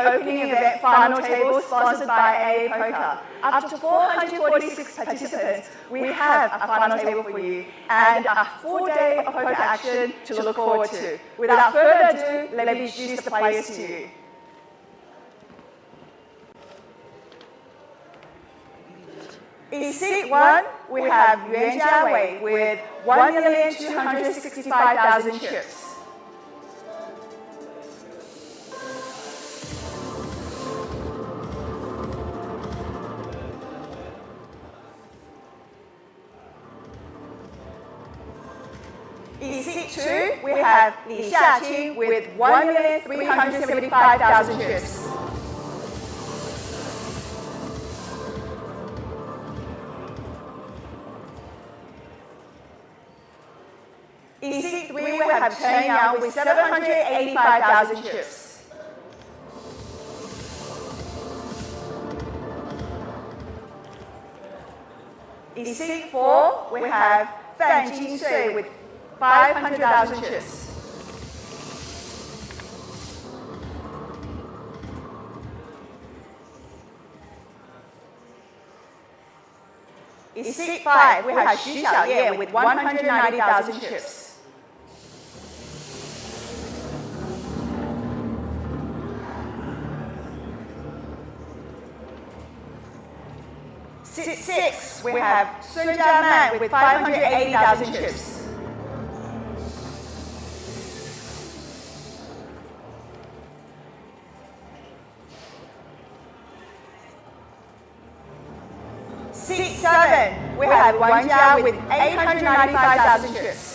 opening event final table sponsored by AA Poker. Up to 446 participants, we have a final table for you and a full day of poker action to look forward to. Without further ado, let me introduce the players to you. In seat 1, we have Yuan Jiawei with 1,265,000 chips. In seat 2, we have Li Xiaqing with 1,375,000 chips. In seat 3, we have Chen Yang with 785,000 chips. In seat 4, we have Fan Jinsui with 500,000 chips. In seat 5, we have Xu Xiaoye with 190,000 chips. Seat 6, we have Sun Jiaman with 580,000 chips. Seat 7, we have Wang Jia with 895,000 chips.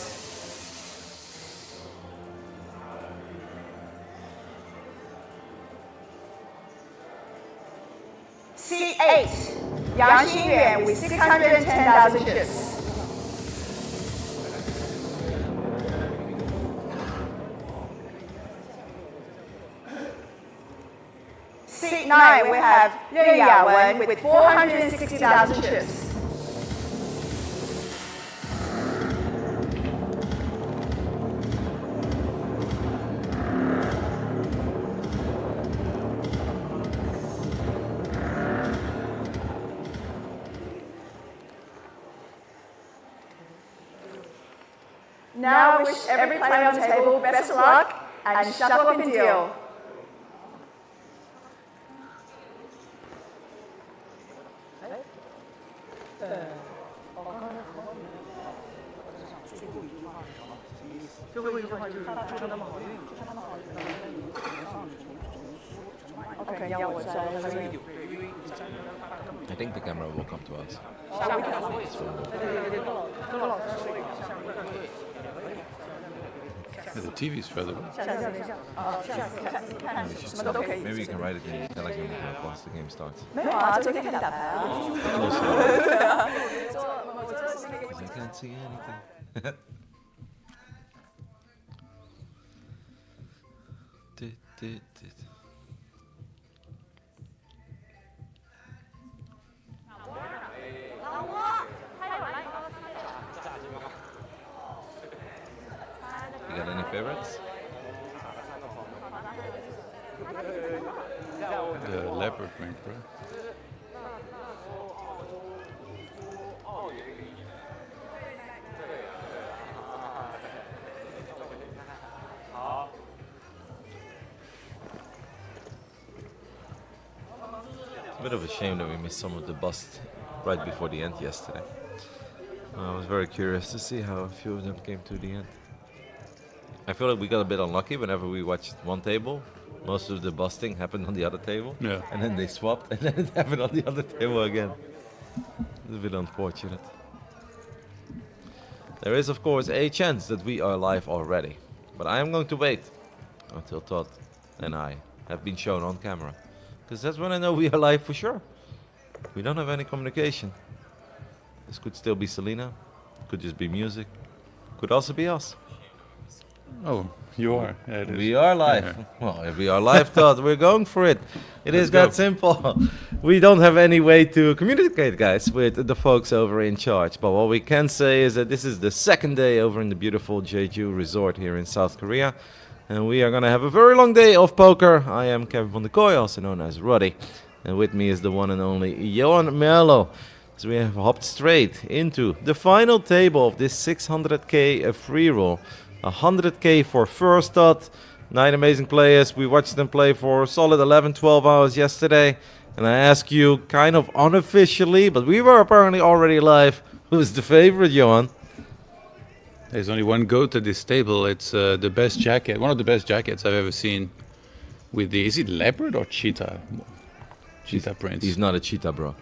Seat 8, Yang Xinyuan with 610,000 chips. Seat 9, we have Lei Yawen with 460,000 chips. Now I wish every player on the table best of luck and shuffle up and deal. I think the camera will come to us. The TV is further away. Maybe you can write it in the Telegram once the game starts. I can't see anything. You got any favorites? The leopard print, right? It's a bit of a shame that we missed some of the bust right before the end yesterday. I was very curious to see how a few of them came to the end. I feel like we got a bit unlucky whenever we watched one table. Most of the busting happened on the other table. Yeah. And then they swapped and then it happened on the other table again. It's a bit unfortunate. There is of course a chance that we are live already. But I am going to wait until Todd and I have been shown on camera. Because that's when I know we are live for sure. We don't have any communication. This could still be Selena. Could just be music. Could also be us. Oh, you are. Yeah, it is. We are live. Yeah. Well, if we are live, Todd, we're going for it. It Let's is that go. simple. We don't have any way to communicate, guys, with the folks over in charge. But what we can say is that this is the second day over in the beautiful Jeju resort here in South Korea. And we are going to have a very long day of poker. I am Kevin van der Kooi, also known as Roddy. And with me is the one and only Johan Merlo. So we have hopped straight into the final table of this 600k free roll. 100k for first dot. 9 amazing players. We watched them play for a solid 11-12 hours yesterday. And I ask you kind of unofficially, but we were apparently already live. Who's the favorite, Johan? There's only one goat at this table. It's the best jacket, one of the best jackets I've ever seen. With the, is it leopard or cheetah? Cheetah print. He's not a cheetah, bro.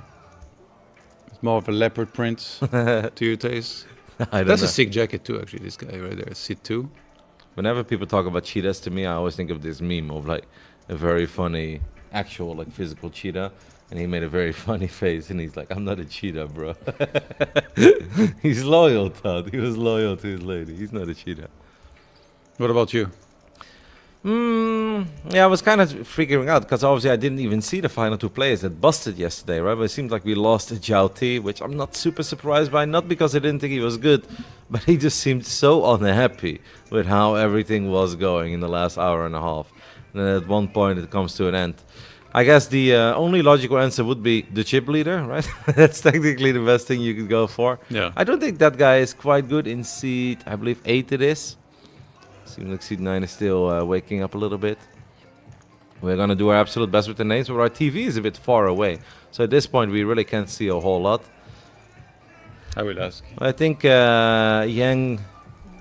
It's more of a leopard print to your taste. I don't That's know. a sick jacket too, actually. This guy right there, Sid 2. Whenever people talk about cheetahs to me, I always think of this meme of like a very funny actual like physical cheetah. And he made a very funny face and he's like, I'm not a cheetah, bro. He's loyal, Todd. He was loyal to his lady. He's not a cheetah. What about you? Yeah, I was kind of figuring out because obviously I didn't even see the final 2 players that busted yesterday, right? But it seems like we lost Zhao Ti, which I'm not super surprised by. Not because I didn't think he was good, but he just seemed so unhappy with how everything was going in the last hour and a half. And then at one point it comes to an end. I guess the only logical answer would be the chip leader, right? That's technically the best thing you could go for. Yeah. I don't think that guy is quite good in seed, I believe 8 it is. Seems like seed 9 is still waking up a little bit. We're going to do our absolute best with the names, but our TV is a bit far away. So at this point we really can't see a whole lot. I will ask. I think Yang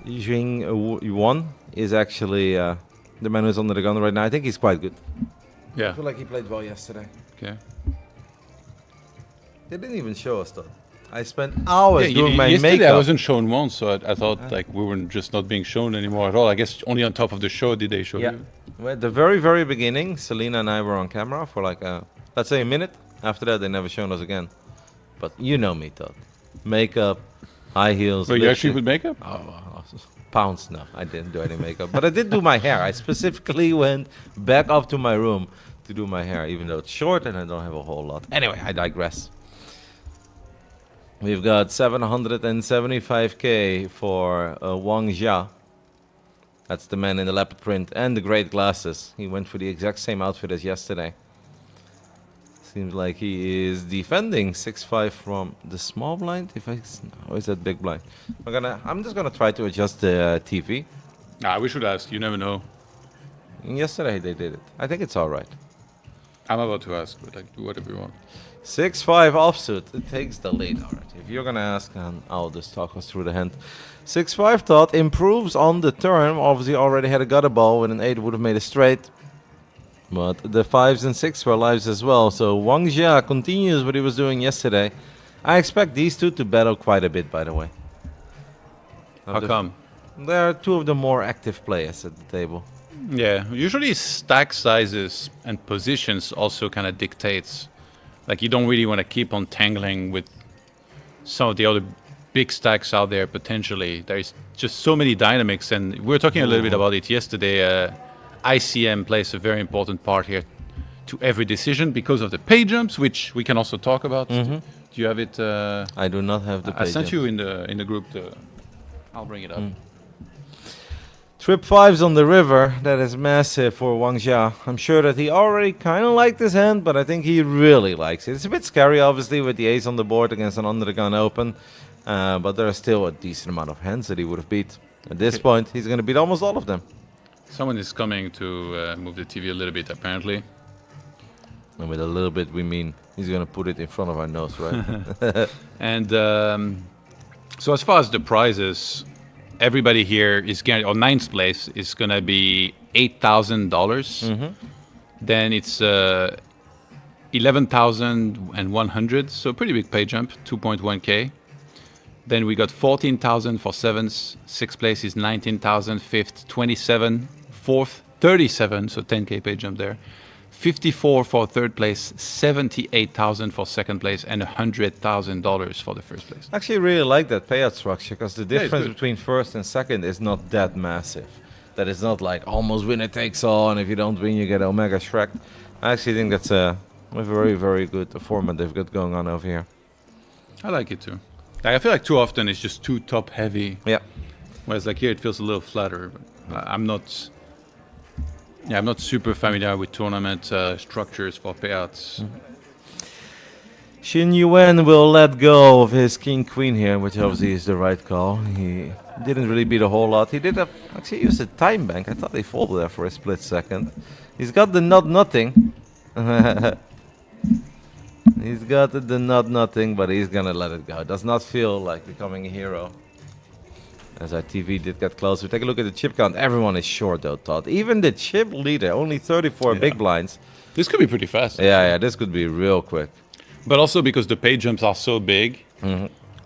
Jing Yuan is actually the man who's under the gun right now. I think he's quite good. Yeah. I feel like he played well yesterday. Okay. They didn't even show us though. I spent hours doing my yesterday makeup. I wasn't shown once, so I thought like we were just not being shown anymore at all. I guess only on top of the show did they show Yeah. you. Well, at the very, very beginning, Selena and I were on camera for like, let's say a minute. After that, they never shown us again. But you know me, Todd. Makeup, high heels. But you actually lipstick. put makeup? Oh, pounds, no. I didn't do any makeup. But I did do my hair. I specifically went back up to my room to do my hair, even though it's short and I don't have a whole lot. Anyway, I digress. We've got 775k for Wang Jia. That's the man in the leopard print and the great glasses. He went for the exact same outfit as yesterday. Seems like he is defending 6-5 from the small blind. Or is that big blind? I'm just gonna try to adjust the TV. Nah, we should ask. You never know. Yesterday they did it. I think it's all right. I'm about to ask, but like do whatever you want. 6-5 offsuit. It takes the lead. All right. If you're gonna ask, I'll just talk us through the hand. 6-5 Todd improves on the turn. Obviously already had a gutter ball. With an 8 would have made a straight. But the 5s and 6 were lives as well. So Wang Jia continues what he was doing yesterday. I expect these two to battle quite a bit, by the way. How come? They are 2 of the more active players at the table. Yeah, usually stack sizes and positions also kind of dictates. Like you don't really want to keep on tangling with some of the other big stacks out there potentially. There's just so many dynamics, and we were talking a little bit about it yesterday. ICM plays a very important part here to every decision because of the pay jumps, which we can also talk about. Do you have it? I do not have the I page sent yet. you in the group. I'll bring it up. Trip 5s on the river. That is massive for Wang Jia. I'm sure that he already kind of liked his hand, but I think he really likes it. It's a bit scary, obviously, with the ace on the board against an under-the-gun open. But there are still a decent amount of hands that he would have beat. At this point, he's going to beat almost all of them. Someone is coming to move the TV a little bit, apparently. And with a little bit, we mean he's going to put it in front of our nose, right? And so as far as the prizes, everybody here is guaranteed, or ninth place is going to be $8,000. Then it's 11,100, so a pretty big pay jump, 2.1K. Then we got 14,000 for seventh, sixth place is 19,000, fifth 27, fourth 37, so 10K pay jump there. 54 for third place, 78,000 for second place, and $100,000 for the first place. I actually really like that payout structure because the it's difference good. between first and second is not that massive. That is not like almost winner takes all, and if you don't win, you get Omega Shrek. I actually think that's a very, very good format they've got going on over here. I like it too. Like, I feel like too often it's just too top heavy. Yeah. Whereas like here it feels a little flatter. But I'm not Yeah, I'm not super familiar with tournament structures for payouts. Xin Yuan will let go of his king queen here, which obviously is the right call. He didn't really beat a whole lot. He did have actually used a time bank. I thought he folded there for a split second. He's got the not nothing. He's got the not nothing, but he's gonna let it go. Does not feel like becoming a hero. As our TV did get closer. Take a look at the chip count. Everyone is short though, Todd. Even the chip leader, only 34 big blinds. This could be pretty fast. Yeah, this could be real quick. But also because the pay jumps are so big,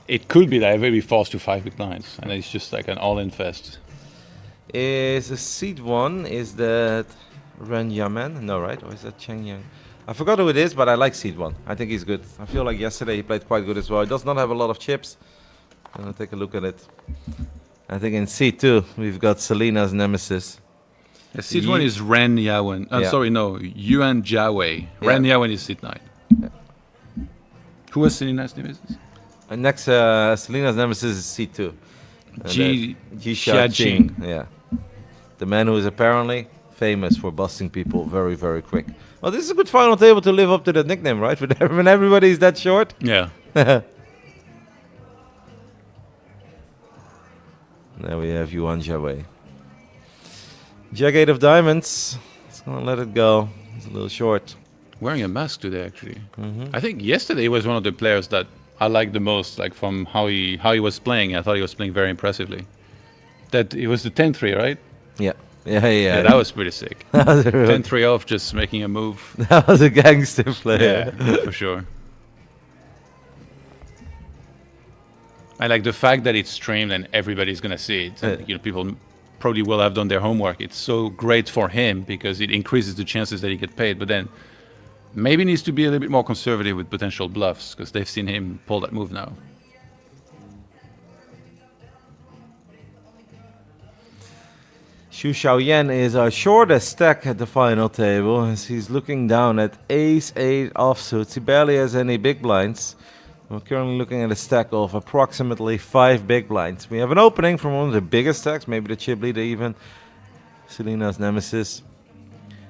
it could be that I will be forced to 5 big blinds, and it's just like an all-in fest. Is a seed one? Is that Ren Yaman? No, right? Or is that Cheng Yang? I forgot who it is, but I like seed one. I think he's good. I feel like yesterday he played quite good as well. He does not have a lot of chips. I'll take a look at it. I think in C2 we've got Selena's nemesis. Yeah, seed 1 is Ren Yawen. Yeah. Sorry, no, Yuan Jiawei. Ren Yawen is seed 9. Yeah. Who was Selena's nemesis? And next, Selena's nemesis is C2. Ji Xiaojing. Yeah. The man who is apparently famous for busting people very, very quick. Well, this is a good final table to live up to that nickname, right? When everybody's that short. Yeah. There we have Yuan Jiawei. Jack 8 of diamonds. It's gonna let it go. It's a little short. Wearing a mask today, actually. I think yesterday he was one of the players that I liked the most, like from how he was playing. I thought he was playing very impressively. That it was the 10-3, right? Yeah. Yeah, that was pretty sick. That was a 10-3 off, just making a move. That was a gangster player. Yeah, for sure. I like the fact that it's streamed and everybody's gonna see it. And, people probably will have done their homework. It's so great for him because it increases the chances that he get paid. But then maybe needs to be a little bit more conservative with potential bluffs because they've seen him pull that move now. Xu Xiaoyan is our shortest stack at the final table as he's looking down at ace-8 offsuits. He barely has any big blinds. We're currently looking at a stack of approximately 5 big blinds. We have an opening from one of the biggest stacks, maybe the chip leader even. Selena's nemesis.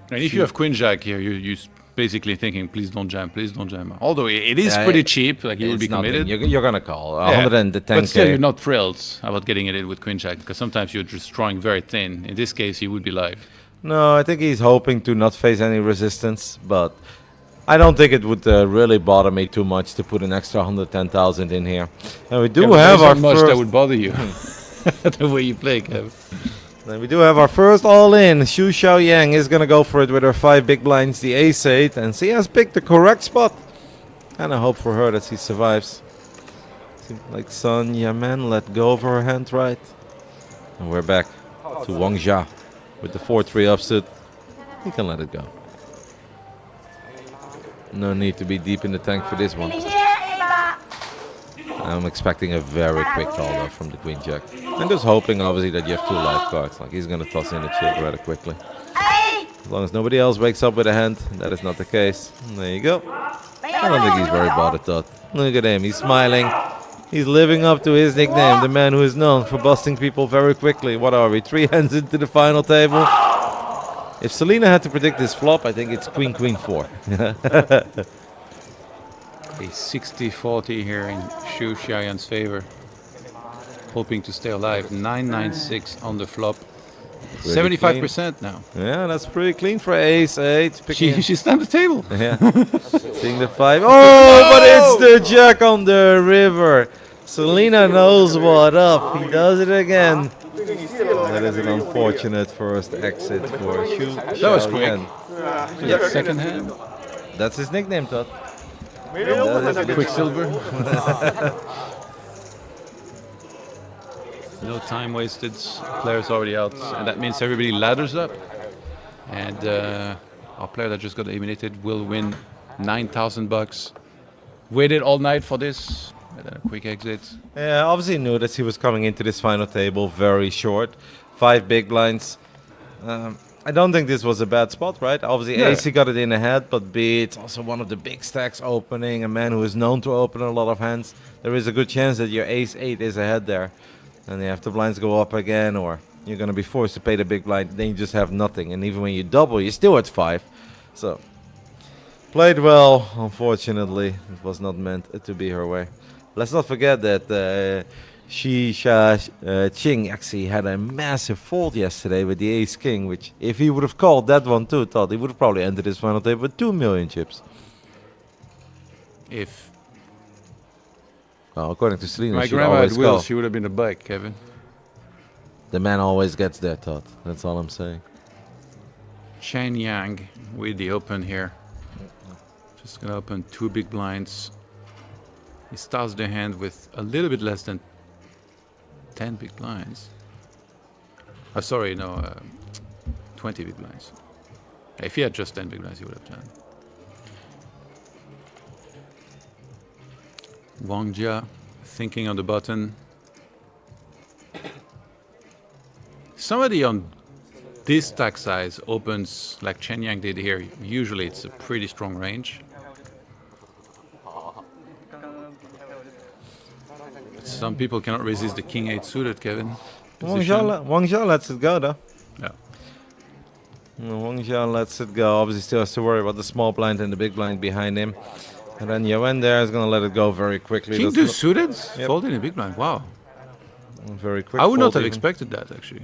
And if you have Queen Jack here, you're basically thinking, please don't jam, please don't jam. Although it is pretty cheap, like you will be committed. You're gonna call 110k. But still, you're not thrilled about getting it in with Queen Jack because sometimes you're just drawing very thin. In this case, you would be live. No, I think he's hoping to not face any resistance, but I don't think it would really bother me too much to put an extra 110,000 in here. And we do have our much first. that would bother you. The way you play, Kev. And we do have our first all-in. Xu Xiaoyan is gonna go for it with her 5 big blinds, the ace-8, and she has picked the correct spot. And I hope for her that she survives. Seems like Sun Yaman let go of her hand right. And we're back to Wang Jia with the 4-3 offsuit. He can let it go. No need to be deep in the tank for this one. I'm expecting a very quick call though from the Queen Jack. I'm just hoping obviously that you have 2 live cards. Like he's gonna toss in a chip rather quickly. As long as nobody else wakes up with a hand, that is not the case. There you go. I don't think he's very bothered though. Look at him, he's smiling. He's living up to his nickname, the man who is known for busting people very quickly. What are we, 3 hands into the final table? If Selena had to predict this flop, I think it's Queen, Queen 4. A 60-40 here in Xu Xiaoyan's favor. Hoping to stay alive. 996 on the flop. 75% now. Yeah, that's pretty clean for ace-8. She stamped the table. Yeah. Seeing the 5. Oh, but it's the Jack on the river. Selena knows what up. He does it again. That is an unfortunate first exit for Xu. That was quick. Yeah. Second hand. That's his nickname, Todd. Quicksilver. No time wasted. Players already out, and that means everybody ladders up. And our player that just got eliminated will win $9,000. Waited all night for this, and then a quick exit. Yeah, obviously knew that he was coming into this final table very short. 5 big blinds. I don't think this was a bad spot, right? Obviously, A, he got it in ahead, but B, it's also one of the big stacks opening. A man who is known to open a lot of hands. There is a good chance that your ace-8 is ahead there. And if the blinds go up again, or you're gonna be forced to pay the big blind. Then you just have nothing, and even when you double, you're still at 5. So played well. Unfortunately, it was not meant to be her way. Let's not forget that Ching actually had a massive fault yesterday with the ace king, which if he would have called that one too, thought he would have probably entered his final table with 2 million chips. If Well, according to Selena, my she grandma always had will, call. she would have been the bike, Kevin. The man always gets there, Todd. That's all I'm saying. Chen Yang with the open here. Just gonna open 2 big blinds. He starts the hand with a little bit less than 10 big blinds. Oh, sorry, no, 20 big blinds. If he had just 10 big blinds, he would have done. Wang Jia thinking on the button. Somebody on this stack size opens like Chen Yang did here. Usually it's a pretty strong range. But some people cannot resist the King 8 suited, Kevin. Wang Jia lets it go, though. Yeah. Wang Jia lets it go. Obviously, still has to worry about the small blind and the big blind behind him. And then Yuan there is going to let it go very quickly. King 2 suited? Yep. Folding a big blind. Wow. Very quick. I would not fold have even. expected that, actually.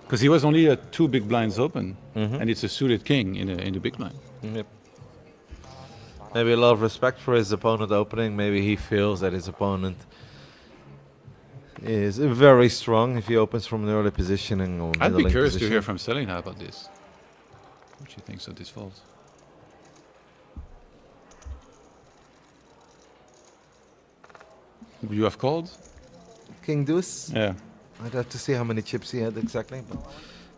Because he was only 2 big blinds open. And it's a suited king in the big blind. Yep. Maybe a lot of respect for his opponent opening. Maybe he feels that his opponent is very strong if he opens from an early positioning or I'd be middling curious position. to hear from Selena about this. What she thinks of this fold. Would you have called? King Deuce. Yeah. I'd have to see how many chips he had exactly, but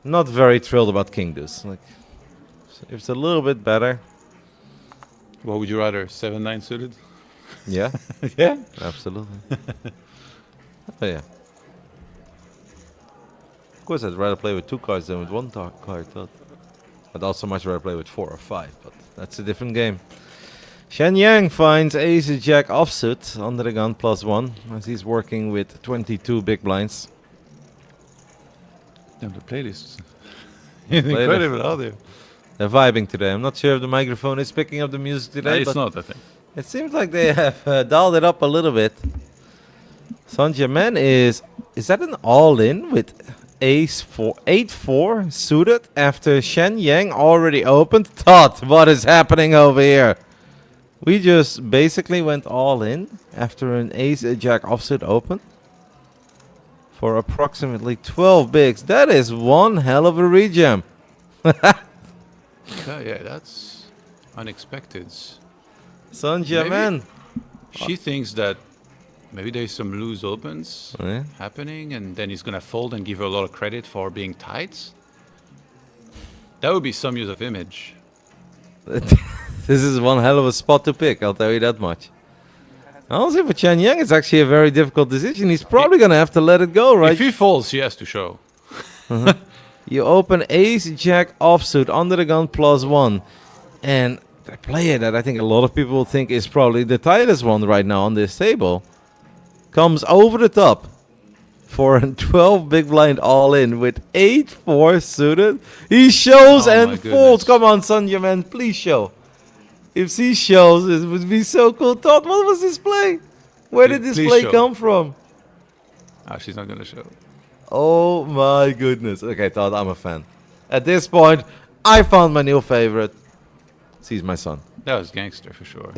not very thrilled about King Deuce. Like, if it's a little bit better, What would you rather? 7-9 suited? yeah, Yeah. absolutely. Oh, yeah. Of course, I'd rather play with 2 cards than with 1 card. I'd also much rather play with 4 or 5, but that's a different game. Shen Yang finds Ace Jack offsuit under the gun +1 as he's working with 22 big blinds. Damn, the playlist. Incredible audio. They're vibing today. I'm not sure if the microphone is picking up the music No, today, it's but not, I think. it seems like they have dialed it up a little bit. Saint-Germain is that an all-in with Ace 4, 8-4 suited after Shen Yang already opened? Todd, what is happening over here? We just basically went all in after an Ace Jack offsuit open for approximately 12 bigs. That is one hell of a rejam. Yeah, that's unexpected. Saint-Germain. She thinks that maybe there's some loose opens Yeah. happening, and then he's gonna fold and give her a lot of credit for being tight. That would be some use of image. This is one hell of a spot to pick, I'll tell you that much. Honestly, for Chen Yang, it's actually a very difficult decision. He's probably going to have to let it go, right? If he folds, she has to show. You open Ace Jack offsuit under the gun +1. And the player that I think a lot of people think is probably the tightest one right now on this table comes over the top for a 12 big blind all in with 8-4 suited. He shows Oh and my folds. goodness. Come on, Saint-Germain, please show. If he shows, it would be so cool. Todd, what was this play? Where did this Please play show. come from? Ah, she's not gonna show. Oh my goodness. Okay, Todd, I'm a fan. At this point, I found my new favorite. He's my son. That was gangster for sure.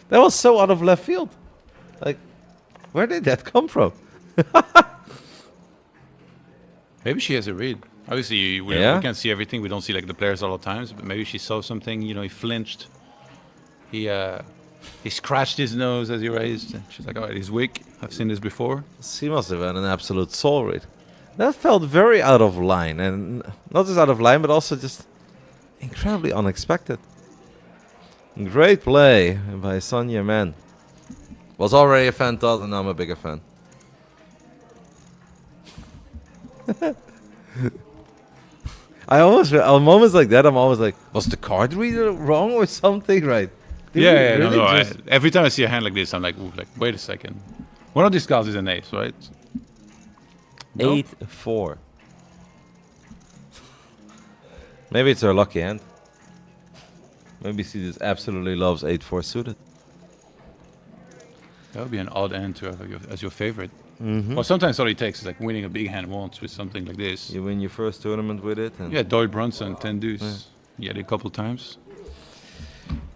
That was so out of left field. Like, where did that come from? Maybe she has a read. Obviously, we Yeah? can't see everything. We don't see like the players all the times. But maybe she saw something. You know, he flinched. He scratched his nose as he raised. She's like, "All right, he's weak. I've seen this before." She must have had an absolute soul read. That felt very out of line. And not just out of line, but also just incredibly unexpected. Great play by Saint-Germain. Was already a fan, Todd, and now I'm a bigger fan. On moments like that, I'm always like, was the card reader wrong or something, right? Did we Yeah, really no. just- Every time I see a hand like this, I'm like, ooh, like, wait a second. One of these cards is an ace, right? Nope. 8-4. Maybe it's our lucky hand. Maybe he just absolutely loves 8-4 suited. That would be an odd hand to have as your favorite. Well, sometimes all it takes is like winning a big hand once with something like this. You win your first tournament with it. And Yeah, Doyle Brunson, 10 deuce. Yeah, a couple times.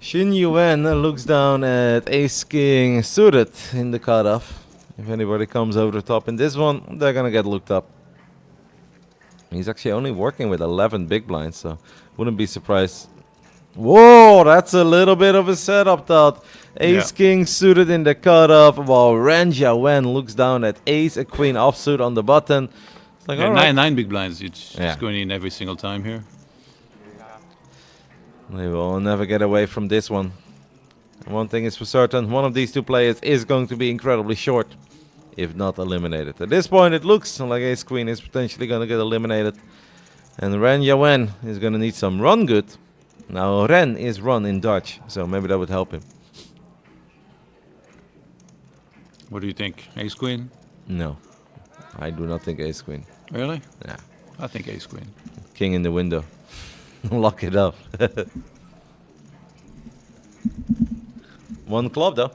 Xin Yuan looks down at ace king suited in the cutoff. If anybody comes over the top in this one, they're gonna get looked up. He's actually only working with 11 big blinds, so wouldn't be surprised. Whoa, that's a little bit of a setup, thought. Ace king suited in the cutoff, while Ren Jiawen looks down at ace a queen offsuit on the button. It's like, Yeah, all right. 9 big blinds. It's Yeah. just going in every single time here. They will never get away from this one. And one thing is for certain, one of these two players is going to be incredibly short, if not eliminated. At this point, it looks like ace queen is potentially going to get eliminated. And Ren Jiawen is going to need some run good. Now, Ren is run in Dutch, so maybe that would help him. What do you think? Ace queen? No, I do not think ace queen. Really? Nah, I think ace queen. king in the window. Lock it up. One club, though.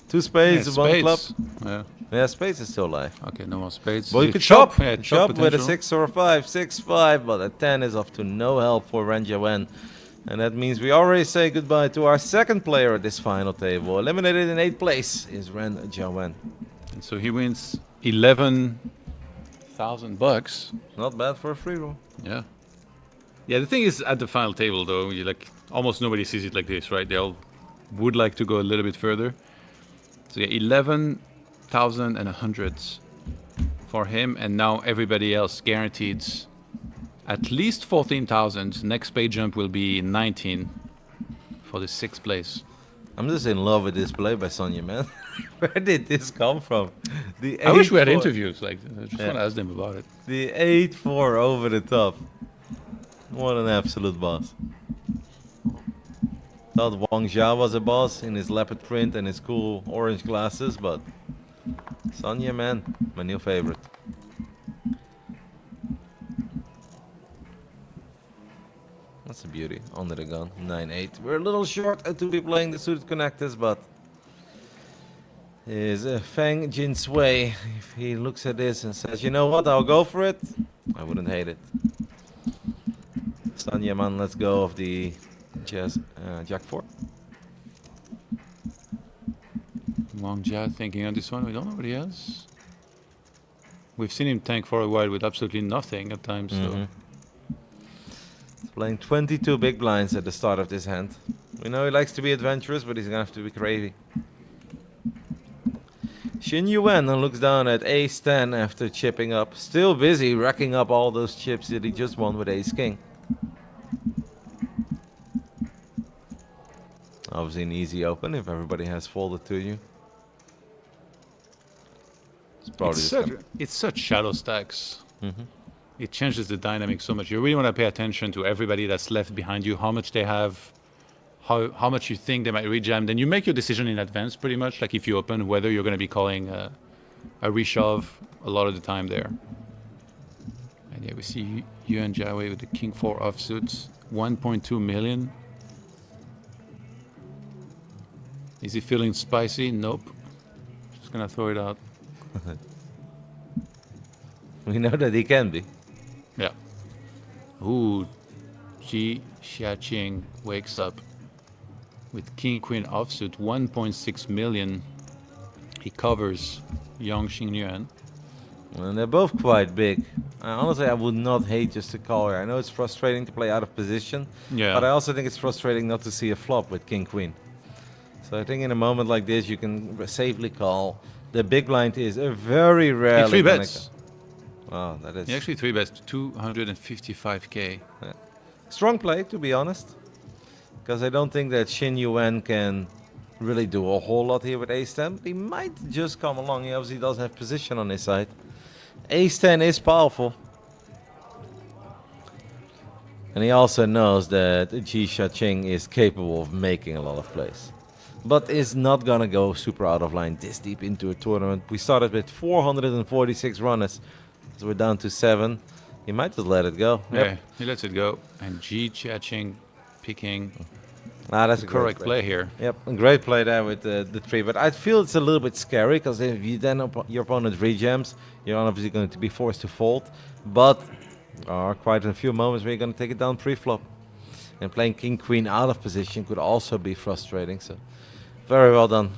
Two spades, Yeah, one club. spades. Yeah. Yeah, spades is still alive. Okay, no more spades. Well, you could chop. Yeah, Chop with a potential. 6 or a 5. 6-5, but a 10 is off to no help for Ren Jiawen. And that means we already say goodbye to our second player at this final table. Eliminated in 8th place is Ren Jiawen. And so he wins 11,000 bucks. Not bad for a free roll. Yeah. Yeah, the thing is, at the final table, though, you like almost nobody sees it like this, right? They all would like to go a little bit further. So yeah, 11,100 for him, and now everybody else guaranteed at least 14,000. Next pay jump will be 19 for the 6th place. I'm just in love with this play by Sonia, man. Where did this come from? The I wish we had 8-4 interviews. Like, I just Yeah. want to ask them about it. The 8-4 over the top. What an absolute boss. Thought Wang Jia was a boss in his leopard print and his cool orange glasses, but Sonia, man, my new favorite. That's a beauty. Under the gun. 9-8. We're a little short to be playing the suited connectors, but is Feng Jinsui. If he looks at this and says, you know what, I'll go for it, I wouldn't hate it. Sonia, man, let's go of the Jack 4. Wang Jia thinking on this one. We don't know what he has. We've seen him tank for a while with absolutely nothing at times. So Playing 22 big blinds at the start of this hand. We know he likes to be adventurous, but he's gonna have to be crazy. Xin Yuan looks down at ace 10 after chipping up. Still busy racking up all those chips that he just won with ace king. Obviously an easy open if everybody has folded to you. It's probably it's such shallow stacks. It changes the dynamic so much. You really want to pay attention to everybody that's left behind you, how much they have, how much you think they might rejam. Then you make your decision in advance, pretty much. Like if you open, whether you're going to be calling a reshove a lot of the time there. And yeah, we see Yuan Jiawei with the king 4 offsuits, 1.2 million. Is he feeling spicy? Nope. Just gonna throw it out. We know that he can be. Yeah. Ooh, Ji Xiaqing wakes up with king queen offsuit, 1.6 million. He covers Yang Xingyuan. And they're both quite big. Honestly, I would not hate just to call her. I know it's frustrating to play out of position, Yeah. but I also think it's frustrating not to see a flop with king queen. So I think in a moment like this, you can safely call. The big blind is a very rarely. He three gonna bets. Wow, that is He actually 3 bets 255k. strong play, to be honest. Because I don't think that Xin Yuan can really do a whole lot here with ace 10. He might just come along. He obviously does have position on his side. Ace 10 is powerful. And he also knows that Ji Xiaqing is capable of making a lot of plays. But is not gonna go super out of line this deep into a tournament. We started with 446 runners. As we're down to 7, he might just let it go. Yeah, he lets it go. And Ji Chiaching picking Ah, that's the a great correct play here. Yep, a great play there with the 3. But I feel it's a little bit scary because if you then your opponent rejams, you're obviously going to be forced to fold. But there are quite a few moments where you're going to take it down pre-flop. And playing king queen out of position could also be frustrating. So very well done.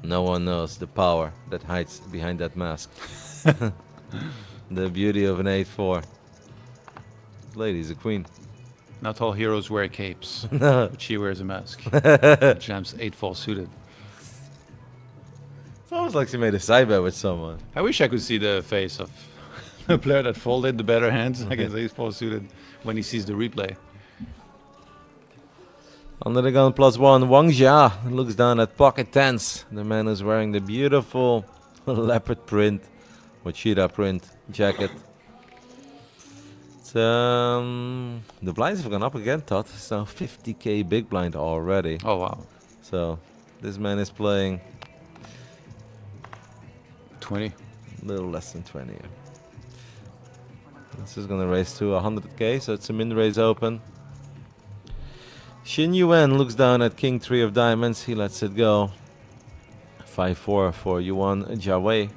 No one knows the power that hides behind that mask. The beauty of an 8-4. This lady's a queen. Not all heroes wear capes, No. but she wears a mask. Jams 8-4 suited. It's almost like she made a side bet with someone. I wish I could see the face of the player that folded the better hands against 8-4 suited when he sees the replay. Under the gun +1, Wang Jia looks down at pocket tens. The man is wearing the beautiful leopard print or cheetah print jacket. The blinds have gone up again, Todd. It's now 50k big blind already. Oh, wow. So this man is playing 20. a little less than 20. This is gonna raise to 100k, so it's a min raise open. Xin Yuan looks down at king 3 of diamonds. He lets it go. 5-4 for Yuan Jiawei.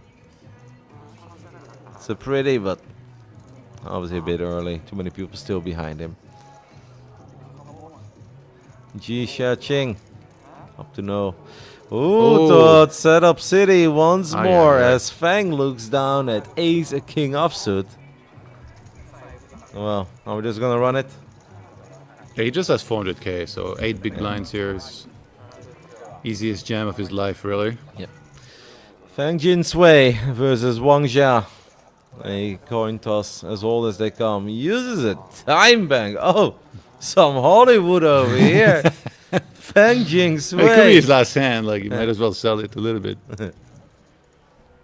It's a pretty, but obviously a bit early. Too many people still behind him. Ji Xiaoqing up to no. Ooh, Todd set up city once more as Fang looks down at ace a king offsuit. Well, are we just gonna run it? Yeah, he just has 400k, so 8 big blinds here is easiest jam of his life, really. Yep. Fang Jinsui versus Wang Jia. A coin toss as old as they come. He uses a time bank. Oh, some Hollywood over here. Fang Jinsui. It could be his last hand, like he might as well sell it a little bit.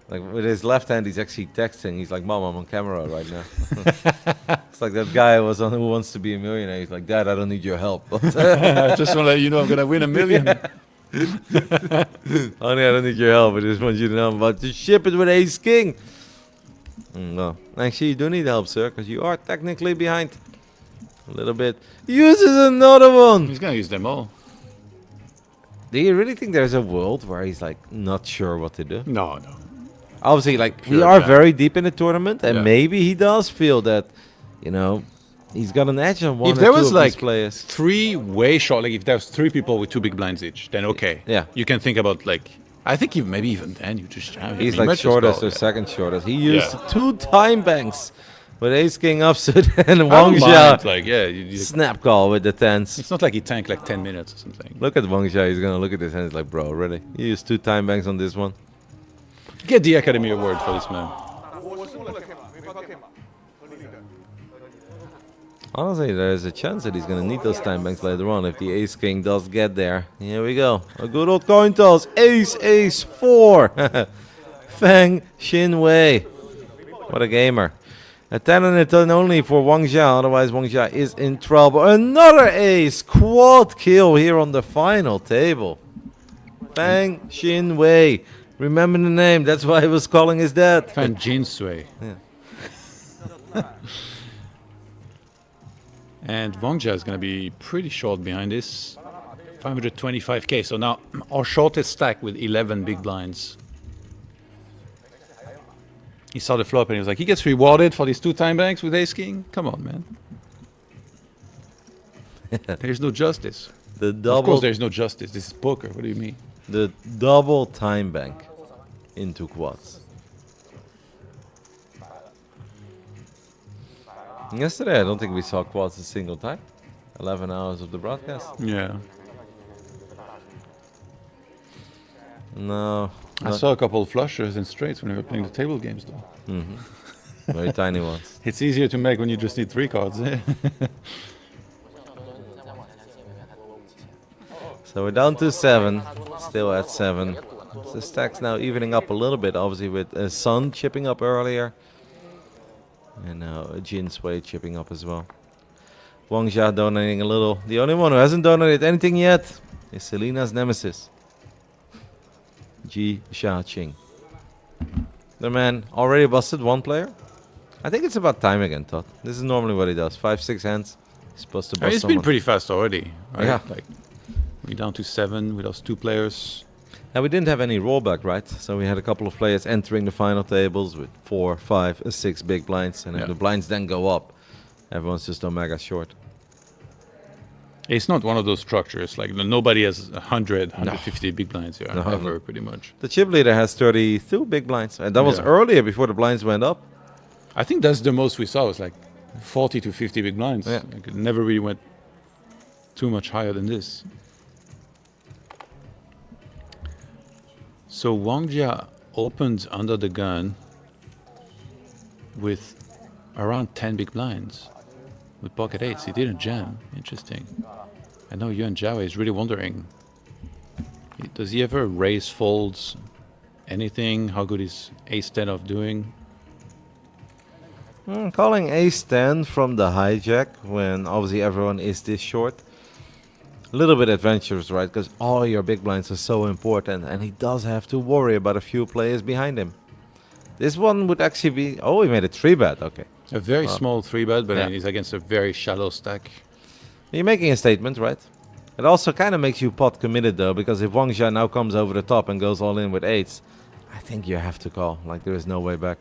Like with his left hand, he's actually texting. He's like, "Mom, I'm on camera right now." It's like that guy was on Who Wants to Be a Millionaire. He's like, "Dad, I don't need your help." I just want to let you know I'm going to win $1 million. Honey, I don't need your help. I just want you to know I'm about to ship it with ace king. No, actually, you do need help, sir, because you are technically behind a little bit. Uses another one. He's going to use them all. Do you really think there's a world where he's like not sure what to do? No, no. Obviously, like we Pure are jam. very deep in the tournament, and Yeah. maybe he does feel that, you know, he's got an edge on one If or there two was of like these players. 3 way short, like if there's 3 people with 2 big blinds each, then okay. Yeah. You can think about like, I think maybe even then you just jam. He's You like might just shortest go, or yeah. second shortest. He used Yeah. 2 time banks with ace king offsuit and I Wang don't mind, Jia like, yeah, snap call with the tens. it's not like he tanked like 10 minutes or something. Look at Wang Jia. He's gonna look at his hands like, bro, really? You used 2 time banks on this one. Get the Academy Award for this man. Honestly, there's a chance that he's going to need those time banks later on if the ace king does get there. Here we go. A good old coin toss. Ace, ace, 4. Fang Xinwei. What a gamer. A 10 and a 10 only for Wang Jia. Otherwise, Wang Jia is in trouble. Another ace. Quad kill here on the final table. Fang Xinwei. Remember the name. That's why he was calling his dad. Fan Jinsui. Yeah. And Wang Jia is going to be pretty short behind this. 525k. So now our shortest stack with 11 big blinds. He saw the flop and he was like, he gets rewarded for these 2 time banks with ace king? Come on, man. There's no justice. The Of double course there's no justice. This is poker. What do you mean? The double time bank into quads. Yesterday, I don't think we saw quads a single time. 11 hours of the broadcast. Yeah. No. I saw a couple of flushers and straights when we were playing the table games, though. Very tiny ones. It's easier to make when you just need 3 cards. Eh? So we're down to 7. Still at 7. The stack's now evening up a little bit, obviously, with Sun chipping up earlier. And now Jinsui chipping up as well. Wang Jia donating a little. The only one who hasn't donated anything yet is Selena's nemesis, Ji Xiaoqing. The man already busted one player. I think it's about time again, Todd. This is normally what he does. 5, 6 hands. He's supposed to I mean, bust it's been someone. pretty fast already. Right? Yeah. Like, we're down to 7. We lost 2 players. And we didn't have any rollback, right? So we had a couple of players entering the final tables with 4, 5, 6 big blinds. And if Yeah. the blinds then go up, everyone's just omega short. It's not one of those structures. Like, nobody has 100, 150 big blinds here. No. Ever, pretty much. The chip leader has 32 big blinds. And that was Yeah. earlier before the blinds went up. I think that's the most we saw. Was like 40 to 50 big blinds. Yeah. Like, it never really went too much higher than this. So Wang Jia opened under the gun with around 10 big blinds with pocket eights. He didn't jam. Interesting. I know Yuan Zhao is really wondering, does he ever raise folds? Anything? How good is ace-10 of doing? Calling ace-10 from the hijack when obviously everyone is this short. A little bit adventurous, right? Because all your big blinds are so important and he does have to worry about a few players behind him. This one would actually be... Oh, he made a 3-bet. Okay. A very small 3-bet, but Yeah. then he's against a very shallow stack. You're making a statement, right? It also kind of makes you pot committed though, because if Wang Jia now comes over the top and goes all in with 8s, I think you have to call. Like there is no way back.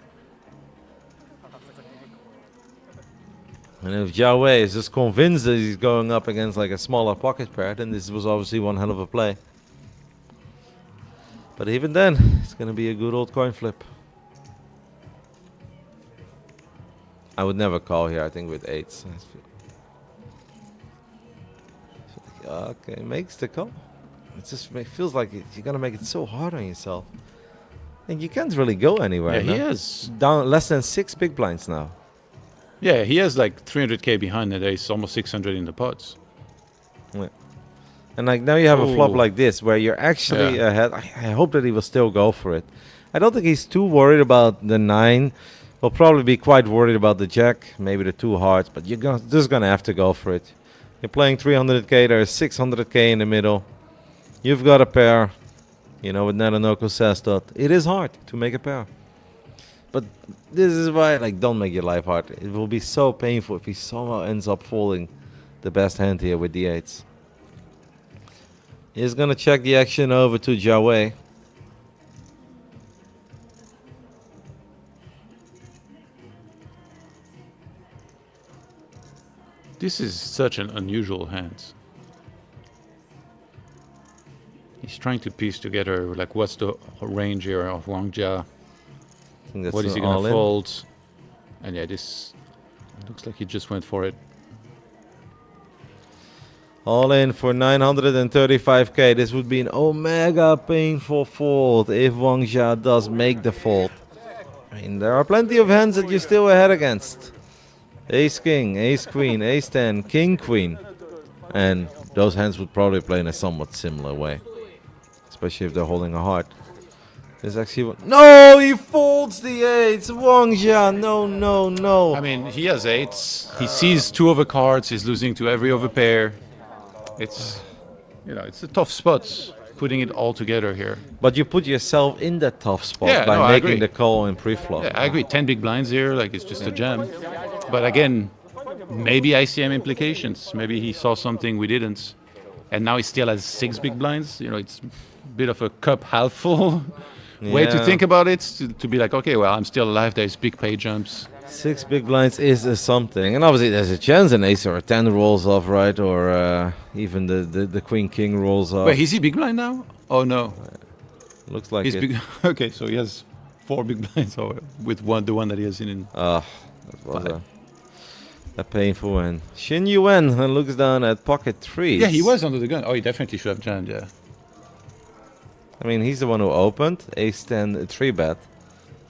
And if Zhao Wei is just convinced that he's going up against like a smaller pocket pair, then this was obviously one hell of a play. But even then, it's going to be a good old coin flip. I would never call here, I think, with 8s. Okay, makes the call. It just feels like you're going to make it so hard on yourself. And you can't really go anywhere. Yeah, he no? has. Down less than 6 big blinds now. Yeah, he has like 300k behind it. There's almost 600 in the pots. And like now you have a flop Ooh. like this where you're actually Yeah. ahead. I hope that he will still go for it. I don't think he's too worried about the 9. He'll probably be quite worried about the jack, maybe the 2 hearts, but you're just gonna have to go for it. You're playing 300k, there's 600k in the middle. You've got a pair. You know what Naranoko says, that it is hard to make a pair. But this is why, like, don't make your life hard. It will be so painful if he somehow ends up folding the best hand here with the 8s. He's gonna check the action over to Zhao Wei. This is such an unusual hand. He's trying to piece together, like, what's the range here of Wang Jia? I think that's What is he all gonna in. fold? And yeah, this looks like he just went for it. All in for 935k. This would be an omega painful fold if Wang Jia does make the fold. I mean, there are plenty of hands that you're still ahead against. Ace King, Ace Queen, Ace 10, King Queen. And those hands would probably play in a somewhat similar way. Especially if they're holding a heart. There's actually one. No, he folds the 8s. Wang Jia, no, no, no. I mean, he has 8s. He sees 2 over cards. He's losing to every over pair. It's, you know, it's a tough spot putting it all together here. But you put yourself in that tough spot Yeah, by no, I making agree. the call in pre-flop. Yeah, I agree. 10 big blinds here, like it's just a jam. But again, maybe ICM implications. Maybe he saw something we didn't. And now he still has 6 big blinds. You know, it's a bit of a cup half full way to Yeah. think about it. To be like, okay, well, I'm still alive. There's big pay jumps. 6 big blinds is something. And obviously there's a chance an ace or a 10 rolls off, right? Or even the queen king rolls off. Wait, is he big blind now? Oh, no. Looks like He's it. big. Okay, so he has 4 big blinds with the one that he has in. That was a painful one. Xin Yuan looks down at pocket 3s. Yeah, he was under the gun. Oh, he definitely should have jammed, yeah. I mean, he's the one who opened. Ace 10, 3-bet.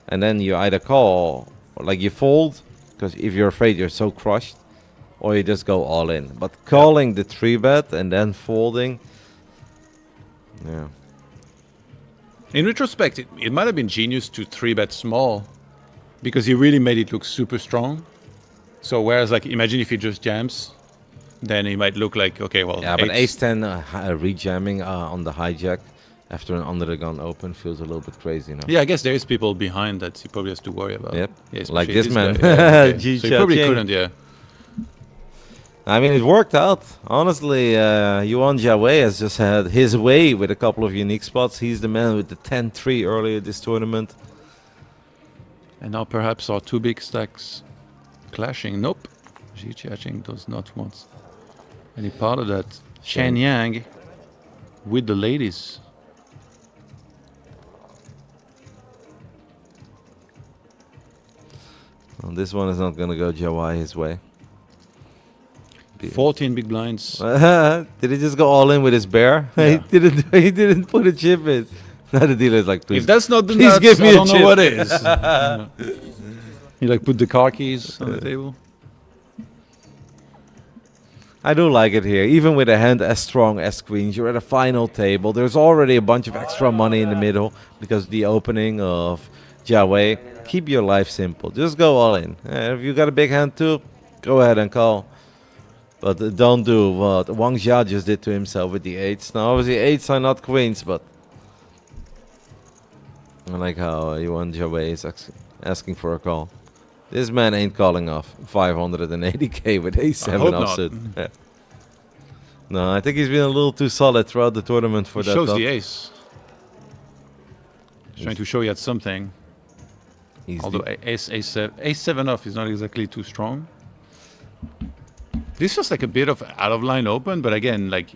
And then you either call, or like you fold, because if you're afraid you're so crushed, or you just go all in. But calling the 3-bet and then folding, yeah. In retrospect, it might have been genius to 3-bet small because he really made it look super strong. So whereas, like, imagine if he just jams, then he might look like, okay, well, Yeah, but ace 10 rejamming on the hijack after an under the gun open feels a little bit crazy now. Yeah, I guess there is people behind that he probably has to worry about. Yep. Yeah, Like especially this man. guy. Yeah, okay. Ji So he probably Chia-ching. couldn't, yeah. I mean, it worked out. Honestly, Yuan Jiawei has just had his way with a couple of unique spots. He's the man with the 10-3 earlier this tournament. And now perhaps our two big stacks clashing. Nope. Ji Chia-ching does not want any part of that. Chen Yang with the ladies. Well, this one is not going to go Jiawei his way. 14 big blinds. Did he just go all in with his bear? Yeah. He didn't put a chip in. Now the dealer's like, please. If that's not the please nuts, give me I a don't know chip. what is. Yeah. You like put the car keys on the table. I do like it here. Even with a hand as strong as queens, you're at a final table. There's already a bunch of extra money in the middle because the opening of Jiawei. Keep your life simple. Just go all in. If you got a big hand too, go ahead and call. But don't do what Wang Jia just did to himself with the eights. Now, obviously, eights are not queens, but I like how Yuan Jiawei is asking for a call. This man ain't calling off 580k with a7 hope not. offsuit. Yeah. No, I think he's been a little too solid throughout the tournament for He that. shows top. the ace. He's trying to show you had something. He's Although the- ace7 off is not exactly too strong. This feels like a bit of out of line open, but again, like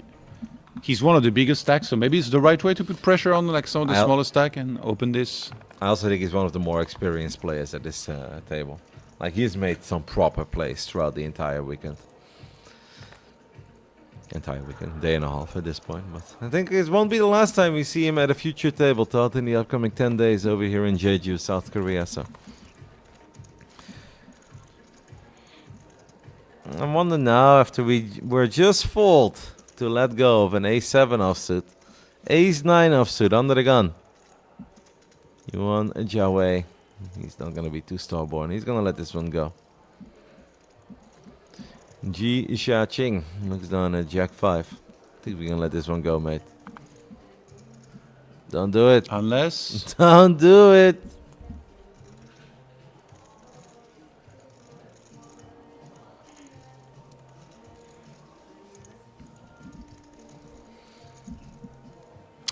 he's one of the biggest stacks, so maybe it's the right way to put pressure on like some of the I'll- smaller stack and open this. I also think he's one of the more experienced players at this table. Like he's made some proper plays throughout the entire weekend. Day and a half at this point. But I think it won't be the last time we see him at a future table Todd, in the upcoming 10 days over here in Jeju, South Korea. So I wonder now, after we were just fooled to let go of an a7 offsuit, ace9 offsuit under the gun. Yuan Jiawei. He's not going to be too starborn. He's going to let this one go. Ji Chia-ching looks down at Jack 5. I think we can let this one go, mate. Don't do it. Unless Don't do it.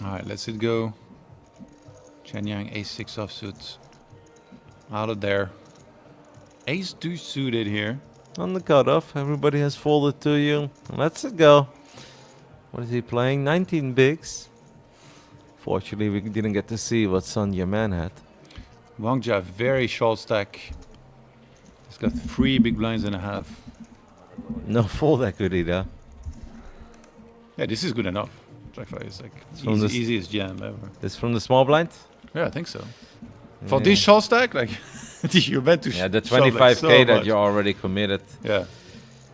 alright, let's it go. Chen Yang ace6 offsuit. Out of there. Ace deuce suited here. On the cutoff, everybody has folded to you. Let's it go. What is he playing? 19 bigs. Fortunately, we didn't get to see what Sun Yaman had. Wang Jia, very short stack. He's got 3 big blinds and a half. No fold equity there. Yeah, this is good enough. Jack 5 is like from this- easiest jam ever. This from the small blind? Yeah, I think so. For this short stack, like you're meant to Yeah, the shove, like, 25k so that much. you're already committed. Yeah.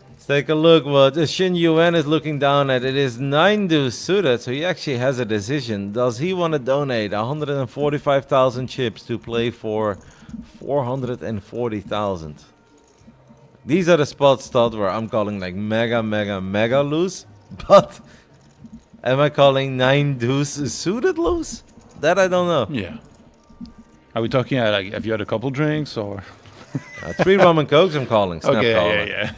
Let's take a look what Xin Yuan is looking down at. It is 9 deuce suited, so he actually has a decision. Does he want to donate 145,000 chips to play for 440,000? These are the spots, Todd, where I'm calling like mega loose. But am I calling 9 deuce suited loose? That I don't know. Yeah. Are we talking like have you had a couple drinks or 3 rum and cokes I'm calling. Snap okay, calling. yeah.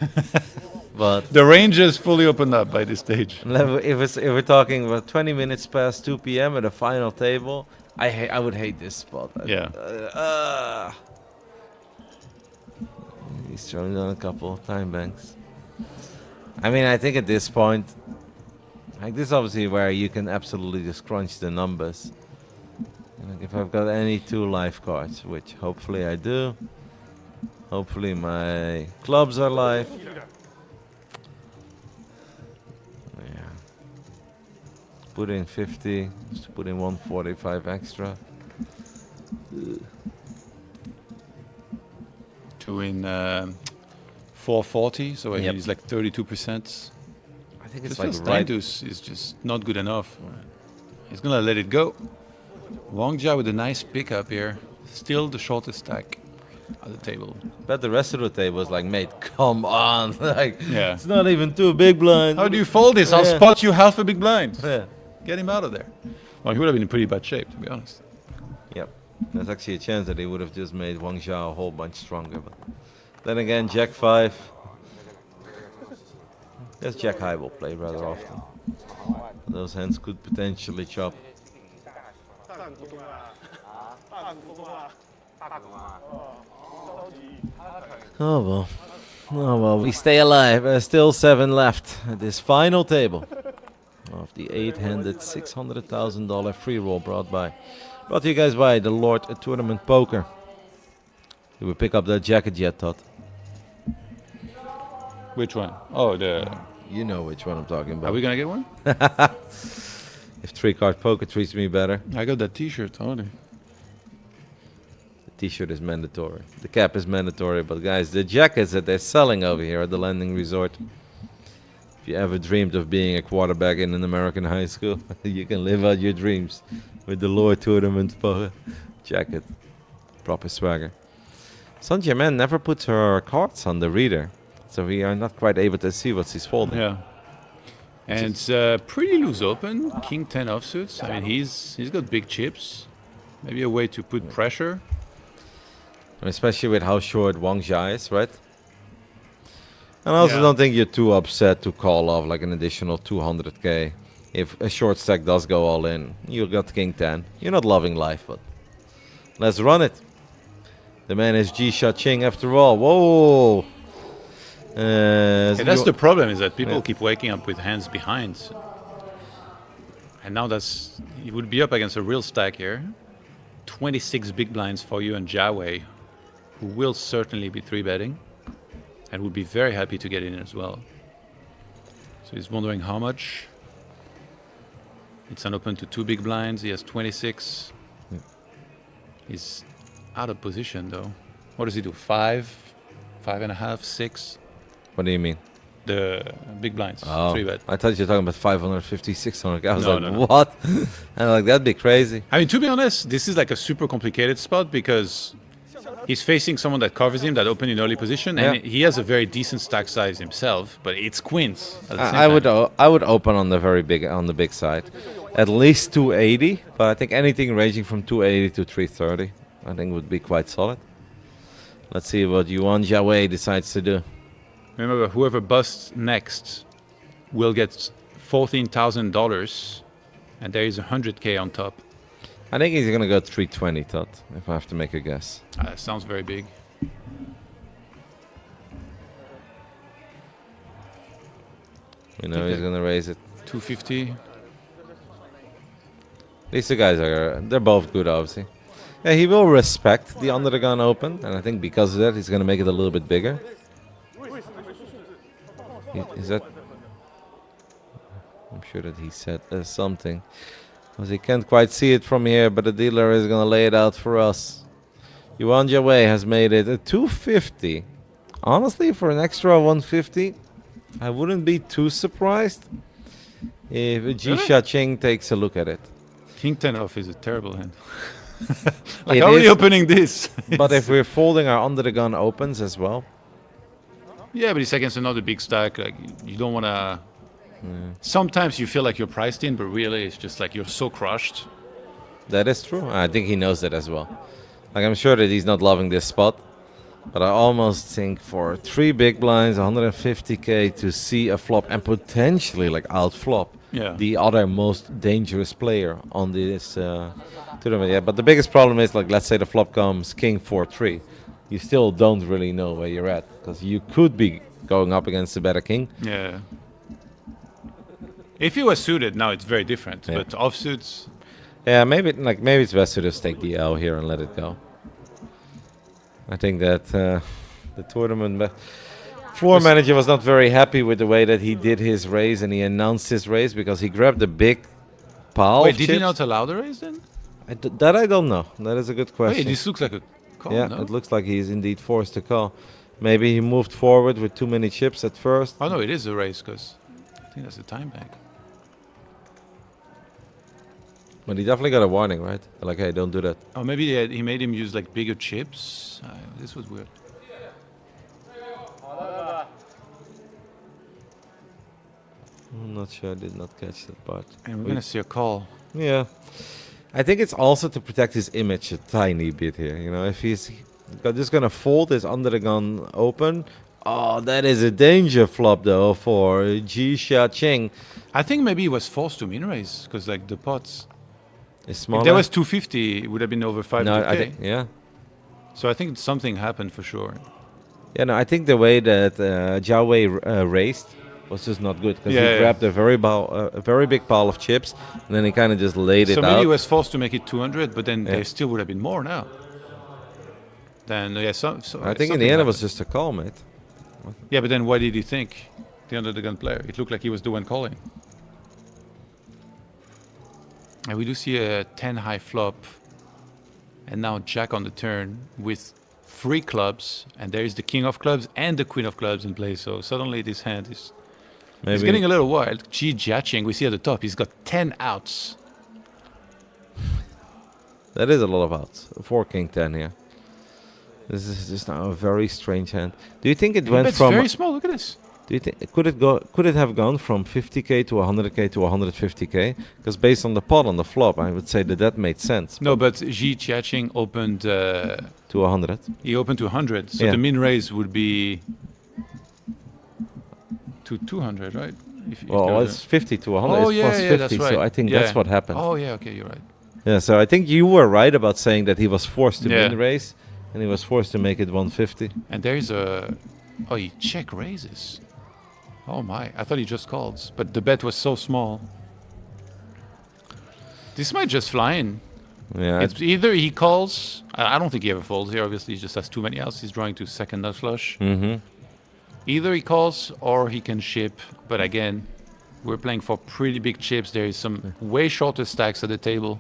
But The range is fully opened up by this stage. if we're talking about 20 minutes past 2 p.m. at a final table, I would hate this spot. Yeah. He's throwing down a couple of time banks. I mean, I think at this point, like this is obviously where you can absolutely just crunch the numbers. Like if I've got any 2 live cards, which hopefully I do. Hopefully my clubs are live. Yeah. Put in 50, just put in 145 extra. To in 440, so Yep. he's like 32%. I think This it's like feels right. deuce is just not good enough. He's gonna let it go. Wang Jia with a nice pickup here. Still the shortest stack at the table. But the rest of the table is like, mate, come on. Like, Yeah. it's not even 2 big blinds. How do you fold this? I'll Yeah. spot you half a big blind. Yeah. Get him out of there. Well, he would have been in pretty bad shape, to be honest. Yep. There's actually a chance that he would have just made Wang Zhao a whole bunch stronger. But then again, Jack 5. Yes, Jack High will play rather often. Those hands could potentially chop. Oh well. Oh well, we stay alive. There's still 7 left at this final table of the 8-handed $600,000 free roll brought to you guys by the Lord Tournament Poker. Did we pick up that jacket yet, Todd? Which one? Oh, You know which one I'm talking about. Are we gonna get one? If 3-card poker treats me better, I got that T-shirt already. the t-shirt is mandatory. The cap is mandatory, but guys, the jackets that they're selling over here at the Landing Resort. If you ever dreamed of being a quarterback in an American high school, you can live out your dreams with the Lord Tournament poker jacket. Proper swagger. Saint-Germain never puts her cards on the reader, so we are not quite able to see what she's folding. Yeah. And it's pretty loose open. King 10 offsuits. I mean, he's got big chips. Maybe a way to put pressure. And especially with how short Wang Zhao is, right? And I also Yeah. don't think you're too upset to call off like an additional 200k. If a short stack does go all in, you got King 10. You're not loving life, but let's run it. The man is Ji Shaching after all. Whoa! And that's the problem, is that people keep waking up with hands behind. And now he would be up against a real stack here. 26 big blinds for you and Jiawei, who will certainly be 3-betting and would be very happy to get in as well. So he's wondering how much. It's an open to 2 big blinds. He has 26. He's out of position though. What does he do? 5, 5.5, 6? What do you mean? The big blinds, Oh, 3-bet. I thought you were talking about 550, 600. I was No, like, no, no. what? And like, that'd be crazy. I mean, to be honest, this is like a super complicated spot because he's facing someone that covers him, that open in early position, and Yeah. he has a very decent stack size himself, but it's queens. At the same I would time. I would open on the big side, at least 280. But I think anything ranging from 280 to 330, I think would be quite solid. Let's see what Yuan Jiawei decides to do. Remember, whoever busts next will get $14,000, and there is 100K on top. I think he's gonna go 320, Todd. If I have to make a guess. Sounds very big. You know, he's gonna raise it. 250. These two guys they're both good, obviously. Yeah, he will respect the under the gun open, and I think because of that, he's gonna make it a little bit bigger. Is that? I'm sure that he said something, because he can't quite see it from here. But the dealer is gonna lay it out for us. Yuan Jiawei has made it a 250. Honestly, for an extra 150, I wouldn't be too surprised if Ji Really? Shaching takes a look at it. King 10 off is a terrible hand. Like, It how are is. you opening this? But if we're folding our under the gun opens as well, Yeah, but it's against another big stack. Like, you don't want to. Sometimes you feel like you're priced in, but really it's just like you're so crushed. that is true. I think he knows that as well. Like, I'm sure that he's not loving this spot, but I almost think for 3 big blinds, 150k to see a flop and potentially like out flop Yeah. the other most dangerous player on this tournament. Yeah, but the biggest problem is, like, let's say the flop comes king 4-3. You still don't really know where you're at, because you could be going up against a better king. Yeah. If he was suited, now it's very different. Yeah. But offsuits, Yeah, maybe it's best to just take the L here and let it go. I think that the tournament floor manager was not very happy with the way that he did his raise, and he announced his raise because he grabbed the big pile. wait, of did he chips. not allow the raise then? That I don't know. That is a good question. Wait, this looks like a call, yeah, no? it looks like he's indeed forced to call. Maybe he moved forward with too many chips at first. Oh no, it is a raise because I think that's a time bank. But he definitely got a warning, right? Like, hey, don't do that. Oh, maybe he made him use like bigger chips. This was weird. I'm not sure. I did not catch that part. And we're gonna see a call. Yeah. I think it's also to protect his image a tiny bit here. You know, if he's just gonna fold his under the gun open, oh, that is a danger flop though for Ji Xiaqing. I think maybe he was forced to min raise because like the pots. Is smaller. If there was 250, it would have been over 5k. no, I think yeah. So I think something happened for sure. Yeah, no, I think the way that Zhao Wei raised was just not good because Yeah, he yeah. grabbed a very big pile of chips and then he kind of just laid So it maybe out. he was forced to make it 200, but then Yeah. there still would have been more now. Then yeah, so I think in the end it was just a call, mate. Yeah, but then what did he think? The under the gun player. It looked like he was the one calling. And we do see a 10 high flop. And now Jack on the turn with 3 clubs. And there is the king of clubs and the queen of clubs in play. So suddenly this hand is Maybe it's getting a little wild. Ji Jiaqing, we see at the top, he's got 10 outs. that is a lot of outs. 4 king 10 here. This is just now a very strange hand. Do you think it went It's from? very small. Look at this. Do you think could it have gone from 50k to 100k to 150k? Because based on the pot on the flop, I would say that made sense. No, but Ji Jiaqing opened. To 100. He opened to 100, so Yeah. the min raise would be to 200, right? If Well, go it's 50 to 100. Oh it's yeah, plus yeah, 50, that's right. so I think Yeah. that's what happened. Oh yeah, okay, you're right. Yeah, so I think you were right about saying that he was forced to Yeah. min raise, and he was forced to make it 150. And there's a. Oh, he check raises. Oh my! I thought he just calls, but the bet was so small. This might just fly in. Yeah, It's either he calls. I don't think he ever folds here. Obviously, he just has too many outs. He's drawing to second nut flush. mm-hmm. Either he calls or he can ship. But again, we're playing for pretty big chips. There is some way shorter stacks at the table.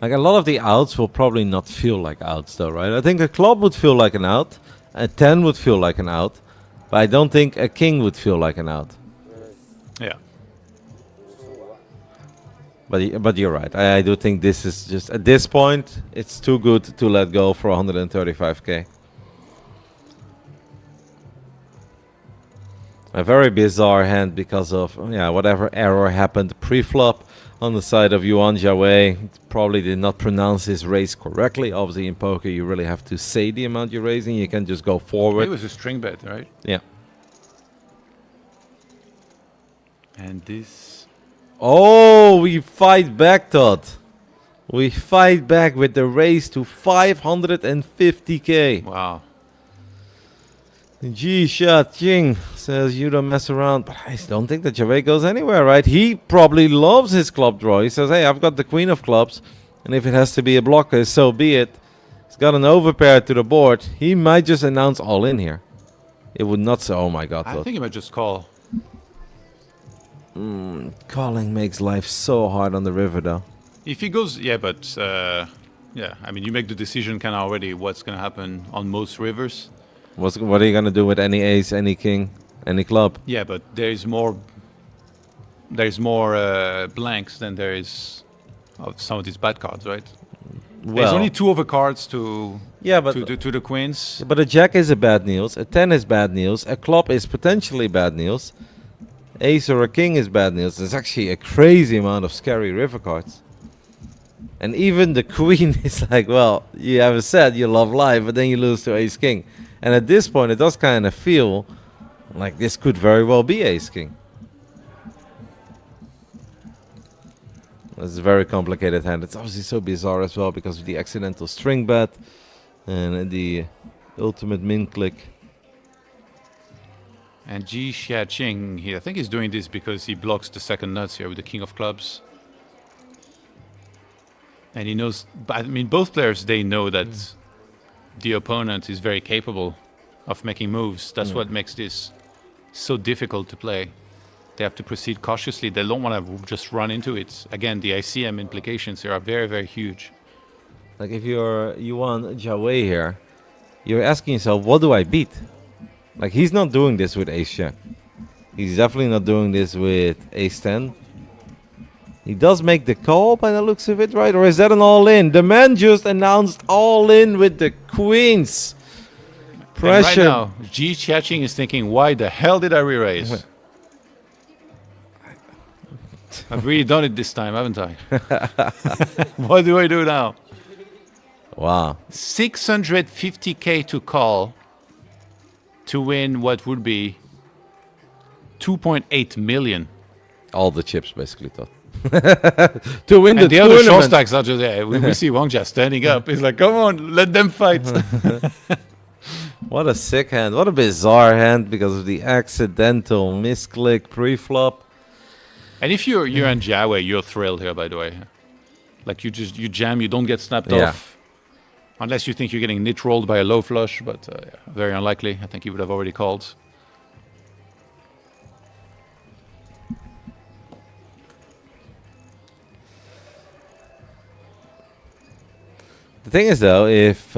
Like a lot of the outs will probably not feel like outs, though, right? I think a club would feel like an out, a 10 would feel like an out, but I don't think a king would feel like an out. Yeah. But you're right. I do think this is just at this point it's too good to let go for 135k. A very bizarre hand because of whatever error happened pre-flop on the side of Yuan Jiawei. Probably did not pronounce his raise correctly. Obviously in poker you really have to say the amount you're raising. You can just go forward. It was a string bet, right? Yeah. And this. Oh, we fight back, Todd. We fight back with the raise to 550k. Wow. Ji Xiaqing says you don't mess around, but I don't think that Jiawei goes anywhere, right? He probably loves his club draw. He says, hey, I've got the queen of clubs, and if it has to be a blocker, so be it. He's got an overpair to the board. He might just announce all in here. It would not say, oh my god, I Todd. think he might just call. Calling makes life so hard on the river, though. If he goes, yeah, but yeah, I mean, you make the decision kind of already what's going to happen on most rivers. What are you going to do with any ace, any king, any club? Yeah, but there's more blanks than there is of some of these bad cards, right? There's only 2 overcards to the queens. But a jack is a bad news, a 10 is bad news, a club is potentially bad news, ace or a king is bad news. There's actually a crazy amount of scary river cards. And even the queen is like, well, you have a set, you love life, but then you lose to ace king. And at this point, it does kind of feel like this could very well be ace king. It's a very complicated hand. It's obviously so bizarre as well because of the accidental string bet and the ultimate min click. And Ji Xiaqing, I think he's doing this because he blocks the second nuts here with the king of clubs. And he knows, I mean, both players, they know that the opponent is very capable of making moves. That's what makes this so difficult to play. They have to proceed cautiously. They don't want to just run into it. Again, the ICM implications here are very, very huge. Like if you're Yuan Jiawei here, you're asking yourself, what do I beat? Like he's not doing this with ace jack. He's definitely not doing this with ace 10. He does make the call by the looks of it, right? Or is that an all-in? The man just announced all-in with the queens. Pressure. And right now, Ji Xiaqing is thinking, why the hell did I re-raise? I've really done it this time, haven't I? What do I do now? Wow. 650k to call to win what would be 2.8 million. All the chips, basically, Todd. To win And the other short tournament. stacks are just there. We see Wangja standing up. He's like, come on, let them fight. What a sick hand. What a bizarre hand because of the accidental misclick pre-flop. And if you're on Jiawei, you're thrilled here, by the way. Like you jam, you don't get snapped Yeah. off. Unless you think you're getting nit rolled by a low flush, but very unlikely. I think he would have already called. The thing is, though, if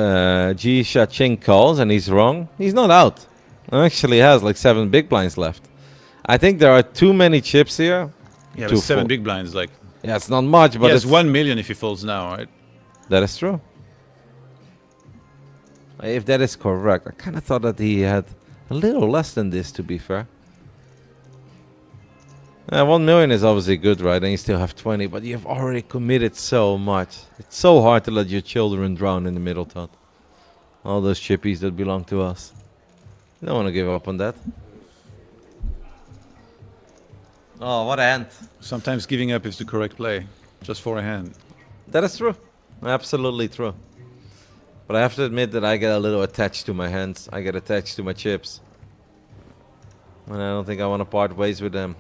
Ji Shaching calls and he's wrong, he's not out. He actually has like 7 big blinds left. I think there are too many chips here. Yeah, to but 7 fold. big blinds, like Yeah, it's not much, but he has it's 1 million if he folds now, right? That is true. If that is correct, I kind of thought that he had a little less than this, to be fair. 1 million is obviously good, right? And you still have 20, but you've already committed so much. It's so hard to let your children drown in the middle, Todd. All those chippies that belong to us. You don't want to give up on that. Oh, what a hand. Sometimes giving up is the correct play, just for a hand. That is true. Absolutely true. But I have to admit that I get a little attached to my hands. I get attached to my chips. And I don't think I want to part ways with them.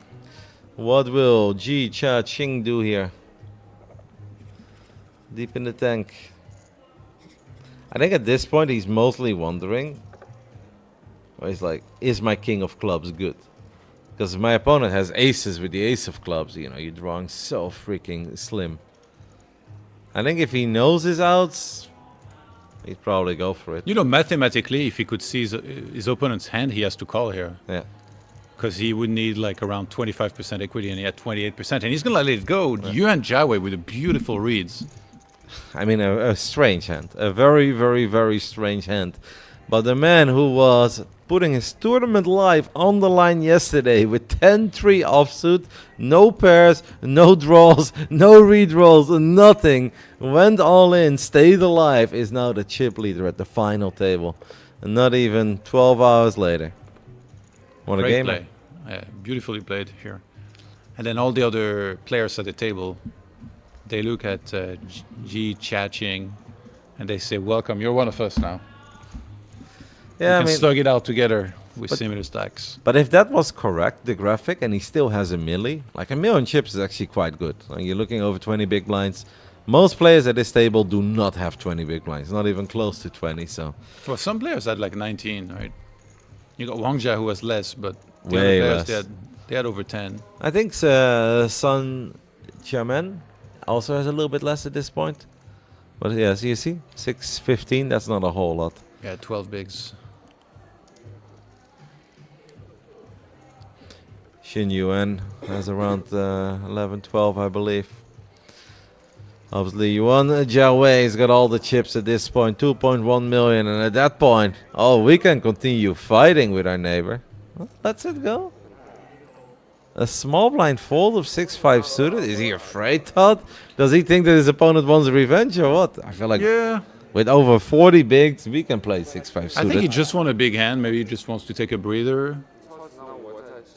What will Ji Shaching do here? Deep in the tank. I think at this point he's mostly wondering. Or he's like, is my king of clubs good? Because if my opponent has aces with the ace of clubs, you know, you're drawing so freaking slim. I think if he knows his outs, he'd probably go for it. You know, mathematically, if he could see his opponent's hand, he has to call here. Yeah. Because he would need like around 25% equity and he had 28%. And he's going to let it go. Yuan Jiawei with the beautiful reads. I mean, a strange hand. A very, very, very strange hand. But the man who was putting his tournament life on the line yesterday with 10-3 offsuit, no pairs, no draws, no redraws, nothing, went all in, stayed alive, is now the chip leader at the final table. And not even 12 hours later. What a Great game. play. Beautifully played here. And then all the other players at the table, they look at Ji Shaching and they say, welcome, you're one of us now. Yeah, We can slug it out together with but- similar stacks. But if that was correct, the graphic, and he still has a milli, like a million chips is actually quite good. Like you're looking over 20 big blinds. Most players at this table do not have 20 big blinds, not even close to 20. So Well, some players had like 19, right? You got Wangja who has less, but the Way other players, less. they had over 10. I think Sun Xiamen also has a little bit less at this point. But yeah, so you see, 615, that's not a whole lot. Yeah, 12 bigs. Xin Yuan has around 11, 12, I believe. Obviously, Yuan Jiawei's got all the chips at this point, 2.1 million. And at that point, oh, we can continue fighting with our neighbor. Well, let's it go. A small blind fold of 6-5 suited? Is he afraid, Todd? Does he think that his opponent wants revenge or what? I feel like Yeah. with over 40 bigs, we can play 6-5 suited. I think he just wants a big hand. Maybe he just wants to take a breather.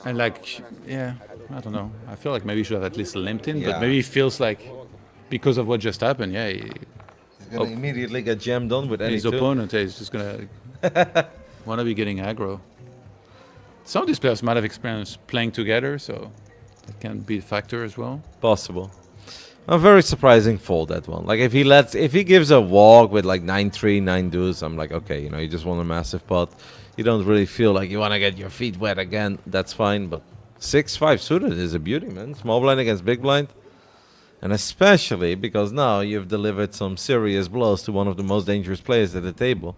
And like, yeah, I don't know. I feel like maybe he should have at least limped in, Yeah. but maybe he feels like because of what just happened, yeah, He's gonna immediately get jammed on with any his two. opponent is just gonna want to be getting aggro. Some of these players might have experience playing together, so that can be a factor as well. Possible. A very surprising fold, that one. Like if he gives a walk with like 9-3, 9 deuce, I'm like, okay, you know, you just want a massive pot. You don't really feel like you want to get your feet wet again. That's fine, but 6-5 suited is a beauty, man. Small blind against big blind. And especially because now you've delivered some serious blows to one of the most dangerous players at the table,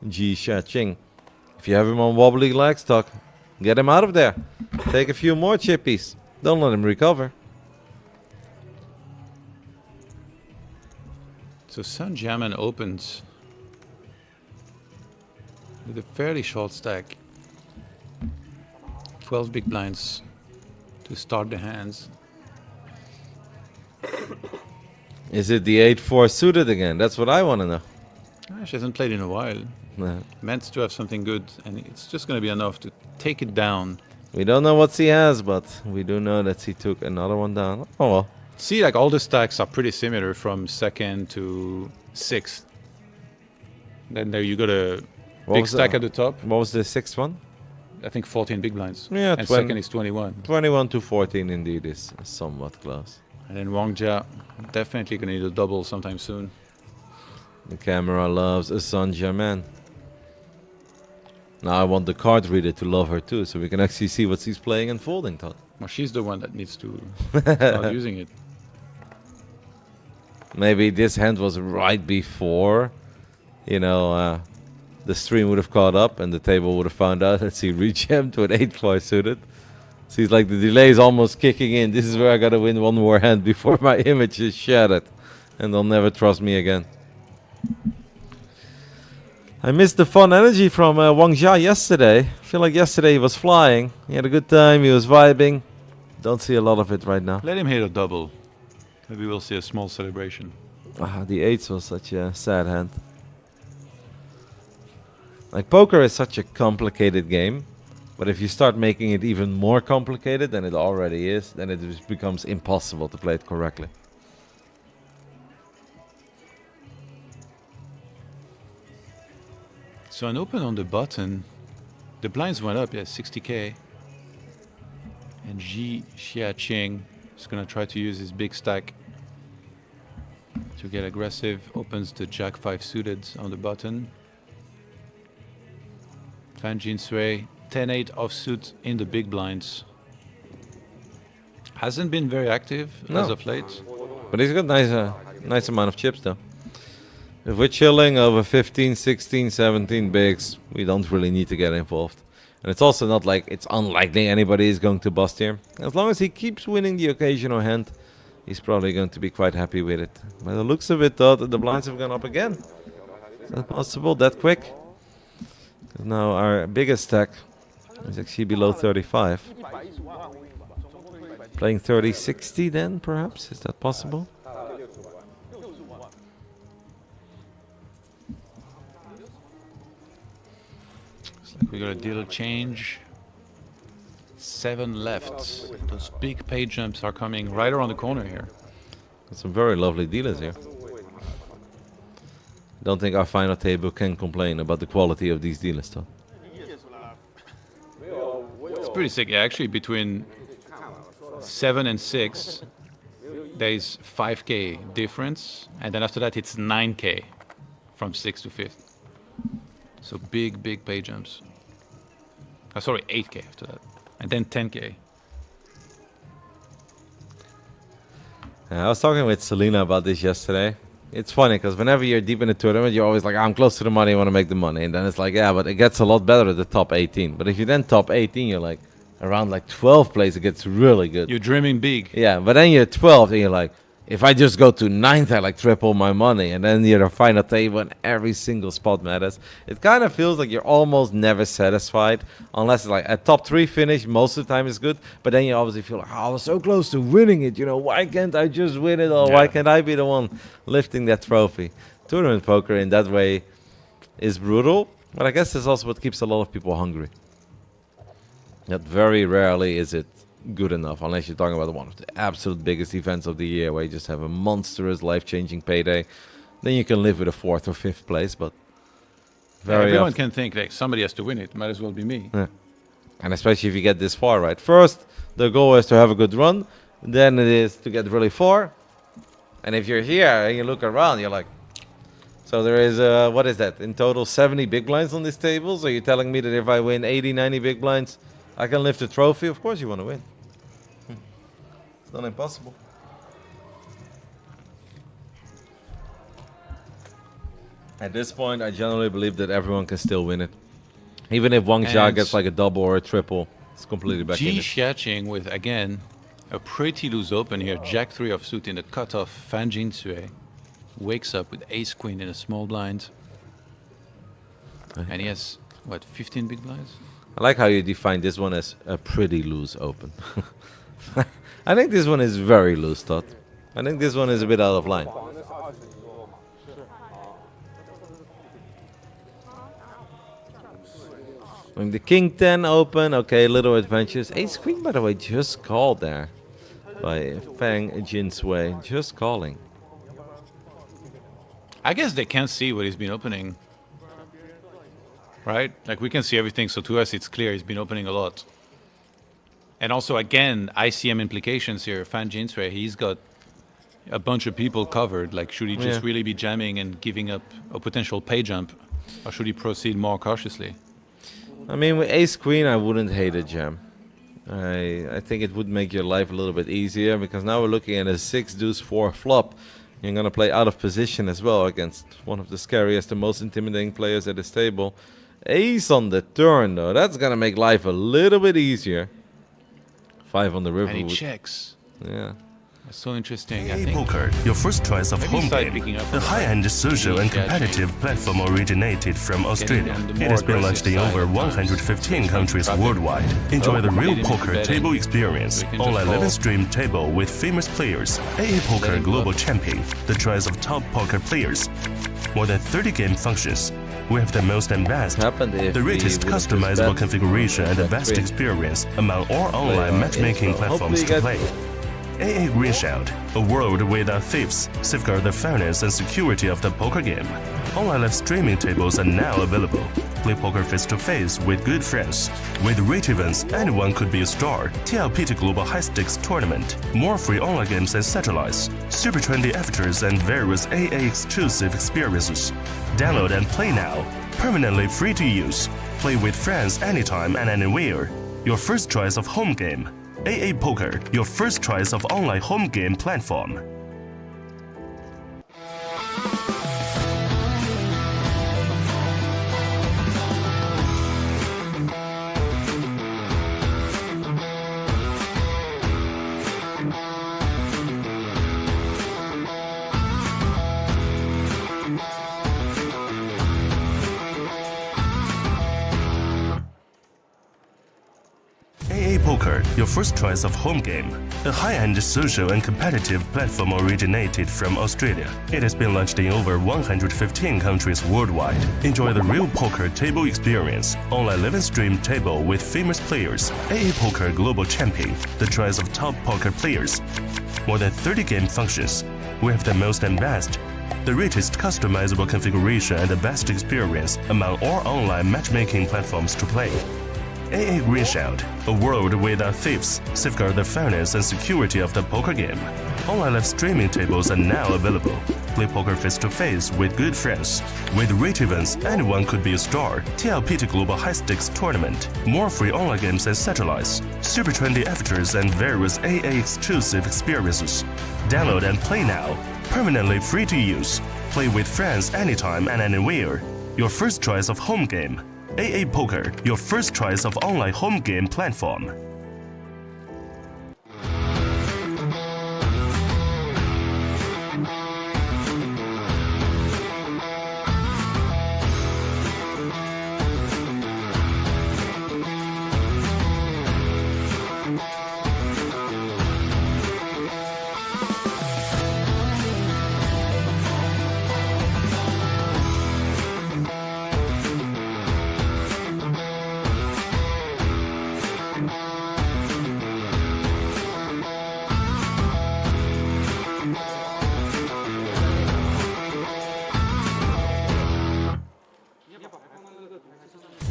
Ji Shaching. If you have him on wobbly legs, Tuck, get him out of there. Take a few more chippies. Don't let him recover. So Sun Jiamen opens with a fairly short stack. 12 big blinds to start the hands. Is it the 8-4 suited again? That's what I want to know. She hasn't played in a while. No. Meant to have something good, and it's just going to be enough to take it down. We don't know what he has, but we do know that he took another one down. Oh well. See, like all the stacks are pretty similar from 2nd to 6th. Then there you got a What big was stack the- at the top. What was the 6th one? I think 14 big blinds. Yeah, and 20. 2nd is 21. 21 to 14 indeed is somewhat close. And then Wangjia, definitely going to need a double sometime soon. The camera loves a Saint-Germain. Now I want the card reader to love her too, so we can actually see what she's playing and folding, Todd. Well, she's the one that needs to start using it. Maybe this hand was right before, you know, the stream would have caught up and the table would have found out that she rejammed with 8-4 suited. Seems like the delay is almost kicking in. This is where I gotta win one more hand before my image is shattered. And they'll never trust me again. I missed the fun energy from Wangjia yesterday. I feel like yesterday he was flying. He had a good time, he was vibing. Don't see a lot of it right now. Let him hit a double. Maybe we'll see a small celebration. The 8s was such a sad hand. Like, poker is such a complicated game. But if you start making it even more complicated than it already is, then it just becomes impossible to play it correctly. So an open on the button. The blinds went up, yeah, 60k. And Xia Qing is going to try to use his big stack to get aggressive. Opens the Jack 5 suited on the button. Fan Jinsui, 10-8 offsuit in the big blinds. Hasn't been very active as of late. But he's got nice amount of chips though. If we're chilling over 15, 16, 17 bigs, we don't really need to get involved. And it's also not like it's unlikely anybody is going to bust here. As long as he keeps winning the occasional hand, he's probably going to be quite happy with it. By the looks of it though, the blinds have gone up again. Is that possible that quick? 'Cause now our biggest stack is actually below 35. Playing 30-60 then, perhaps? Is that possible? Looks like we got a deal change. 7 left. Those big pay jumps are coming right around the corner here. Got some very lovely dealers here. Don't think our final table can complain about the quality of these dealers though. It's pretty sick. Yeah, actually, between 7 and 6, there is 5k difference, and then after that, it's 9k from 6th to 5th. So big pay jumps. Oh, sorry, 8k after that, and then 10k. I was talking with Selena about this yesterday. It's funny because whenever you're deep in a tournament, you're always like, I'm close to the money, I want to make the money. And then it's like, yeah, but it gets a lot better at the top 18. But if you then top 18, you're like, around like 12 plays, it gets really good. You're dreaming big. Yeah, but then you're 12 and you're like, if I just go to 9th, I like triple my money. And then you're the final table and every single spot matters. It kind of feels like you're almost never satisfied. Unless it's like a top 3 finish, most of the time is good. But then you obviously feel like, oh, I was so close to winning it. You know, why can't I just win it? Or why can't I be the one lifting that trophy? Tournament poker in that way is brutal. But I guess that's also what keeps a lot of people hungry. That very rarely is it good enough, unless you're talking about one of the absolute biggest events of the year where you just have a monstrous life-changing payday. Then you can live with a 4th or 5th place, but very everyone often, can think like somebody has to win it. Might as well be me. yeah. And especially if you get this far, right? First, the goal is to have a good run. Then it is to get really far. And if you're here and you look around, you're like, so there is, what is that? In total, 70 big blinds on this table. So you're telling me that if I win 80, 90 big blinds, I can lift a trophy? Of course you want to win. It's not impossible. At this point, I generally believe that everyone can still win it. Even if Wangjia And gets like a double or a triple, it's completely back in it. Xiaqing with, again, a pretty loose open here. Jack 3 offsuit in the cutoff. Fan Jinsui wakes up with ace queen in a small blind. And he has, what, 15 big blinds? I like how you define this one as a pretty loose open. I think this one is very loose, Todd. I think this one is a bit out of line. And the King 10 open. Okay, little adventures. Ace Queen, by the way, just called there by Fang Jinswei. Just calling. I guess they can't see what he's been opening. Right? Like we can see everything, so to us it's clear he's been opening a lot. And also, again, ICM implications here. Fan Jinswei, he's got a bunch of people covered. Like, should he just really be jamming and giving up a potential pay jump? Or should he proceed more cautiously? I mean, with Ace Queen, I wouldn't hate a jam. I think it would make your life a little bit easier, because now we're looking at a 6 deuce 4 flop. You're going to play out of position as well against one of the scariest and most intimidating players at this table. Ace on the turn, though. That's going to make life a little bit easier. 5 on the river. And he checks. Yeah. That's so interesting. I AA think Poker, your first choice of maybe home start game. picking up The on high-end social and yeah, competitive platform originated from Australia. on the It has more been launched in aggressive over side at times. 115 It's countries not worldwide. Enjoy the real Maybe poker betting, table experience. so you can just Online call. live stream table with famous players. AA Poker Letting Global go. Champion, the choice of top poker players. More than 30 game functions. We have the most advanced, Happened if the we richest would have just customizable bet configuration and the bet best three. experience among all online Yeah, matchmaking so platforms hopefully to you play. AA Green Shout, a world without thieves, safeguard the fairness and security of the poker game. Online live streaming tables are now available. Play poker face-to-face with good friends. With rate events, anyone could be a star. TLPT Global High Stakes Tournament. More free online games and satellites. Super trendy avatars and various AA exclusive experiences. Download and play now. Permanently free to use. Play with friends anytime and anywhere. Your first choice of home game. AA Poker, your first choice of online home game platform. AA Poker, your first choice of home game. A high-end social and competitive platform originated from Australia. It has been launched in over 115 countries worldwide. Enjoy the real poker table experience. Online live stream table with famous players. AA Poker Global Champion, the choice of top poker players. More than 30 game functions. We have the most advanced, the richest customizable configuration and the best experience among all online matchmaking platforms to play. AA Green Shout, a world without thieves, safeguard the fairness and security of the poker game. Online live streaming tables are now available. Play poker face-to-face with good friends. With rate events, anyone could be a star. TLPT Global High Stakes Tournament. More free online games and satellites. Super trendy avatars and various AA exclusive experiences. Download and play now. Permanently free to use. Play with friends anytime and anywhere. Your first choice of home game. AA Poker, your first choice of online home game platform.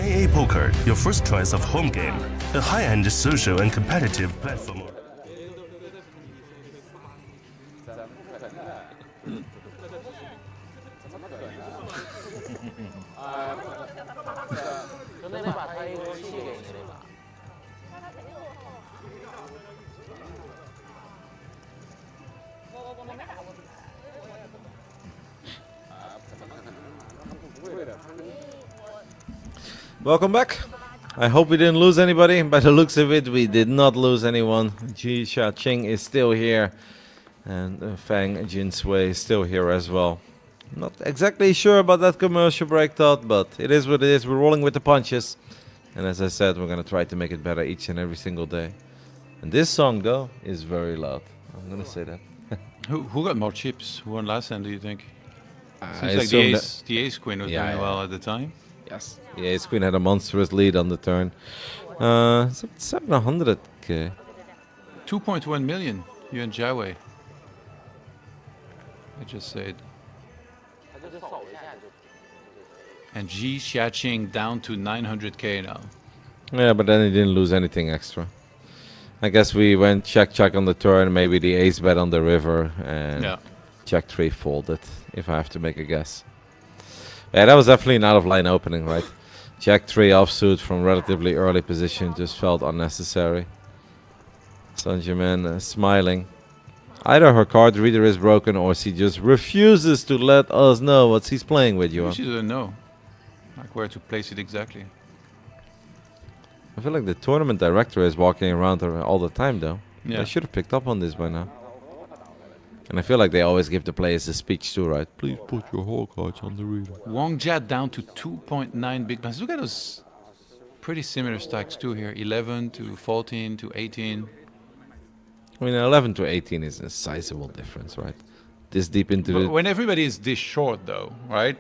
AA Poker, your first choice of home game. A high-end social and competitive platform. Welcome back. I hope we didn't lose anybody. By the looks of it, we did not lose anyone. Ji Xiaqing is still here. And Fang Jinswei is still here as well. Not exactly sure about that commercial break, Todd, but it is what it is. We're rolling with the punches. And as I said, we're going to try to make it better each and every single day. And this song, though, is very loud. I'm going to say that. Who got more chips? Who won last time, do you think? I Seems like assume the ace queen was Yeah, doing yeah. well at the time. Yes. The ace queen had a monstrous lead on the turn. It's 700k. 2.1 million, Yuan Jiawei. I just said. And Ji Xiaqing down to 900k now. Yeah, but then he didn't lose anything extra. I guess we went check on the turn, maybe the ace bet on the river, and Yeah. Jack 3 folded, if I have to make a guess. Yeah, that was definitely an out of line opening, right? Jack 3 offsuit from relatively early position just felt unnecessary. Saint-Germain smiling. Either her card reader is broken or she just refuses to let us know what she's playing with, you. She doesn't know like where to place it exactly. I feel like the tournament director is walking around her all the time, though. Yeah. They should have picked up on this by now. And I feel like they always give the players a speech too, right? Please put your whole cards on the reader. Wang Jia down to 2.9 big blinds. Look at those pretty similar stacks too here. 11 to 14 to 18. I mean, 11 to 18 is a sizable difference, right? This deep into But the... when everybody is this short though, right?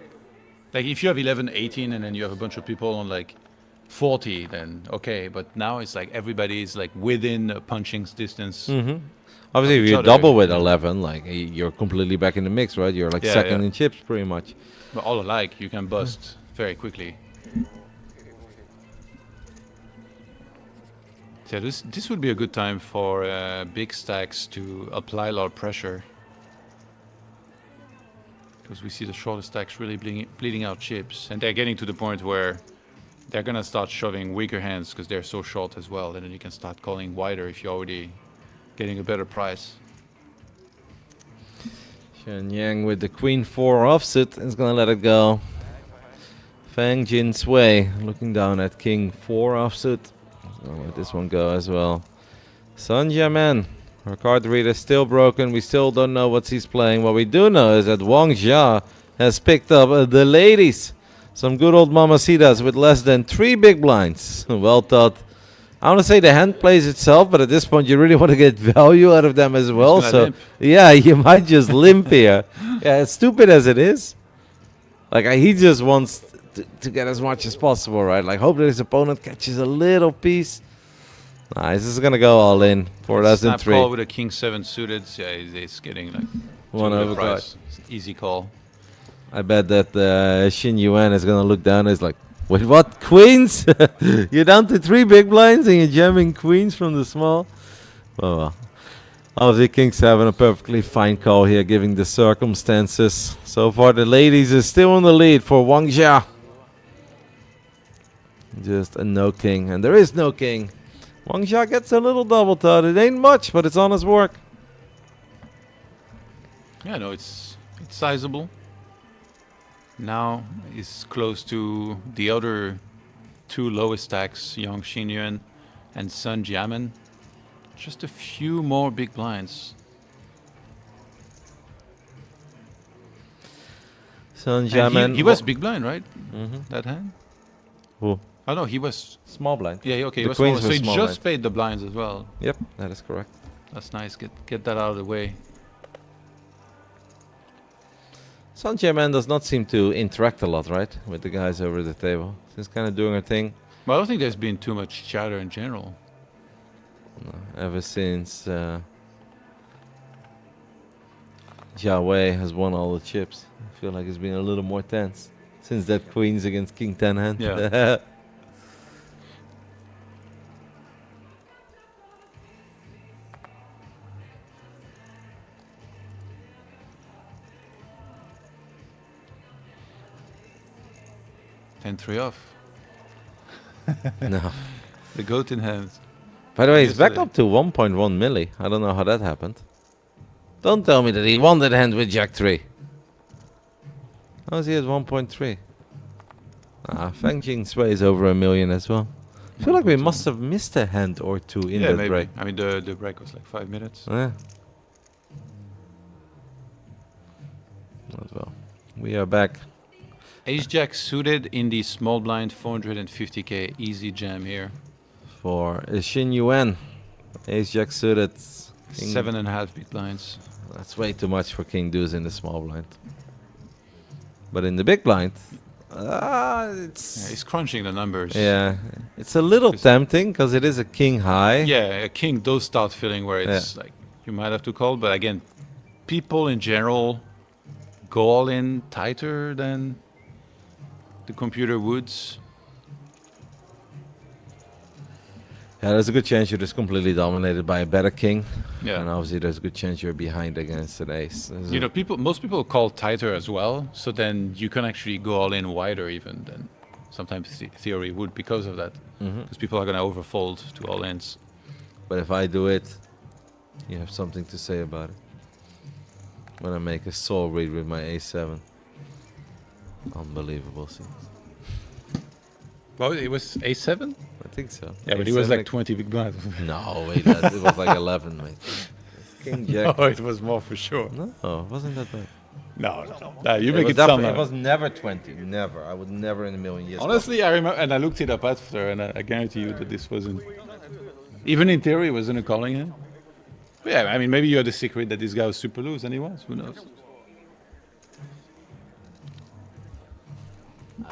Like if you have 11, 18 and then you have a bunch of people on like 40, then okay. But now it's like everybody is like within a punching distance. Obviously, if each you other, double with yeah. 11, like, you're completely back in the mix, right? You're like Yeah, second yeah. in chips, pretty much. But all alike, you can bust very quickly. So this would be a good time for big stacks to apply a lot of pressure. Because we see the shorter stacks really bleeding out chips. And they're getting to the point where they're going to start shoving weaker hands because they're so short as well. And then you can start calling wider if you're already getting a better price. Shen Yang with the queen 4 offset is gonna let it go. Fang Jin Sui looking down at king 4 offsuit. Gonna let this one go as well. Sun Jiamen, her card reader still broken. We still don't know what she's playing. What we do know is that Wang Jia has picked up the ladies. Some good old mamacitas with less than 3 big blinds. Well thought. I want to say the hand plays itself, but at this point you really want to get value out of them as well. gonna So limp. yeah, you might just limp here. Yeah, as stupid as it is. Like he just wants to get as much as possible, right? Like hope that his opponent catches a little piece. Nice, this is gonna go all in for less than Snap 3. call with a king 7 suited. Yeah, he's getting like One 2 over price. It's an easy call. I bet that Xin Yuan is gonna look down and is like, wait, what? Queens? You're down to 3 big blinds and you're jamming queens from the small? Well. Obviously, King's having a perfectly fine call here, given the circumstances. So far, the ladies is still in the lead for Wang Jia. Just a no king, and there is no king. Wang Jia gets a little double thought. It ain't much, but it's honest work. Yeah, no, it's sizable. Now is close to the other 2 lowest stacks, Yang Xinyuan and Sun Jiamen. Just a few more big blinds. Sun And Jiamen. he was big blind, right? Mhm. That hand? Who? Oh no, he was. Small blind. Yeah, okay. The He was queens small. So were he small just blind. paid the blinds as well. Yep, that is correct. That's nice. Get that out of the way. Sun Jiamen does not seem to interact a lot, right? With the guys over the table. She's kind of doing her thing. But I don't think there's been too much chatter in general. Ever since Jia Wei has won all the chips. I feel like it's been a little more tense since that queens against king 10 hand. Yeah. Ten 3 off. No. The goat in hand. By the way, he's back Yesterday. up to 1.1 milli. I don't know how that happened. Don't tell me that he won that hand with Jack 3. How is he at 1.3? Fang Jing Sui is over a million as well. I feel like we must have missed a hand or 2 in Yeah, that maybe. break. I mean, the break was like 5 minutes. Yeah. As well. We are back. Ace Jack suited in the small blind 450k easy jam here. For Xin Yuan. Ace Jack suited. King- 7.5 big blinds. That's way too much for King Deuce in the small blind. But in the big blind, It's He's crunching the numbers. yeah, it's a little tempting because it is a king high. Yeah, a king does start feeling where it's like you might have to call, but again, people in general go all in tighter than the computer would. Yeah, there's a good chance you're just completely dominated by a better king. Yeah. And obviously there's a good chance you're behind against an ace. You know, most people call tighter as well, so then you can actually go all in wider even than sometimes theory would because of that. Because people are going to overfold to all ins. But if I do it, you have something to say about it. When I make a soul read with my a7. Unbelievable scenes. Well, it was a7? I think so. Yeah, but it was A7 like 20 big blinds. No, wait, it was like 11, mate. King Jack. No, it was more for sure. No, it wasn't that bad. No, you make it sound like... It was never 20. Never. I would never in a million years. Honestly, I remember, and I looked it up after, and I guarantee you that this wasn't... Even in theory, it wasn't a calling in. But yeah, I mean, maybe you had the secret that this guy was super loose, and he was. Who knows?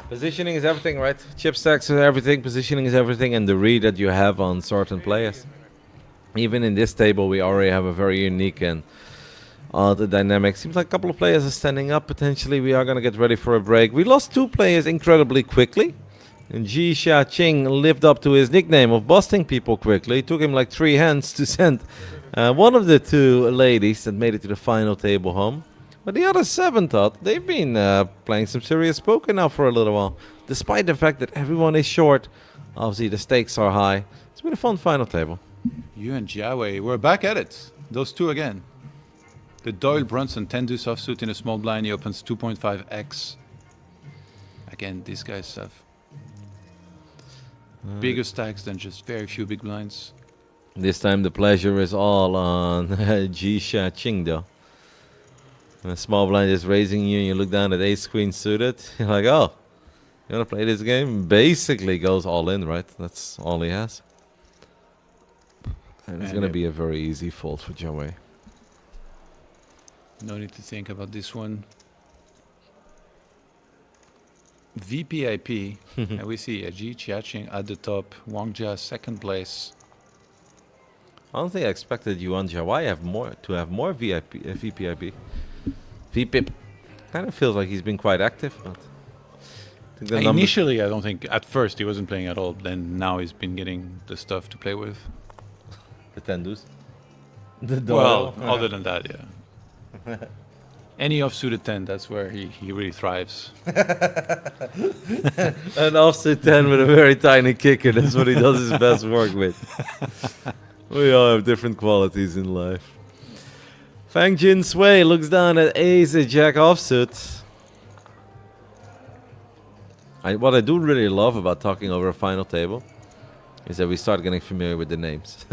Positioning is everything, right? Chip stacks is everything, positioning is everything, and the read that you have on certain players. Even in this table, we already have a very unique and odd dynamic. Seems like a couple of players are standing up. Potentially, we are going to get ready for a break. We lost 2 players incredibly quickly. And Ji Xiaqing lived up to his nickname of busting people quickly. It took him like 3 hands to send one of the 2 ladies that made it to the final table home. But the other 7 thought they've been playing some serious poker now for a little while. Despite the fact that everyone is short, obviously the stakes are high. It's been a fun final table. You and Jiawei, we're back at it. Those 2 again. The Doyle Brunson 10 deuce offsuit in a small blind. He opens 2.5x. Again, these guys have bigger stacks than just very few big blinds. This time the pleasure is all on Ji Xiaqing though. When a small blind is raising you and you look down at ace queen suited, you're like, oh, you want to play this game? Basically goes all in, right? That's all he has. And it's going to be a very easy fold for Jiawei. No need to think about this one. VPIP, and we see Ji Xiaqing at the top, Wang Jia second place. I don't think I expected Yuan Jiawei to have more VPIP. VPIP kind of feels like he's been quite active. But I think the numbers- Initially, I don't think, at first he wasn't playing at all, then now he's been getting the stuff to play with. the 10 deuce. The Well, Doyle. other than that, yeah. Any offsuited 10, that's where he really thrives. An offset 10 with a very tiny kicker. That's what he does his best work with. We all have different qualities in life. Fang Jin Sui looks down at ace jack offsuit. What I do really love about talking over a final table is that we start getting familiar with the names.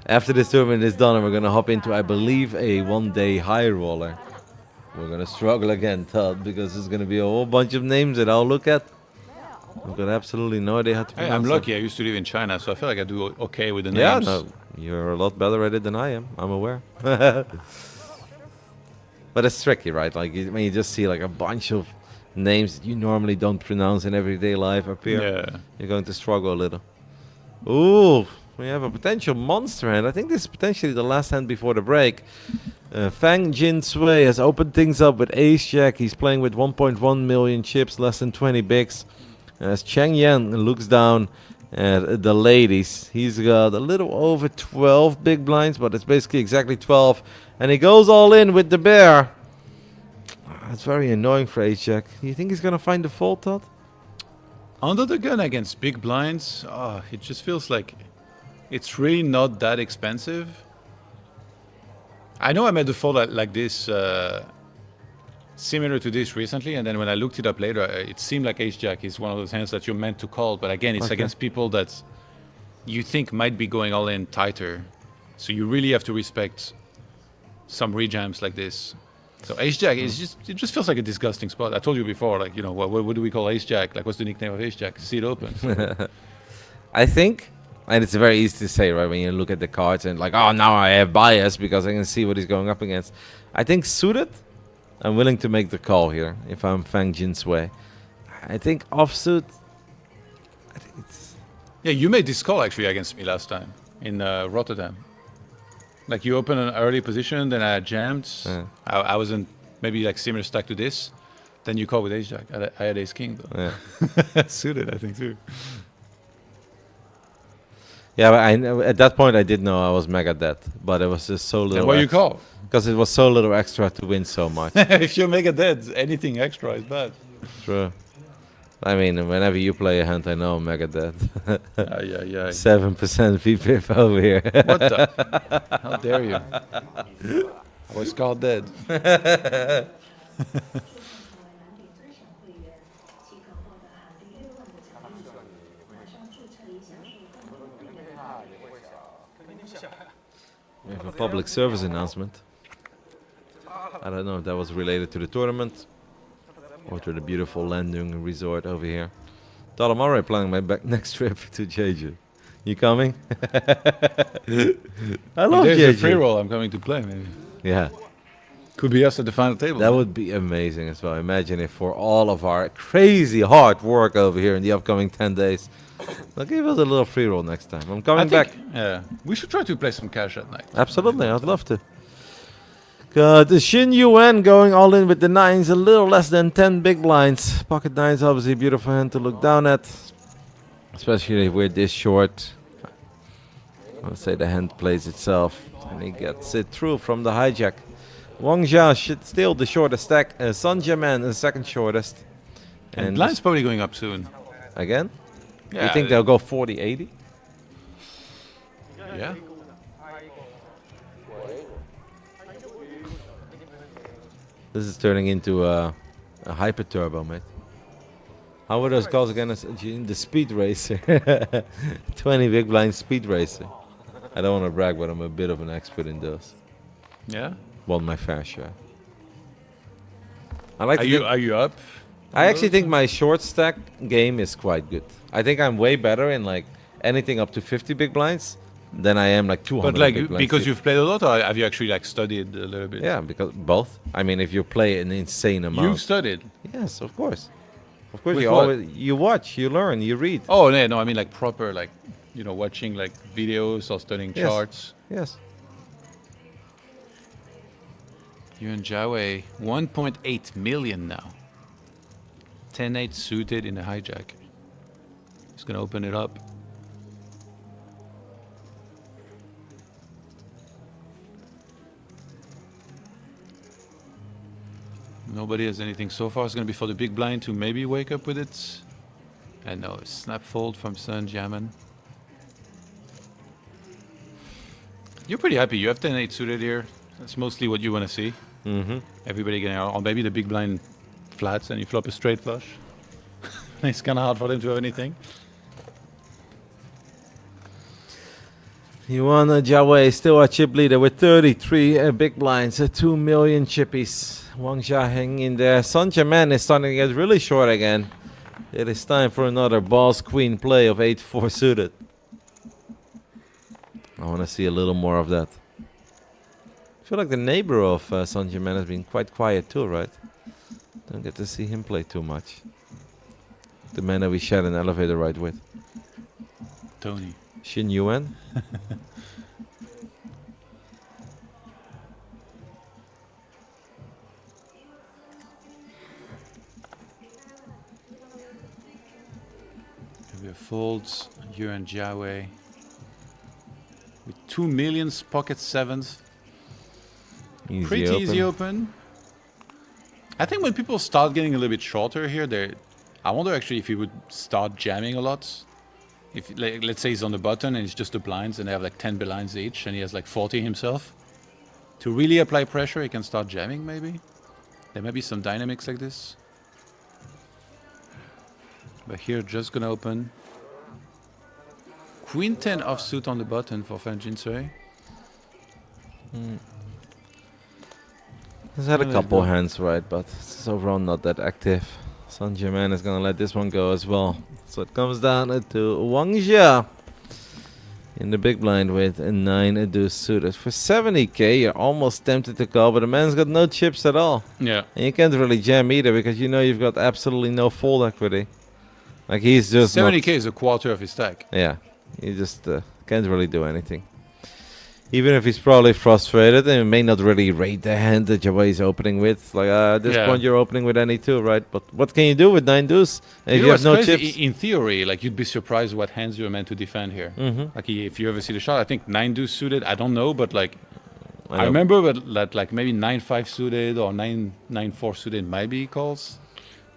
After this tournament is done and we're going to hop into, I believe, a one-day high roller. We're going to struggle again, Todd, because there's going to be a whole bunch of names that I'll look at. I've got absolutely no idea how to pronounce I'm it. lucky, I used to live in China, so I feel like I do okay with the Yeah, names. no, you're a lot better at it than I am. I'm aware. But it's tricky, right? Like when you just see like a bunch of names that you normally don't pronounce in everyday life appear, Yeah. you're going to struggle a little. Ooh, we have a potential monster hand. I think this is potentially the last hand before the break. Fang Jin Sui has opened things up with ace jack. He's playing with 1.1 million chips, less than 20 bigs. As Cheng Yan looks down at the ladies, he's got a little over 12 big blinds, but it's basically exactly 12. And he goes all in with the bear. That's very annoying for ace jack. Do you think he's going to find the fold, Todd? Under the gun against big blinds, it just feels like it's really not that expensive. I know I made a fold like this, similar to this recently, and then when I looked it up later, it seemed like ace-jack is one of those hands that you're meant to call, but again, it's against people that you think might be going all in tighter. So you really have to respect some rejams like this. So ace-jack is it just feels like a disgusting spot. I told you before, like, you know, what do we call ace-jack? Like, what's the nickname of ace-jack? See it open. So. I think, and it's very easy to say, right, when you look at the cards and like, oh, now I have bias because I can see what he's going up against. I think suited, I'm willing to make the call here if I'm Fang Jin Sui. I think offsuit. I think it's Yeah, you made this call actually against me last time in Rotterdam. Like you opened an early position, then I jammed. Yeah. I wasn't maybe like similar stack to this. Then you call with ace jack. I had ace king though. yeah. Suited, I think too. Yeah, but I know, at that point I did know I was mega dead, but it was just so little. And what you call? Because it was so little extra to win so much. If you make a dead, anything extra is bad. True. I mean, whenever you play a hand, I know I'm mega dead. Yeah. 7% VPIF over here. What the? How dare you? I was called dead. We have a public service announcement. I don't know if that was related to the tournament or to the beautiful Landung resort over here. Told I'm already planning my next trip to Jeju. You coming? I love There's a free Jeju. roll I'm coming to play maybe. Yeah, Could be us at the final table. that would be amazing as well. Imagine if for all of our crazy hard work over here in the upcoming 10 days, they'll give us a little free roll next time. I'm I coming think, back. yeah. We should try to play some cash at night. Absolutely, I'd love to. The Shin Yuan going all in with the nines, a little less than 10 big blinds. Pocket nines, obviously a beautiful hand to look down at, especially if we're this short. I would say the hand plays itself, and he gets it through from the hijack. Wang Jia should still the shortest stack. Sun Jiaman the second shortest. And blind's probably going up soon. again? Yeah. You think they'll go 40-80? Yeah. This is turning into a hyper turbo, mate. How were those calls again? The speed racer. 20 big blind speed racer. I don't want to brag, but I'm a bit of an expert in those. Yeah. Won my fair share. I like. Are to you think- are you up? I actually think my short stack game is quite good. I think I'm way better in like anything up to 50 big blinds than I am like 200 But like big blinds. because you've played a lot, or have you actually like studied a little bit? Yeah, because both. I mean, if you play an insane amount. You've studied. Yes, of course. Of course, With you what? always you watch, you learn, you read. Oh no, I mean like proper, like watching like videos or studying Yes. charts. Yes. You and Jiawei, 1.8 million now. 10-8 suited in the hijack. He's gonna open it up. Nobody has anything so far. It's gonna be for the big blind to maybe wake up with it. And no, snap fold from Sun Jamin. You're pretty happy. You have 10-8 suited here. That's mostly what you want to see. Mm-hmm. Everybody getting out, or maybe the big blind flats and you flop a straight flush. It's kind of hard for them to have anything. Yuan Jiawei still a chip leader with 33 big blinds, 2 million chippies. Wang Jia hanging in there. Sun Jiaman is starting to get really short again. It is time for another balls queen play of 8-4 suited. I want to see a little more of that. I feel like the neighbor of Sun Jiaman has been quite quiet too, right? Don't get to see him play too much. The man that we shared an elevator ride with. Tony. Xin Yuan. We have folds, Yuan Jiawei. With 2 millions, pocket sevens. Pretty easy open. I think when people start getting a little bit shorter here, I wonder actually if he would start jamming a lot. If like, let's say he's on the button and it's just the blinds and they have like 10 blinds each and he has like 40 himself. To really apply pressure, he can start jamming maybe. There may be some dynamics like this. But here, just gonna open. Queen 10 offsuit on the button for Fan Jinsui. He's had a Yeah, couple good. hands right, but it's overall not that active. Sun Jiaman is gonna let this one go as well. So it comes down to Wang Jia. in the big blind with a 9 deuce suited. For 70k, you're almost tempted to call, but the man's got no chips at all. Yeah. And you can't really jam either because you know you've got absolutely no fold equity. Like he's just 70k is a quarter of his stack. yeah, you just can't really do anything. Even if he's probably frustrated and may not really rate the hand that he's opening with. Like at this Yeah. point you're opening with any two, right? But what can you do with 9 deuce if You you know have what's no crazy? chips? In theory, like you'd be surprised what hands you're meant to defend here. Like if you ever see the shot, I think 9 deuce suited. I don't know, but like I know. remember that like maybe 9-5 suited or 9-4 suited might be calls.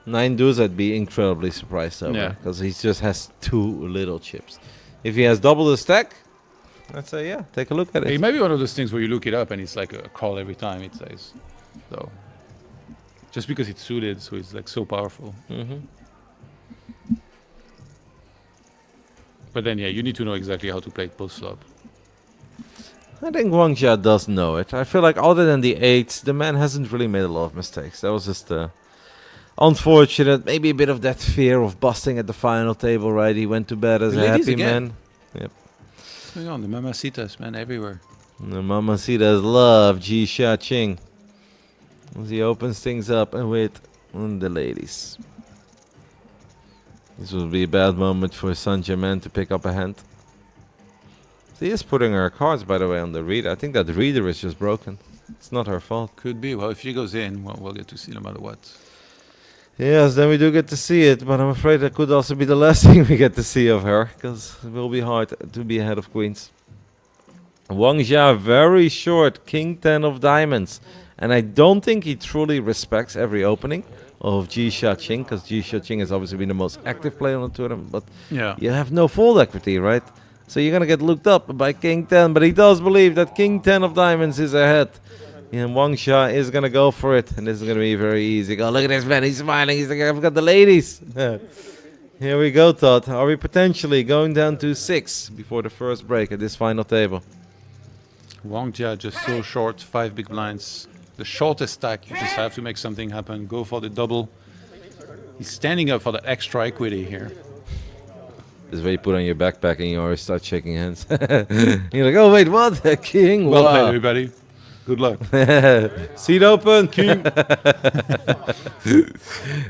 9 deuce, I'd be incredibly surprised over Yeah. because he just has too little chips. If he has double the stack, I'd say yeah, take a look at It it. might be one of those things where you look it up and it's like a call every time it says. So just because it's suited, so it's like so powerful. But then yeah, you need to know exactly how to play it post flop. I think Wang Jia does know it. I feel like other than the 8s, the man hasn't really made a lot of mistakes. That was just unfortunate. Maybe a bit of that fear of busting at the final table, right? He went to bed as The a ladies happy again. man. Yep. What's going on? The mamacitas, man, everywhere. The Mamacitas love Ji Xia Qing. As he opens things up and with the ladies. This will be a bad moment for Saint Germain to pick up a hand. She is putting her cards, by the way, on the reader. I think that reader is just broken. It's not her fault. Could be. Well, if she goes in, we'll get to see no matter what. Yes, then we do get to see it, but I'm afraid that could also be the last thing we get to see of her, because it will be hard to be ahead of queens. Wang Jia, very short, king 10 of diamonds. And I don't think he truly respects every opening of Ji Xia Qing, because Ji Xia Qing has obviously been the most active player on the tournament, but Yeah. you have no fold equity, right? So you're going to get looked up by king 10, but he does believe that king 10 of diamonds is ahead. And Wang Jia is going to go for it, and this is going to be very easy. Go, look at this man, he's smiling, he's like, I've got the ladies. Here we go, Todd. Are we potentially going down to 6 before the first break at this final table? Wang Jia just so short, 5 big blinds. The shortest stack, you just have to make something happen. Go for the double. He's standing up for the extra equity here. This is where you put on your backpack and you always start shaking hands. You're like, oh wait, what? King? Well played, Wow. everybody. Good luck. Seat open, King.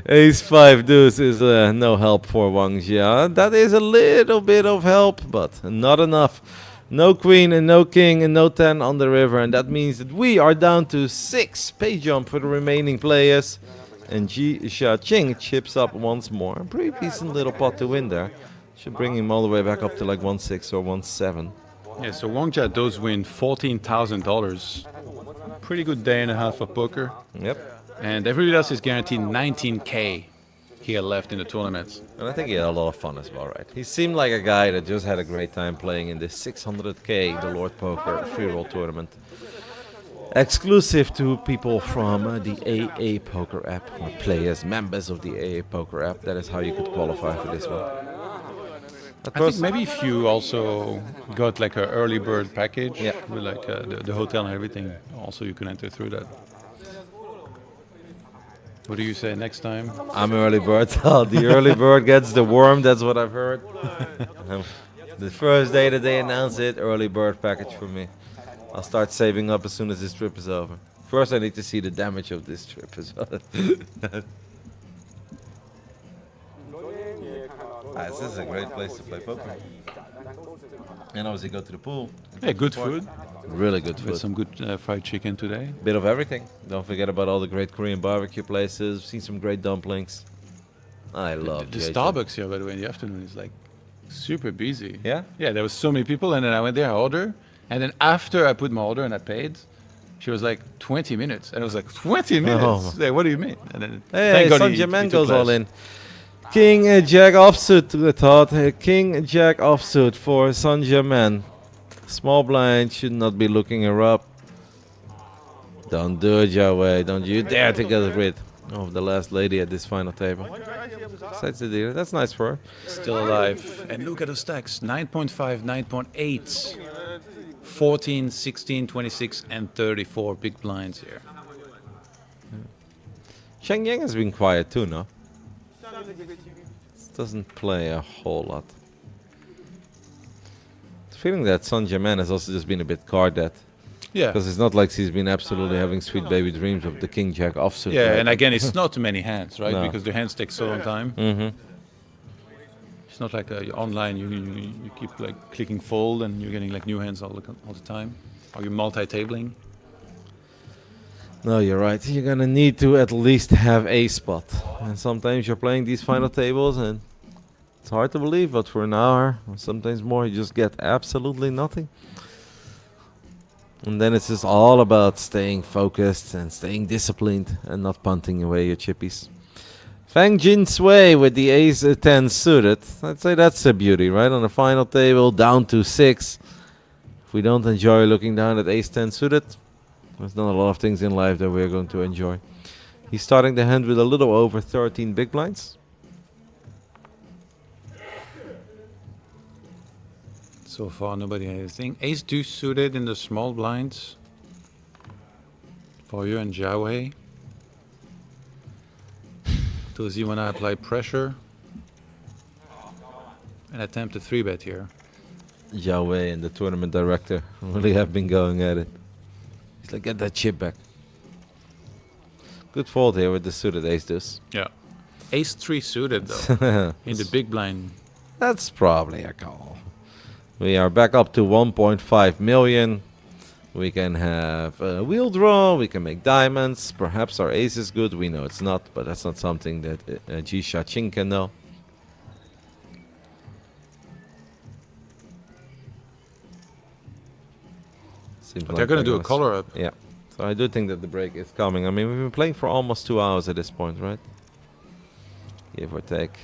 Ace 5 deuce is no help for Wang Jia. That is a little bit of help, but not enough. No queen and no king and no 10 on the river, and that means that we are down to 6 pay jump for the remaining players. And Ji Xia Qing chips up once more. A pretty decent little pot to win there. Should bring him all the way back up to like 1.6 or 1.7. Yeah, so Wang Jia does win $14,000. Pretty good day and a half of poker. Yep. And everybody else is guaranteed 19K here left in the tournament. And I think he had a lot of fun as well, right? He seemed like a guy that just had a great time playing in this 600k The Lord Poker free roll tournament. Exclusive to people from the AA Poker app, or players, members of the AA Poker app. That is how you could qualify for this one. I think maybe if you also got like an early bird package Yeah. with like the hotel and everything, also you can enter through that. What do you say next time? I'm early bird. The early bird gets the worm, that's what I've heard. The first day that they announce it, early bird package for me. I'll start saving up as soon as this trip is over. First I need to see the damage of this trip as well. This is a great place to play poker. And obviously go to the pool. Hey, good food. Really good With food. some good fried chicken today. Bit of everything. Don't forget about all the great Korean barbecue places. Seen some great dumplings. I love The Jason. Starbucks here, by the way, in the afternoon is like super busy. Yeah? Yeah, there was so many people, and then I went there, I ordered, and then after I put my order and I paid, she was like 20 minutes, and I was like 20 minutes. Oh. Like, what do you mean? And then Hey, thank God Saint he Germain took goes all less. in. King Jack offsuit to the Todd. King Jack offsuit for Saint Germain. Small blind should not be looking her up. Don't do it, Yahweh. Don't you dare to get rid of the last lady at this final table. Besides the dealer, that's nice for her. Still alive. And look at the stacks 9.5, 9.8, 14, 16, 26, and 34 big blinds here. Cheng Yang has been quiet too, no? Doesn't play a whole lot. feeling that Saint Germain has also just been a bit card dead. Yeah. Because it's not like he's been absolutely having sweet baby dreams of the King Jack offsuit. Yeah, right? and again, it's not too many hands, right? No. Because the hands take so long time. Mm-hmm. It's not like online. You keep like clicking fold and you're getting like new hands all the time. Or you're multi-tabling. No, you're right. You're gonna need to at least have a spot. And sometimes you're playing these final tables and it's hard to believe, but for an hour or sometimes more, you just get absolutely nothing. And then it's just all about staying focused and staying disciplined and not punting away your chippies. Fang Jin Sui with the ace 10 suited. I'd say that's a beauty, right? On the final table, down to 6. If we don't enjoy looking down at ace 10 suited, there's not a lot of things in life that we're going to enjoy. He's starting the hand with a little over 13 big blinds. So far, nobody has anything. Ace deuce suited in the small blinds for you and Jiawei. Does he want to apply pressure and attempt a 3-bet here? Zhao Wei and the tournament director really have been going at it. He's like, get that chip back. Good fold here with the suited ace deuce. Yeah. Ace 3 suited though in the big blind. That's probably a call. We are back up to 1.5 million. We can have a wheel draw. We can make diamonds. Perhaps our ace is good. We know it's not, but that's not something that Ji Xiaqing can know. Seems But they're going to do a gonna color up. Yeah. So I do think that the break is coming. I mean, we've been playing for almost 2 hours at this point, right? Give or take.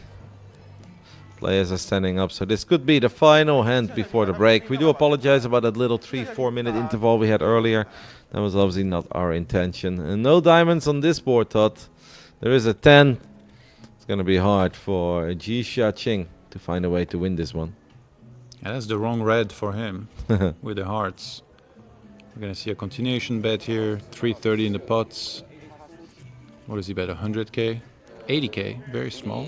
Players are standing up, so this could be the final hand before the break. We do apologize about that little 3-4 minute interval we had earlier. That was obviously not our intention. And no diamonds on this board, Todd. There is a 10. It's going to be hard for Ji Xiaqing to find a way to win this one. And that's the wrong red for him with the hearts. We're going to see a continuation bet here. 330 in the pots. What does he bet? 100k? 80k? Very small.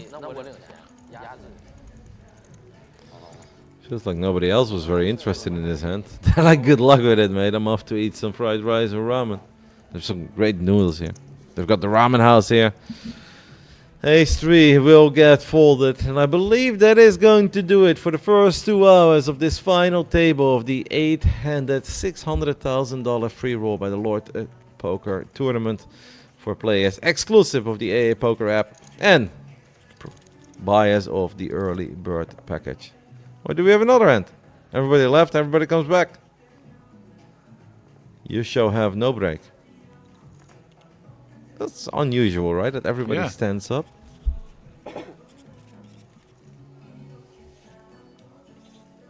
Feels like nobody else was very interested in this hand. They're like, good luck with it, mate. I'm off to eat some fried rice or ramen. There's some great noodles here. They've got the ramen house here. Ace 3 will get folded. And I believe that is going to do it for the first 2 hours of this final table of the 8-handed $600,000 free roll by the Lord Poker Tournament for players exclusive of the AA Poker app and buyers of the early bird package. Or do we have another hand? Everybody left, everybody comes back. You shall have no break. That's unusual, right? That everybody stands up.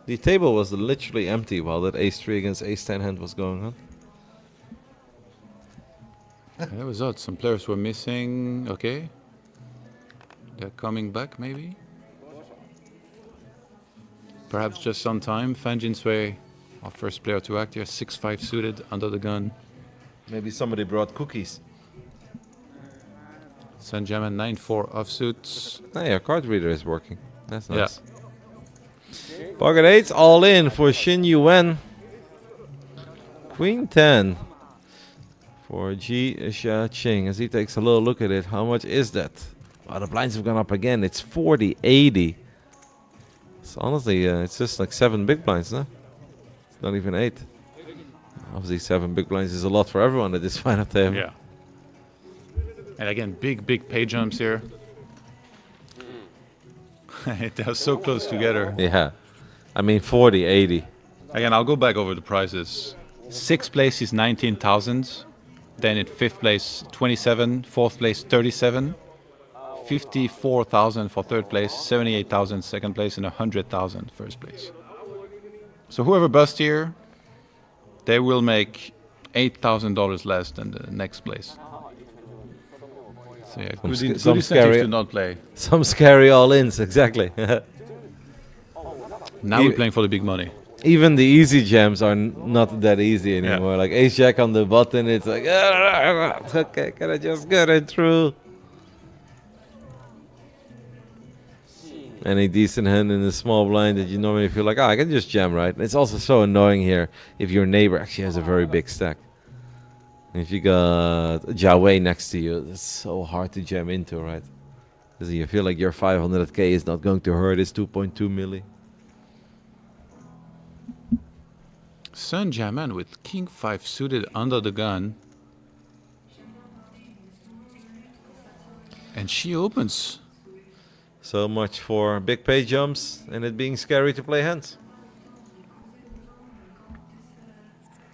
The table was literally empty while that ace 3 against ace 10 hand was going on. That was odd. Some players were missing. Okay. They're coming back, maybe? Perhaps just on time. Fang Jin Sui, our first player to act here, 6-5 suited under the gun. Maybe somebody brought cookies. Saint Germain 9-4 offsuits. Hey, our card reader is working. That's nice. Yeah. Pocket 8's all in for Xin Yuan. Queen 10 for Ji Xiaqing. As he takes a little look at it, how much is that? Wow, the blinds have gone up again. It's 40-80. So honestly, it's just like 7 big blinds, no? It's not even 8. Obviously, 7 big blinds is a lot for everyone at this final table. Yeah. And again, big pay jumps here. They're so close together. Yeah. I mean, 40-80. Again, I'll go back over the prizes. 6th place is 19,000. Then in 5th place, 27. 4th place, 37. 54,000 for 3rd place, 78,000 2nd place, and 100,000 1st place. So whoever busts here, they will make $8,000 less than the next place. So yeah, good incentive to not play. Some scary all-ins, exactly. Now we're playing for the big money. Even the easy jams are not that easy anymore. Like ace jack on the button, it's like, okay, can I just get it through? any decent hand in the small blind that you normally feel like, I can just jam, right? It's also so annoying here if your neighbor actually has a very big stack. If you got Jiawei next to you, it's so hard to jam into, right? Because you feel like your 500k is not going to hurt his 2.2 milli. Sun Jaman with King 5 suited under the gun. And she opens. So much for big pay jumps and it being scary to play hands.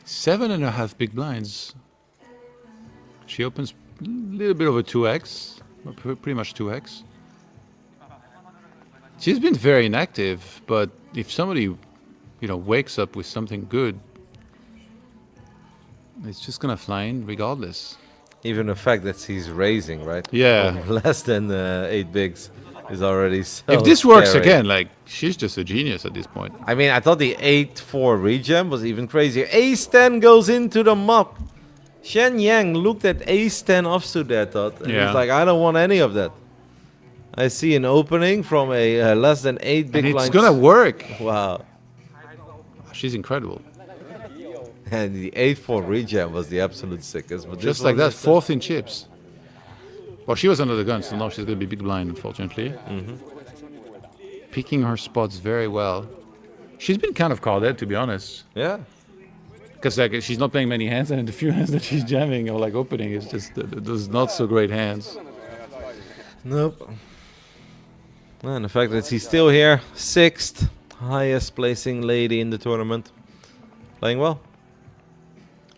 7.5 big blinds. She opens a little bit over 2x, or pretty much 2x. She's been very inactive, but if somebody, wakes up with something good, it's just gonna fly in regardless. Even the fact that he's raising, right? Yeah. Of less than 8 bigs is already so If this works scary. again, she's just a genius at this point. I mean, I thought the 8-4 regen was even crazier. Ace-10 goes into the mop. Shen Yang looked at Ace-10 offsuit there, thought. And Yeah. he's like, I don't want any of that. I see an opening from a less than 8 big And it's blinds. gonna work. Wow. She's incredible. And the 8-4 regen was the absolute sickest. But Just this like one that, is fourth in chips. Well, she was under the gun, so now she's gonna be big blind, unfortunately. Picking her spots very well. She's been kind of carded, to be honest. Yeah. Because she's not playing many hands, and the few hands that she's jamming or opening is just those not so great hands. Nope. And the fact that she's still here, 6th highest placing lady in the tournament. Playing well.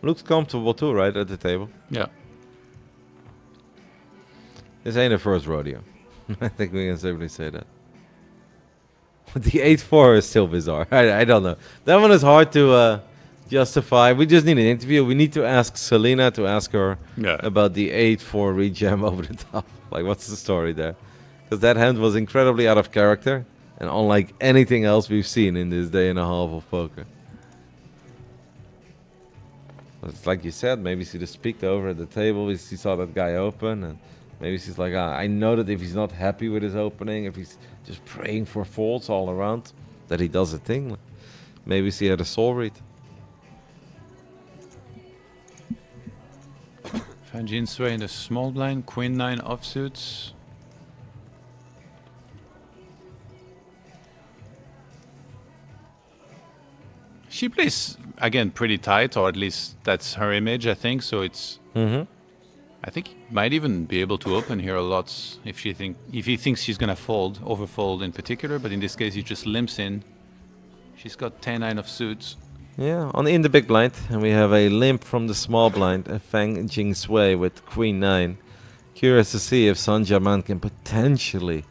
Looks comfortable too, right, at the table. Yeah. This ain't a first rodeo. I think we can safely say that. The 8-4 is still bizarre. I don't know. That one is hard to justify. We just need an interview. We need to ask Selena to ask her Yeah. about the 8-4 rejam over the top. What's the story there? Because that hand was incredibly out of character and unlike anything else we've seen in this day and a half of poker. It's like you said, maybe she just peeked over at the table, she saw that guy open, and maybe she's like, I know that if he's not happy with his opening, if he's just praying for faults all around, that he does a thing. Maybe she had a soul read. Fan Jinsui in the small blind, Queen 9 offsuits. She plays, again, pretty tight, or at least that's her image, I think. So it's... I think he might even be able to open here a lot if he thinks she's going to fold, overfold in particular. But in this case, he just limps in. She's got 10-9 of suits. Yeah, in the big blind, and we have a limp from the small blind, a Fang Jingsui with Queen 9. Curious to see if Sun Jiaman can potentially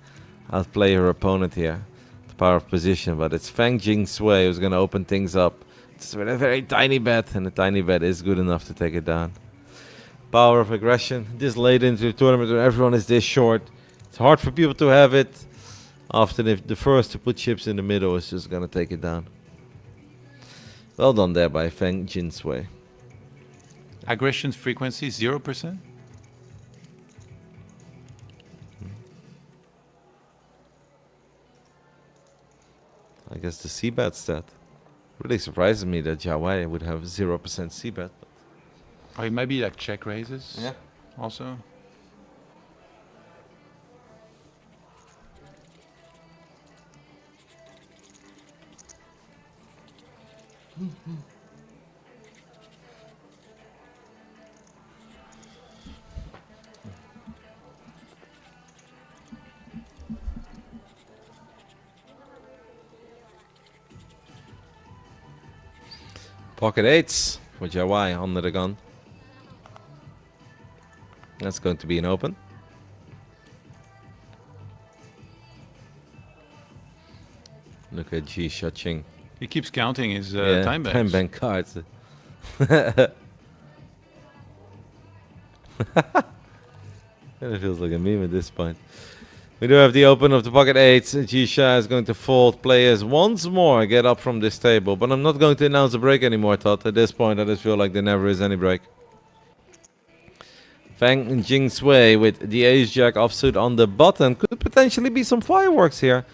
outplay her opponent here. The power of position, but it's Fang Jingsui who's going to open things up. It's with a very tiny bet, and the tiny bet is good enough to take it down. Power of aggression, this late into the tournament when everyone is this short. It's hard for people to have it. Often if the first to put chips in the middle is just going to take it down. Well done there by Feng Jinsui. Aggression frequency 0%. I guess the C-bet stat. Really surprises me that Jiawei would have 0% C-bet. Or it might be like check raises. Yeah. Also. Pocket 8s for Jiawei under the gun. That's going to be an open. Look at Ji Shaching. He keeps counting his time banks. Time bank cards. It feels like a meme at this point. We do have the open of the pocket 8s. Jisha is going to fold players once more, get up from this table. But I'm not going to announce a break anymore, Todd. At this point, I just feel like there never is any break. Fang Jingsui with the ace-jack offsuit on the button. Could potentially be some fireworks here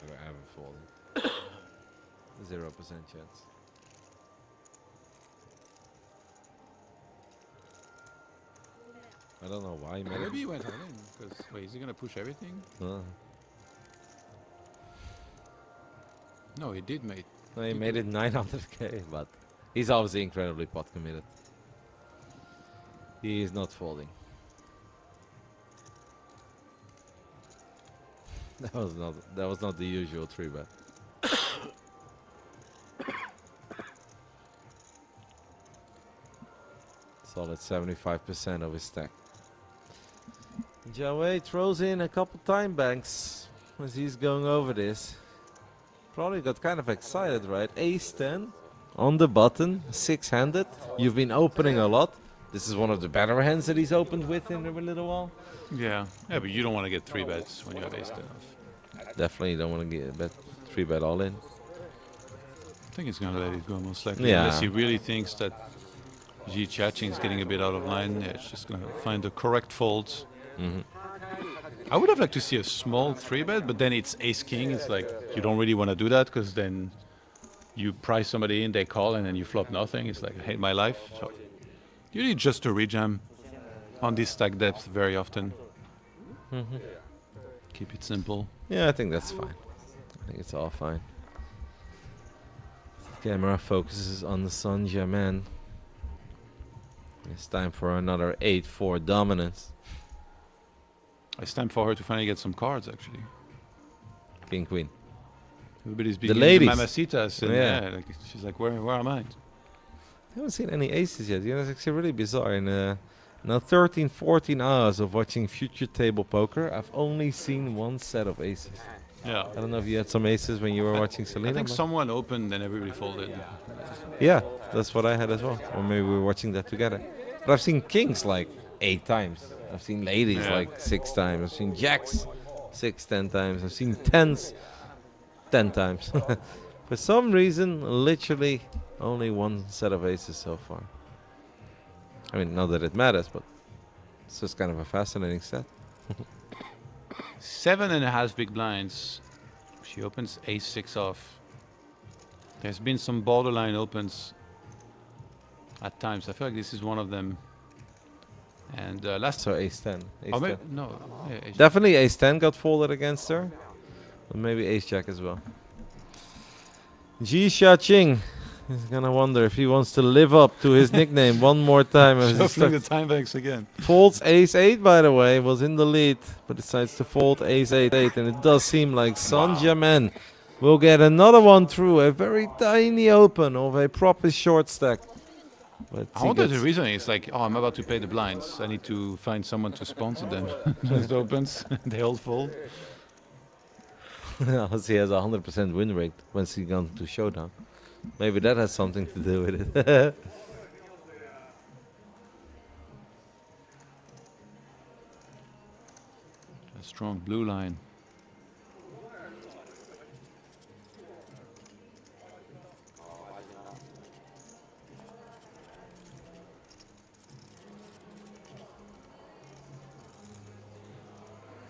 I haven't folded. 0% chance. I don't know why, man. Maybe he went all in. Because wait, is he gonna push everything? No, he did, mate. No, he made it 900k, but he's obviously incredibly pot committed. He is not folding. That was not the usual 3-bet. Solid 75% of his stack. Jawei throws in a couple time banks as he's going over this. Probably got kind of excited, right? Ace 10 on the button, 6-handed. You've been opening a lot. This is one of the better hands that he's opened with in a little while. Yeah. Yeah, but you don't want to get 3 bets when you have ace 10 off. Definitely don't want to get a bet 3-bet all in. I think he's gonna let it go most likely. Yeah. Unless he really thinks that Ji Chaching is getting a bit out of line. Yeah, it's just gonna find the correct folds. I would have liked to see a small 3-bet, but then it's ace king. It's like you don't really want to do that because then you price somebody in, they call, and then you flop nothing. It's like I hate my life. So you need just to rejam on this stack depth very often. Keep it simple. Yeah, I think that's fine. I think it's all fine. Camera focuses on the Sun Jaman. It's time for another 8-4 dominance. It's time for her to finally get some cards, actually. King Queen. Everybody's The being ladies. mamacitas. And Yeah. yeah, like, she's like, where am I? I haven't seen any aces yet. You know, it's actually really bizarre. In now 13, 14 hours of watching Future Table Poker, I've only seen one set of aces. Yeah. I don't know if you had some aces when you were watching Selena. I think but- someone opened and everybody folded. Yeah, that's what I had as well. Or maybe we were watching that together. But I've seen kings like 8 times. I've seen ladies Yeah. like 6 times. I've seen jacks 6, 10 times. I've seen 10s 10 times. For some reason, literally only one set of aces so far. I mean, not that it matters, but it's just kind of a fascinating set. 7.5 big blinds. She opens ace 6 off. There's been some borderline opens at times. I feel like this is one of them. And last So ace 10. Ace oh, 10. no, yeah, ace Definitely ace 10 got folded against her. But maybe ace jack as well. Ji Xiaqing is gonna wonder if he wants to live up to his nickname one more time. As he Shuffling the starts- time banks again. folds ace 8, by the way, was in the lead, but decides to fold ace 8, and it does seem like Sun Jaman will get another one through a very tiny open of a proper short stack. But I he wonder the gets- reason is like, oh, I'm about to pay the blinds. I need to find someone to sponsor them. Just opens, they all fold. Unless he has a 100% win rate once he gone to showdown. Maybe that has something to do with it. A strong blue line.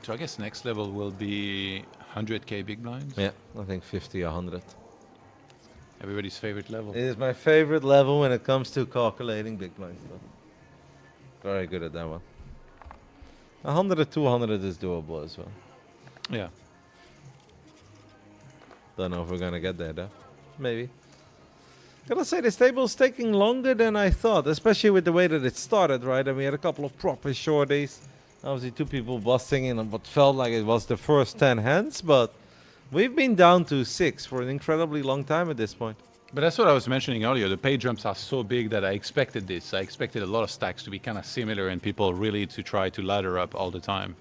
So I guess next level will be 100k big blinds. Yeah, I think 50 or 100. Everybody's favorite level. It is my favorite level when it comes to calculating big blinds. Though. Very good at that one. 100 or 200 is doable as well. Yeah. Don't know if we're gonna get there though. Maybe. Gotta say, this table is taking longer than I thought, especially with the way that it started, right? And we had a couple of proper shorties. Obviously, 2 people busting in on what felt like it was the first 10 hands, but we've been down to 6 for an incredibly long time at this point. But that's what I was mentioning earlier. The pay jumps are so big that I expected this. I expected a lot of stacks to be kind of similar and people really to try to ladder up all the time.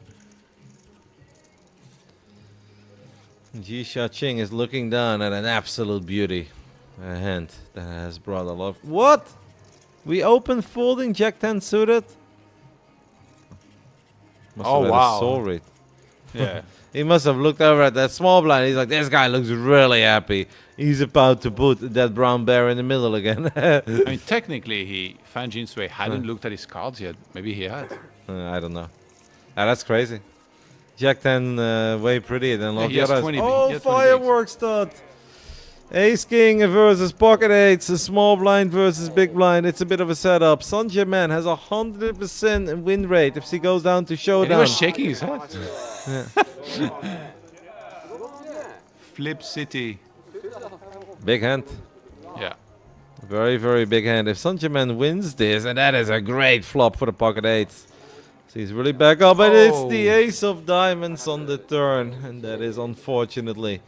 Ji Ching is looking down at an absolute beauty. A hand that has brought a lot. What? We open folding Jack 10 suited? Must Oh, have had a wow. soul read. Yeah. He must have looked over at that small blind. He's like, this guy looks really happy. He's about to put that brown bear in the middle again. I mean, technically, Fan Jinsui hadn't looked at his cards yet. Maybe he had. I don't know. That's crazy. Jack 10 way prettier than all he the has others. 20 big- Oh, he has 20 fireworks stud. Ace King versus Pocket Eights, a small blind versus big blind. It's a bit of a setup. Saint-Germain has 100% win rate if he goes down to And he showdown. was shaking his head. Flip City. Big hand. Yeah. Very, very big hand. If Saint-Germain wins this, and that is a great flop for the Pocket Eights. So he's really back up, and it's the Oh. ace of diamonds on the turn. And that is unfortunately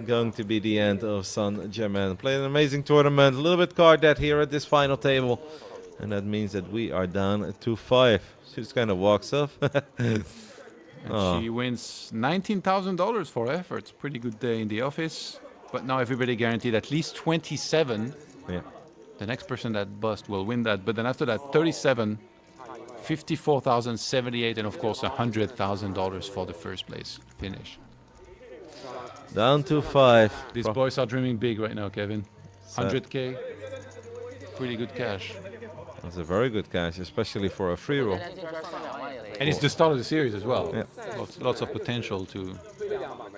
going to be the end of Saint-Germain. Played an amazing tournament. A little bit card dead here at this final table. And that means that we are down to 5. She just kind of walks off. And Oh. she wins $19,000 for efforts. Pretty good day in the office. But now everybody guaranteed at least 27. Yeah. The next person that bust will win that. But then after that, 37, 54,078, and of course $100,000 for the first place finish. Down to 5. These boys are dreaming big right now, Kevin. So- 100K. Pretty good cash. That's a very good cash, especially for a free roll. And it's the start of the series as well. Yeah. Lots of potential to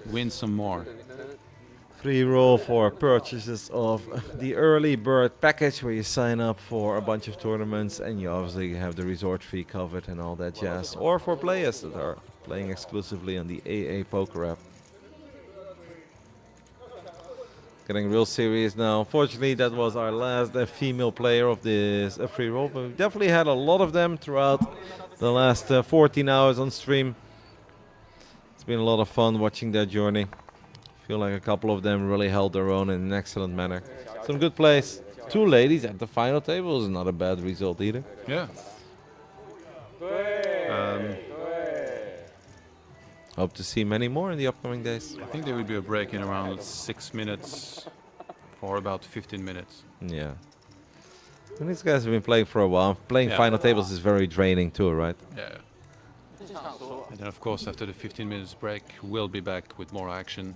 win some more. Free roll for purchases of the early bird package where you sign up for a bunch of tournaments and you obviously have the resort fee covered and all that jazz. Or for players that are playing exclusively on the AA Poker app. Getting real serious now. Unfortunately, that was our last female player of this free roll, but we definitely had a lot of them throughout the last 14 hours on stream. It's been a lot of fun watching their journey. Feel like a couple of them really held their own in an excellent manner. Some good plays. 2 ladies at the final table is not a bad result either. Yeah. Hope to see many more in the upcoming days. I think there will be a break in around 6 minutes for about 15 minutes. Yeah. And these guys have been playing for a while. Playing Yeah. final tables is very draining too, right? Yeah. And then of course after the 15 minutes break, we'll be back with more action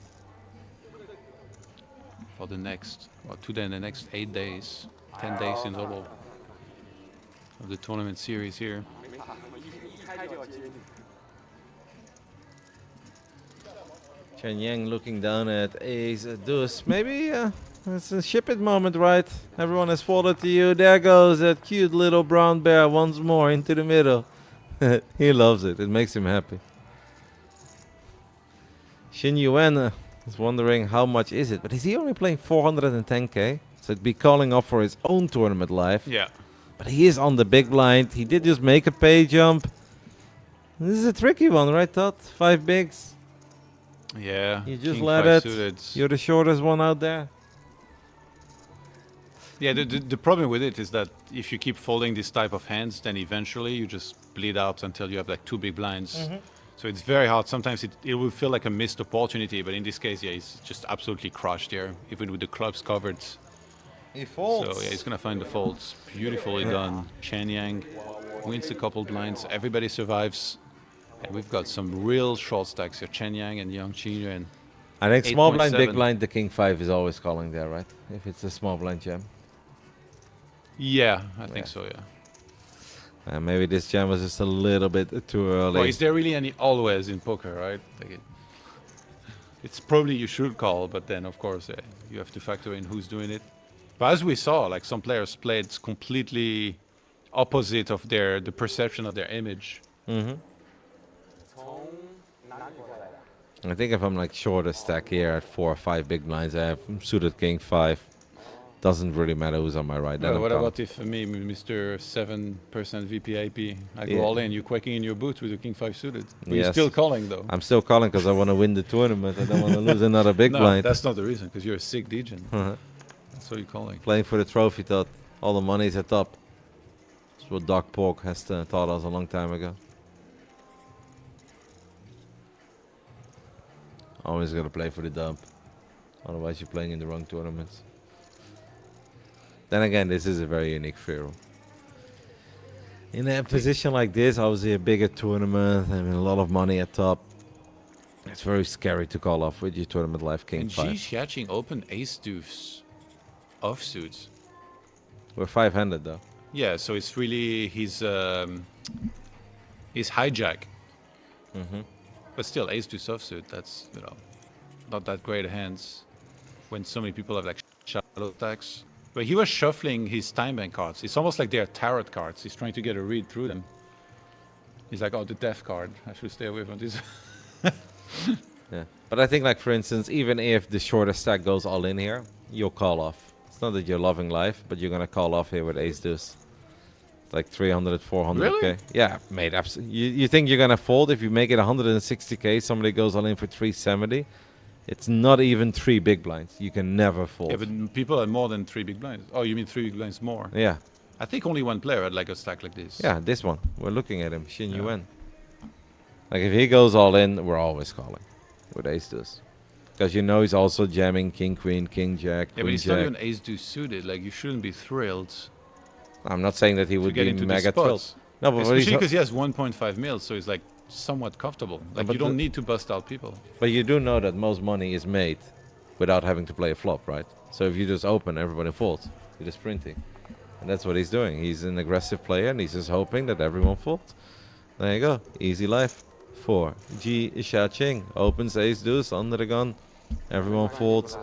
for the next, well, today the next 8 days, 10 days in total of the tournament series here. Chen Yang looking down at Ace Deuce. Maybe it's a ship it moment, right? Everyone has folded to you. There goes that cute little brown bear once more into the middle. He loves it. It makes him happy. Xin Yuan is wondering how much is it, but is he only playing 410k? So it'd be calling off for his own tournament life. Yeah. But he is on the big blind. He did just make a pay jump. This is a tricky one, right, Todd? 5 bigs. Yeah. You just King let 5 it. suited. You're the shortest one out there. Yeah, the problem with it is that if you keep folding this type of hands, then eventually you just bleed out until you have like 2 big blinds. So it's very hard. Sometimes it will feel like a missed opportunity, but in this case, yeah, he's just absolutely crushed here, even with the clubs covered. He folds. So yeah, he's gonna find the folds. Beautifully done. Chen Yang wins a couple blinds. Everybody survives. And we've got some real short stacks here. Chen Yang and Yang Qi and I think small blind, big 8.7. blind, the king 5 is always calling there, right? If it's a small blind jam. yeah, I think so. Yeah. Maybe this jam was just a little bit too early. Well, is there really any always in poker, right? Like it's probably you should call, but then of course you have to factor in who's doing it. But as we saw, like some players played completely opposite of the perception of their image. I think if I'm like short a stack here at 4 or 5 big blinds, I have suited king 5. doesn't really matter who's on my right. Then Well, I'm what calling. about if me, Mr. 7% VPIP, I go Yeah. all in, you're quacking in your boots with the King 5 suited. But you're Yes. still calling though. I'm still calling because I want to win the tournament. I don't want to lose another big No, blind. that's not the reason, because you're a sick degen. Uh-huh. That's what you're calling. Playing for the trophy thought all the money's at top. That's what Doc Pork has taught us a long time ago. Always gotta play for the dub. Otherwise you're playing in the wrong tournaments. Then again, this is a very unique free roll. In a position like this, obviously a bigger tournament, I mean a lot of money at top. It's very scary to call off with your tournament life King And 5. Xi Xiaoqing opened ace deuce offsuits. We're 5-handed though. Yeah, so it's really his hijack. Mm-hmm. But still, ace deuce offsuit, that's, you know, not that great hands when so many people have like shadow attacks. But he was shuffling his time bank cards. It's almost like they're tarot cards. He's trying to get a read through them. He's like, oh, the death card. I should stay away from this. Yeah, but I think like for instance, even if the shorter stack goes all in here, you'll call off. It's not that you're loving life, but you're gonna call off here with ace deuce. It's like 300, 400k. Really? Yeah, mate. Absolutely. You think you're gonna fold if you make it 160k? Somebody goes all in for 370. It's not even 3 big blinds. You can never fold. Yeah, but people had more than 3 big blinds. Oh, you mean 3 big blinds more? Yeah, I think only one player had like a stack like this. yeah. This one, we're looking at him, Xin Yeah. Yuan. Like if he goes all in, we're always calling with ace deuce, because you know he's also jamming king queen, king jack, Yeah, but queen he's not jack. even ace deuce suited. Like, you shouldn't be thrilled I'm not saying that he to would get be into these mega thrilled. spots. No, but what Especially he's, because he has 1.5 mil, so he's like somewhat comfortable. Like, but you don't the- need to bust out people. but you do know that most money is made without having to play a flop, right? So if you just open, everybody folds. You're just printing. And that's what he's doing. He's an aggressive player and he's just hoping that everyone folds. There you go. Easy life. 4. Xi Xiaoqing opens ace deuce under the gun. Everyone folds.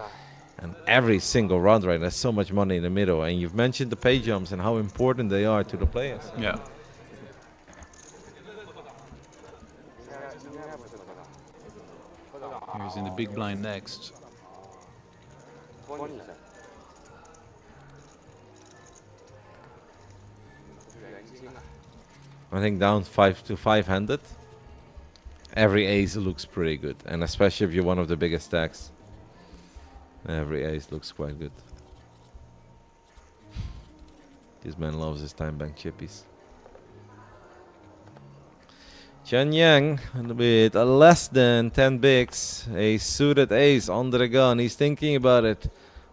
And every single round right, there's so much money in the middle. And you've mentioned the pay jumps and how important they are to the players. Yeah. He's in the big blind next. I think down 5 to 5-handed, every ace looks pretty good, and especially if you're one of the biggest stacks, every ace looks quite good. This man loves his time bank chippies. Chen Yang with a less than 10 bigs, a suited ace under the gun. He's thinking about it.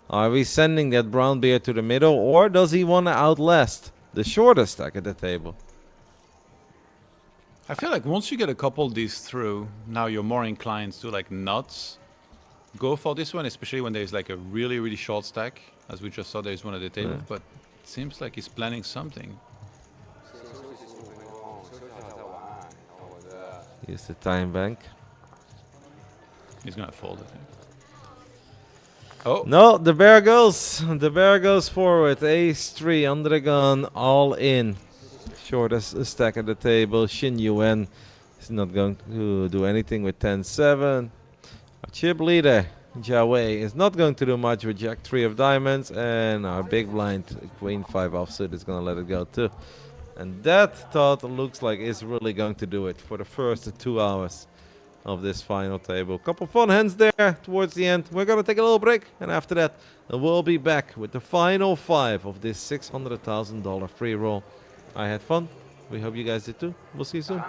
Are we sending that brown bear to the middle, or does he want to outlast the shortest stack at the table? I feel like once you get a couple of these through, now you're more inclined to like not go for this one, especially when there's like a really, really short stack. As we just saw, there's one at the table, Yeah. but it seems like he's planning something. Here's the time bank. He's gonna fold, I think. Oh, No, the bear goes. The bear goes forward. Ace 3 under the gun, all in. Shortest stack at the table. Xin Yuan is not going to do anything with 10-7. Our chip leader, Jia Wei, is not going to do much with Jack 3 of diamonds. And our big blind, Queen 5 offsuit, is going to let it go too. And that thought looks like it's really going to do it for the first 2 hours of this final table. Couple fun hands there towards the end. We're gonna take a little break, and after that we'll be back with the final 5 of this $600,000 free roll. I had fun. We hope you guys did too. We'll see you soon.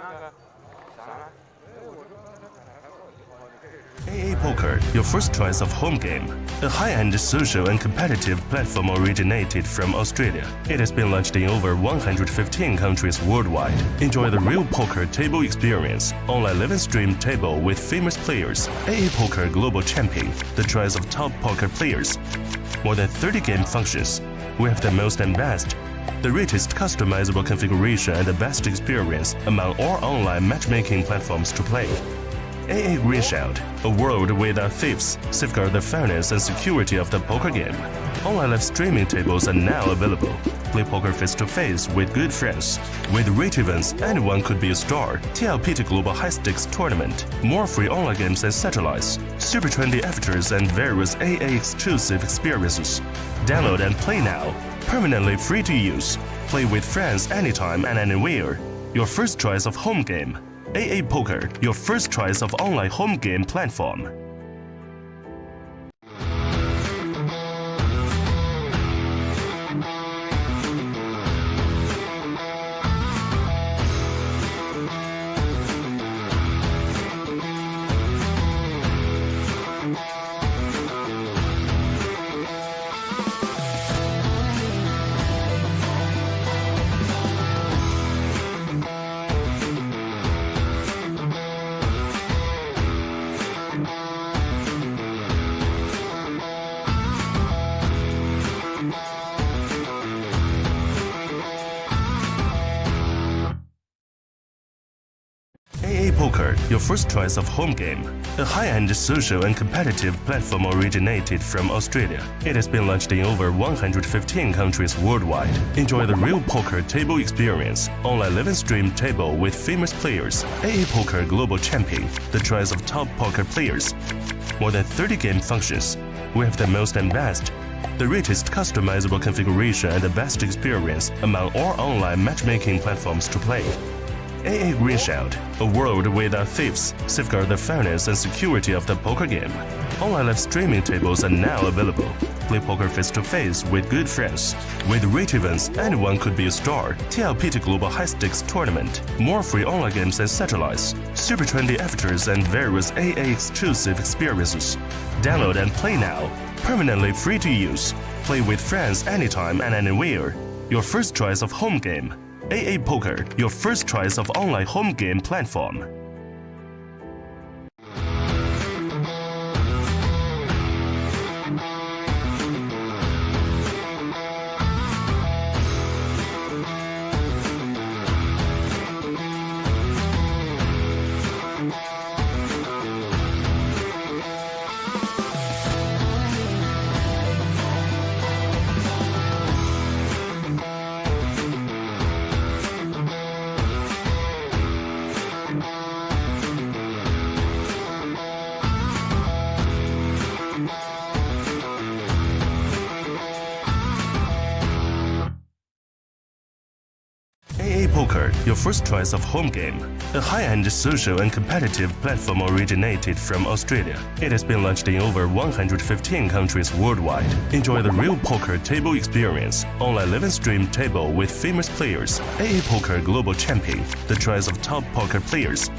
AA Poker, your first choice of home game. A high-end social and competitive platform originated from Australia. It has been launched in over 115 countries worldwide. Enjoy the real poker table experience. Online live stream table with famous players. AA Poker Global Champion, the choice of top poker players. More than 30 game functions. We have the most and best. The richest customizable configuration and the best experience among all online matchmaking platforms to play. AA Greenshield, a world without thieves, safeguard the fairness and security of the poker game. Online live streaming tables are now available. Play poker face-to-face with good friends. With rate events, anyone could be a star. TLPT Global High Stakes Tournament. More free online games and satellites. Super trendy avatars and various AA exclusive experiences. Download and play now. Permanently free to use. Play with friends anytime and anywhere. Your first choice of home game. AA Poker, your first choice of online home game platform. AA Poker, your first choice of home game. A high-end social and competitive platform originated from Australia. It has been launched in over 115 countries worldwide. Enjoy the real poker table experience. Online live and stream table with famous players. AA Poker Global Champion, the choice of top poker players. More than 30 game functions. We have the most and best. The richest customizable configuration and the best experience among all online matchmaking platforms to play. AA Greenshield, a world without thieves, safeguard the fairness and security of the poker game. Online live streaming tables are now available. Play poker face-to-face with good friends. With rate events, anyone could be a star. TLPT Global High Stakes Tournament. More free online games and satellites. Super trendy avatars and various AA exclusive experiences. Download and play now. Permanently free to use. Play with friends anytime and anywhere. Your first choice of home game. AA Poker, your first choice of online home game platform. AA Poker, your first choice of home game. A high-end social and competitive platform originated from Australia. It has been launched in over 115 countries worldwide. Enjoy the real poker table experience. Online live and stream table with famous players. AA Poker Global Champion, the choice of top poker players.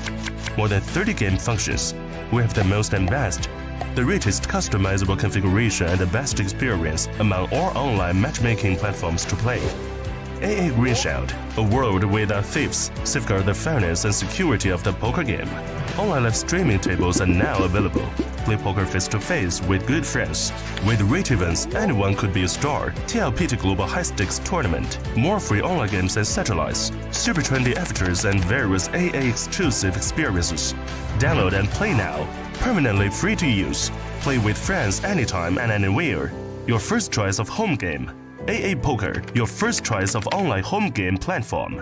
More than 30 game functions. We have the most and best. The richest customizable configuration and the best experience among all online matchmaking platforms to play. AA Greenshield, a world without thieves, safeguard the fairness and security of the poker game. Online live streaming tables are now available. Play poker face-to-face with good friends. With rate events, anyone could be a star. TLPT Global High Stakes Tournament. More free online games and satellites. Super trendy avatars and various AA exclusive experiences. Download and play now. Permanently free to use. Play with friends anytime and anywhere. Your first choice of home game. AA Poker, your first choice of online home game platform.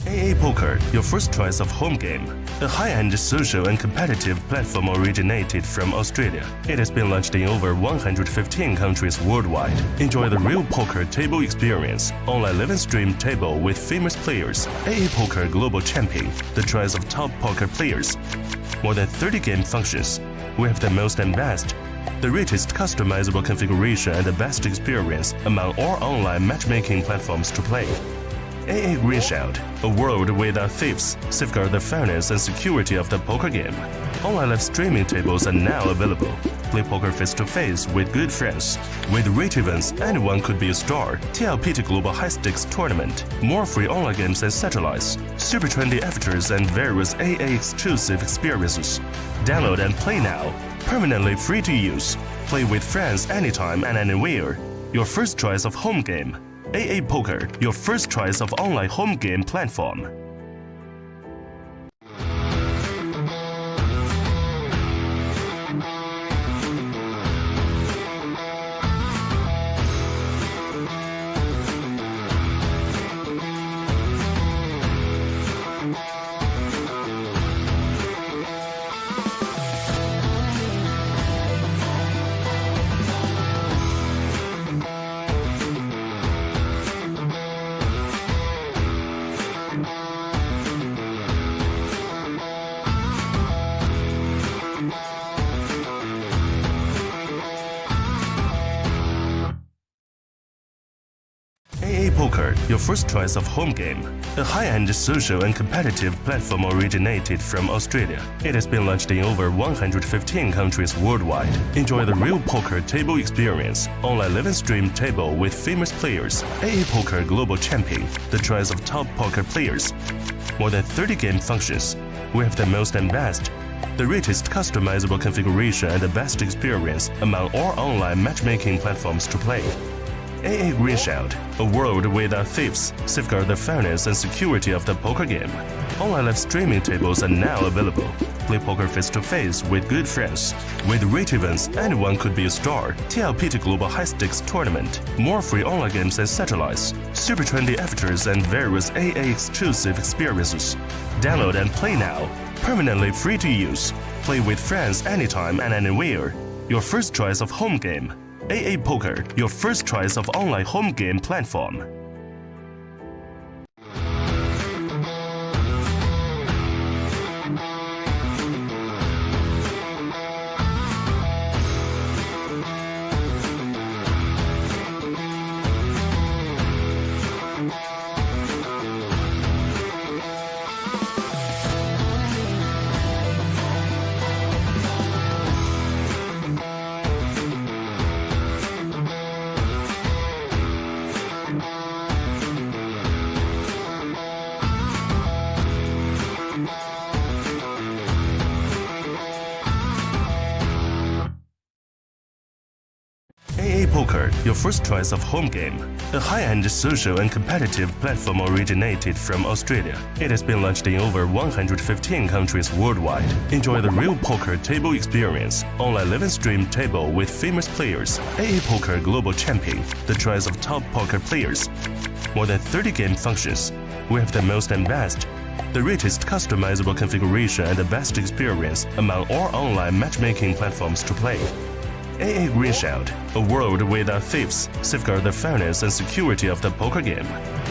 AA Poker, your first choice of home game. A high-end social and competitive platform originated from Australia. It has been launched in over 115 countries worldwide. Enjoy the real poker table experience. Online live and stream table with famous players. AA Poker Global Champion, the choice of top poker players. More than 30 game functions. We have the most and best. the richest customizable configuration and the best experience among all online matchmaking platforms to play. AA Green Shield, a world without thieves, safeguard the fairness and security of the poker game. Online live streaming tables are now available. Play poker face-to-face with good friends. With rate events, anyone could be a star. TLPT Global High Stakes Tournament. More free online games and satellites. Super trendy avatars and various AA exclusive experiences. Download and play now. Permanently free to use. Play with friends anytime and anywhere. Your first choice of home game. AA Poker, your first choice of online home game platform. AA Poker, your first choice of home game. A high-end social and competitive platform originated from Australia. It has been launched in over 115 countries worldwide. Enjoy the real poker table experience. Online live and stream table with famous players. AA Poker Global Champion, the choice of top poker players. More than 30 game functions. We have the most and best. The richest customizable configuration and the best experience among all online matchmaking platforms to play. AA Green Shield, a world without thieves, safeguard the fairness and security of the poker game. Online live streaming tables are now available. Play poker face-to-face with good friends. With rate events, anyone could be a star. TLPT Global High Stakes Tournament. More free online games and satellites. Super trendy avatars and various AA exclusive experiences. Download and play now. Permanently free to use. Play with friends anytime and anywhere. Your first choice of home game. AA Poker, your first choice of online home game platform. AA Poker, your first choice of home game. A high-end social and competitive platform originated from Australia. It has been launched in over 115 countries worldwide. Enjoy the real poker table experience. Online live and stream table with famous players. AA Poker Global Champion, the choice of top poker players. More than 30 game functions. We have the most and best. The richest customizable configuration and the best experience among all online matchmaking platforms to play. AA Green Shield, a world without thieves, safeguard the fairness and security of the poker game.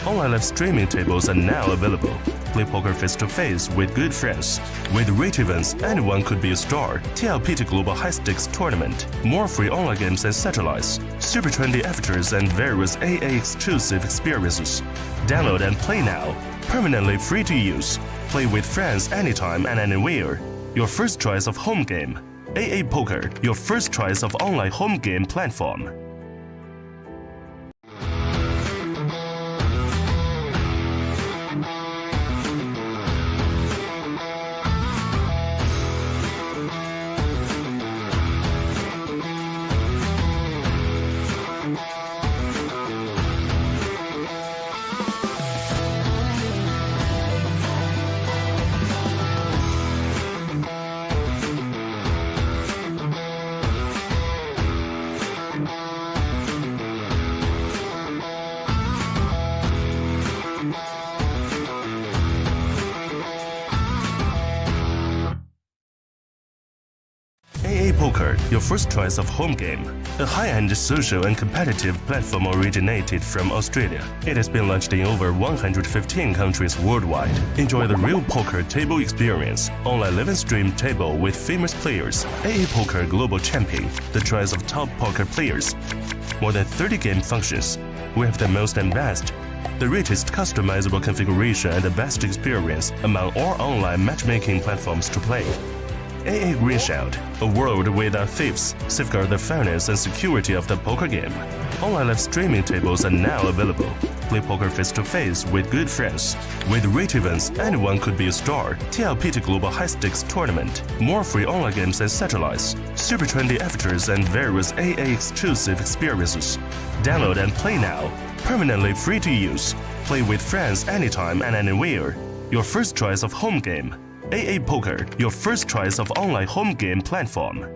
Online live streaming tables are now available. Play poker face-to-face with good friends. With rate events, anyone could be a star. TLPT Global High Stakes Tournament. More free online games and satellites. Super trendy avatars and various AA exclusive experiences. Download and play now. Permanently free to use. Play with friends anytime and anywhere. Your first choice of home game. AA Poker, your first choice of online home game platform. Poker, your first choice of home game. A high-end social and competitive platform originated from Australia. It has been launched in over 115 countries worldwide. Enjoy the real poker table experience. Online live and stream table with famous players. AA Poker Global Champion, the choice of top poker players. More than 30 game functions. We have the most and best. The richest customizable configuration and the best experience among all online matchmaking platforms to play. AA Green Shield, a world without thieves, safeguard the fairness and security of the poker game. Online live streaming tables are now available. Play poker face-to-face with good friends. With rich events, anyone could be a star. TLPT Global High Stakes Tournament. More free online games and satellites. Super trendy avatars and various AA exclusive experiences. Download and play now. Permanently free to use. Play with friends anytime and anywhere. Your first choice of home game. AA Poker, your first choice of online home game platform.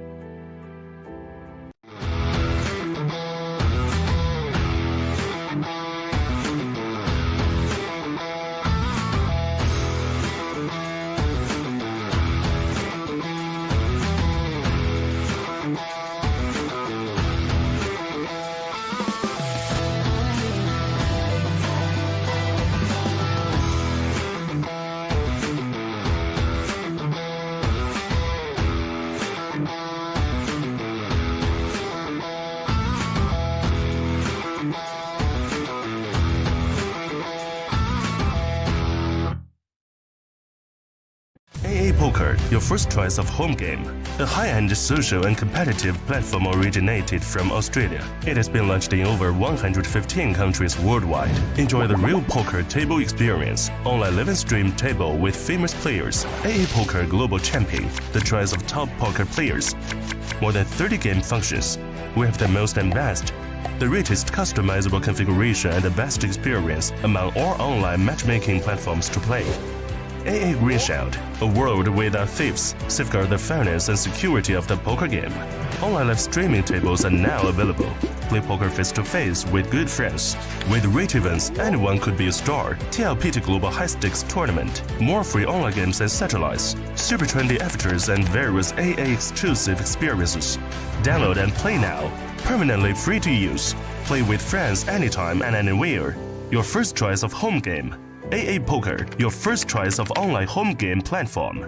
AA Poker, your first choice of home game. A high-end social and competitive platform originated from Australia. It has been launched in over 115 countries worldwide. Enjoy the real poker table experience. Online live and stream table with famous players. AA Poker Global Champion, the choice of top poker players. More than 30 game functions. We have the most and best. The richest customizable configuration and the best experience among all online matchmaking platforms to play. AA Green Shield, a world without thieves, safeguard the fairness and security of the poker game. Online live streaming tables are now available. Play poker face-to-face with good friends. With rich events, anyone could be a star. TLPT Global High Stakes Tournament. More free online games and satellites. Super trendy avatars and various AA exclusive experiences. Download and play now. Permanently free to use. Play with friends anytime and anywhere. Your first choice of home game. AA Poker, your first choice of online home game platform.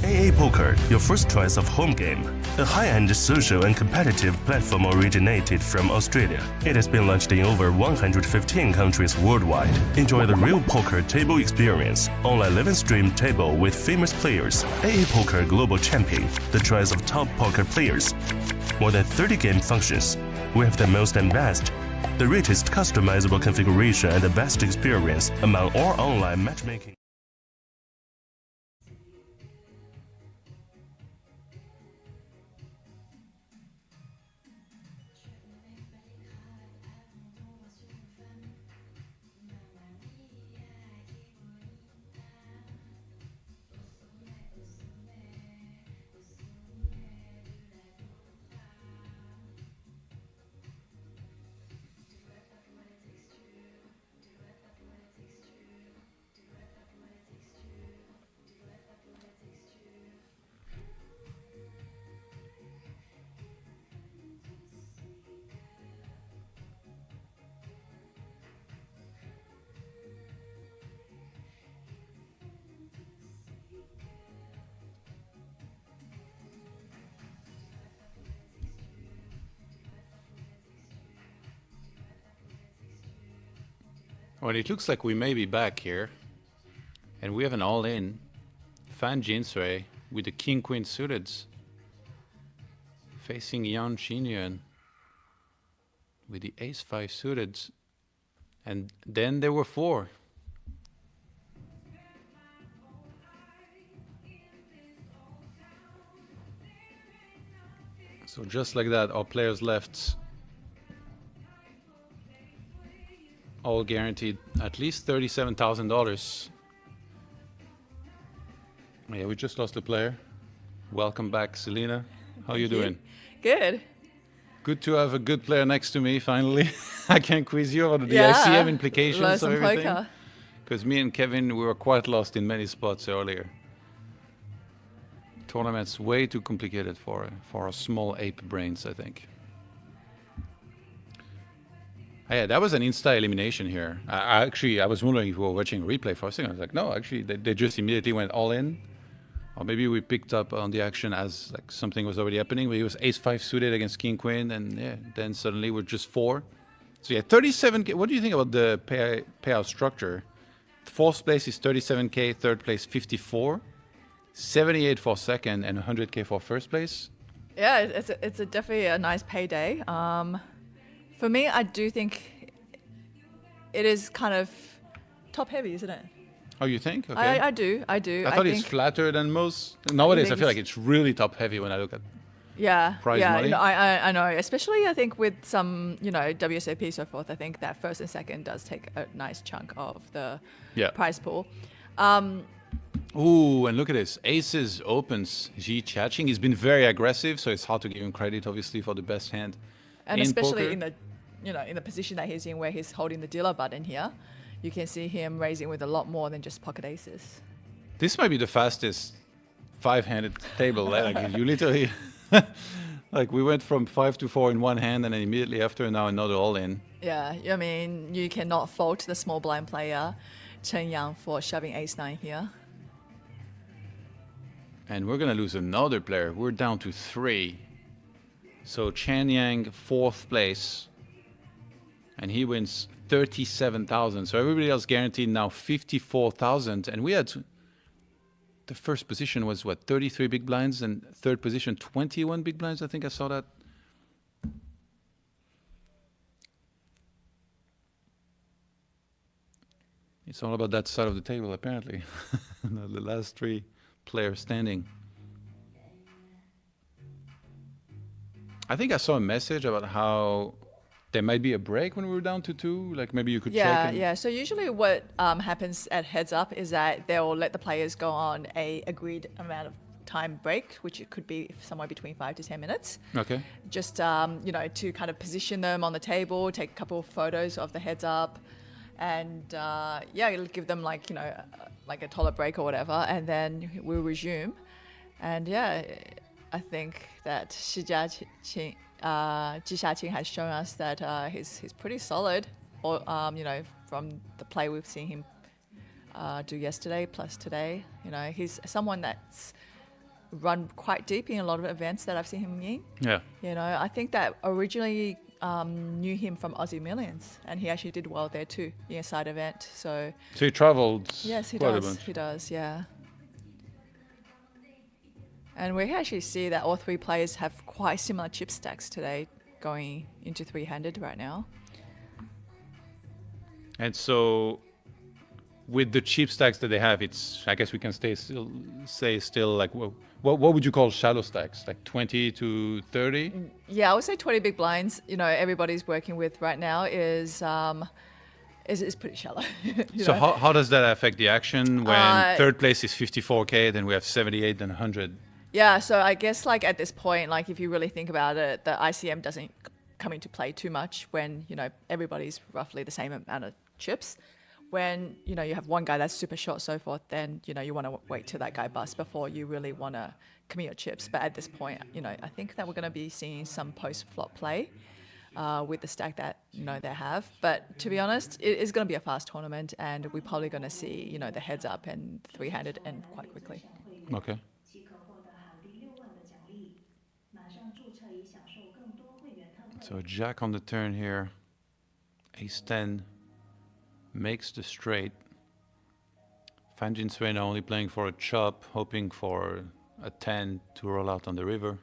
AA Poker, your first choice of home game. A high-end social and competitive platform originated from Australia. It has been launched in over 115 countries worldwide. Enjoy the real poker table experience. Online live and stream table with famous players. AA Poker Global Champion, the choice of top poker players. More than 30 game functions. We have the most and best. The richest customizable configuration and the best experience among all online matchmaking. Well, it looks like we may be back here. And we have an all-in Fan Jinsui with the King-Queen suited facing Yan Qingyuan. with the ace-5 suited. And then there were 4. So just like that, our players left all guaranteed at least $37,000. Yeah, we just lost a player. Welcome back, Selena. How you doing? Good. Good to have a good player next to me, finally. I can quiz you on the Yeah. ICM implications Learn of some everything. poker. Because me and Kevin, we were quite lost in many spots earlier. Tournament's way too complicated for our small ape brains, I think. Yeah, that was an insta elimination here. I was wondering if we were watching a replay for a second. I was like, no, actually, they just immediately went all in. Or maybe we picked up on the action as like something was already happening. But it was ace-5 suited against king queen, and yeah, then suddenly we're just 4. So yeah, 37K. What do you think about the payout structure? Fourth place is 37K, third place 54, 78 for second, and 100K for first place. Yeah, it's definitely a nice payday. For me, I do think it is kind of top heavy, isn't it? Oh, you think? Okay. I do. I thought it's think, flatter than most. Nowadays, I think feel like it's really top heavy when I look at. yeah, prize yeah. money. You know, I know. Especially, I think with some, WSOP so forth. I think that first and second does take a nice chunk of the Yeah. prize pool. Ooh, and look at this. Aces opens. Ji Chiaqing. He's been very aggressive, so it's hard to give him credit, obviously, for the best hand. And in especially poker. in the, in the position that he's in, where he's holding the dealer button here, you can see him raising with a lot more than just pocket aces. This might be the fastest 5-handed table. Like you literally, like we went from 5 to 4 in one hand, and then immediately after now another all in. Yeah, I mean, you cannot fault the small blind player, Chen Yang, for shoving ace-9 here. And we're gonna lose another player. We're down to 3. So Chen Yang, 4th place, and he wins 37,000. So everybody else guaranteed now 54,000, and we had the first position was what, 33 big blinds, and third position 21 big blinds. I think I saw that. It's all about that side of the table, apparently. The last 3 players standing. I think I saw a message about how there might be a break when we were down to 2. Like maybe you could check. Yeah, And yeah. So usually what happens at heads up is that they'll let the players go on a agreed amount of time break, which it could be somewhere between 5 to 10 minutes. Okay. Just, to kind of position them on the table, take a couple of photos of the heads up, and it'll give them like a toilet break or whatever, and then we'll resume. And yeah, I think that Ji Xiaqing has shown us that he's pretty solid, or from the play we've seen him do yesterday plus today. He's someone that's run quite deep in a lot of events that I've seen him in. Yeah. I think that originally knew him from Aussie Millions, and he actually did well there too in a side event. So So he traveled. yes, he quite a does. bunch. He does, yeah. And we actually see that all 3 players have quite similar chip stacks today, going into 3-handed right now. And so, with the cheap stacks that they have, I guess we can say like what would you call shallow stacks? Like 20 to 30? Yeah, I would say 20 big blinds. Everybody's working with right now is pretty shallow. So how does that affect the action when third place is 54K, then we have 78, then 100? Yeah, so I guess like at this point, like if you really think about it, the ICM doesn't come into play too much when, everybody's roughly the same amount of chips. When, you have one guy that's super short, so forth, then, you want to wait till that guy busts before you really want to commit your chips. But at this point, I think that we're going to be seeing some post-flop play with the stack that, they have. But to be honest, it is going to be a fast tournament, and we're probably going to see, the heads up and 3-handed end quite quickly. Okay. So jack on the turn here. Ace 10 makes the straight. Fanjin Suena only playing for a chop, hoping for a 10 to roll out on the river.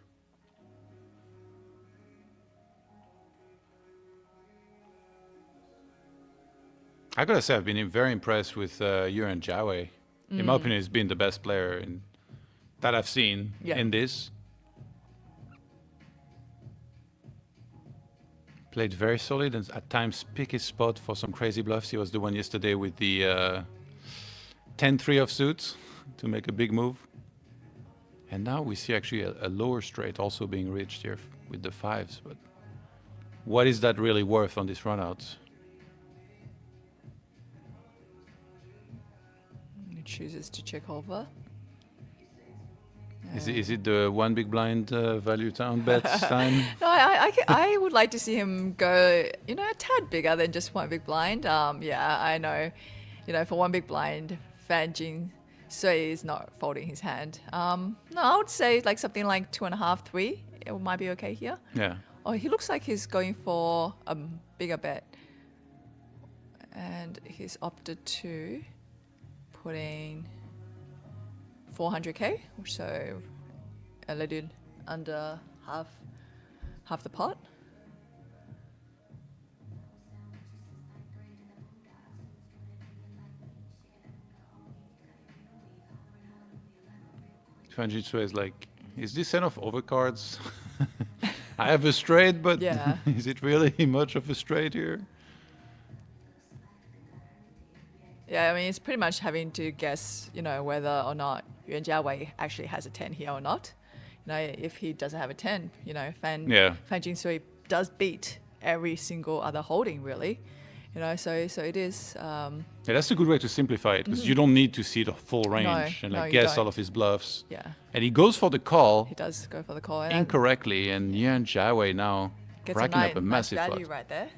I gotta say, I've been very impressed with Yuan Jiawei. In my opinion, he's been the best player that I've seen Yeah. in this. Played very solid and at times pick his spot for some crazy bluffs. He was the one yesterday with the 10-3 of suits to make a big move. And now we see actually a lower straight also being reached here with the fives. But what is that really worth on this runouts? He chooses to check over. Is it the one big blind value town bets time? No, I would like to see him go, a tad bigger than just one big blind. Yeah, I know, for one big blind, Fan Jin Sui is not folding his hand. No, I would say like something like 2.5, 3. It might be okay here. Yeah. Oh, he looks like he's going for a bigger bet. And he's opted to putting 400k, so a little under half the pot. Fan Jin Sui is like, is this enough overcards? I have a straight, but Yeah. is it really much of a straight here? Yeah, I mean, it's pretty much having to guess, whether or not Yuan Jiawei actually has a 10 here or not. If he doesn't have a 10, Fan Jin Sui does beat every single other holding, really. So it is. Yeah, that's a good way to simplify it, because you don't need to see the full range and no, you guess all don't. of his bluffs. Yeah, And he goes for the call he does go for the call. And incorrectly, and Yuan Jiawei now gets racking up a nice massive value pot. right there.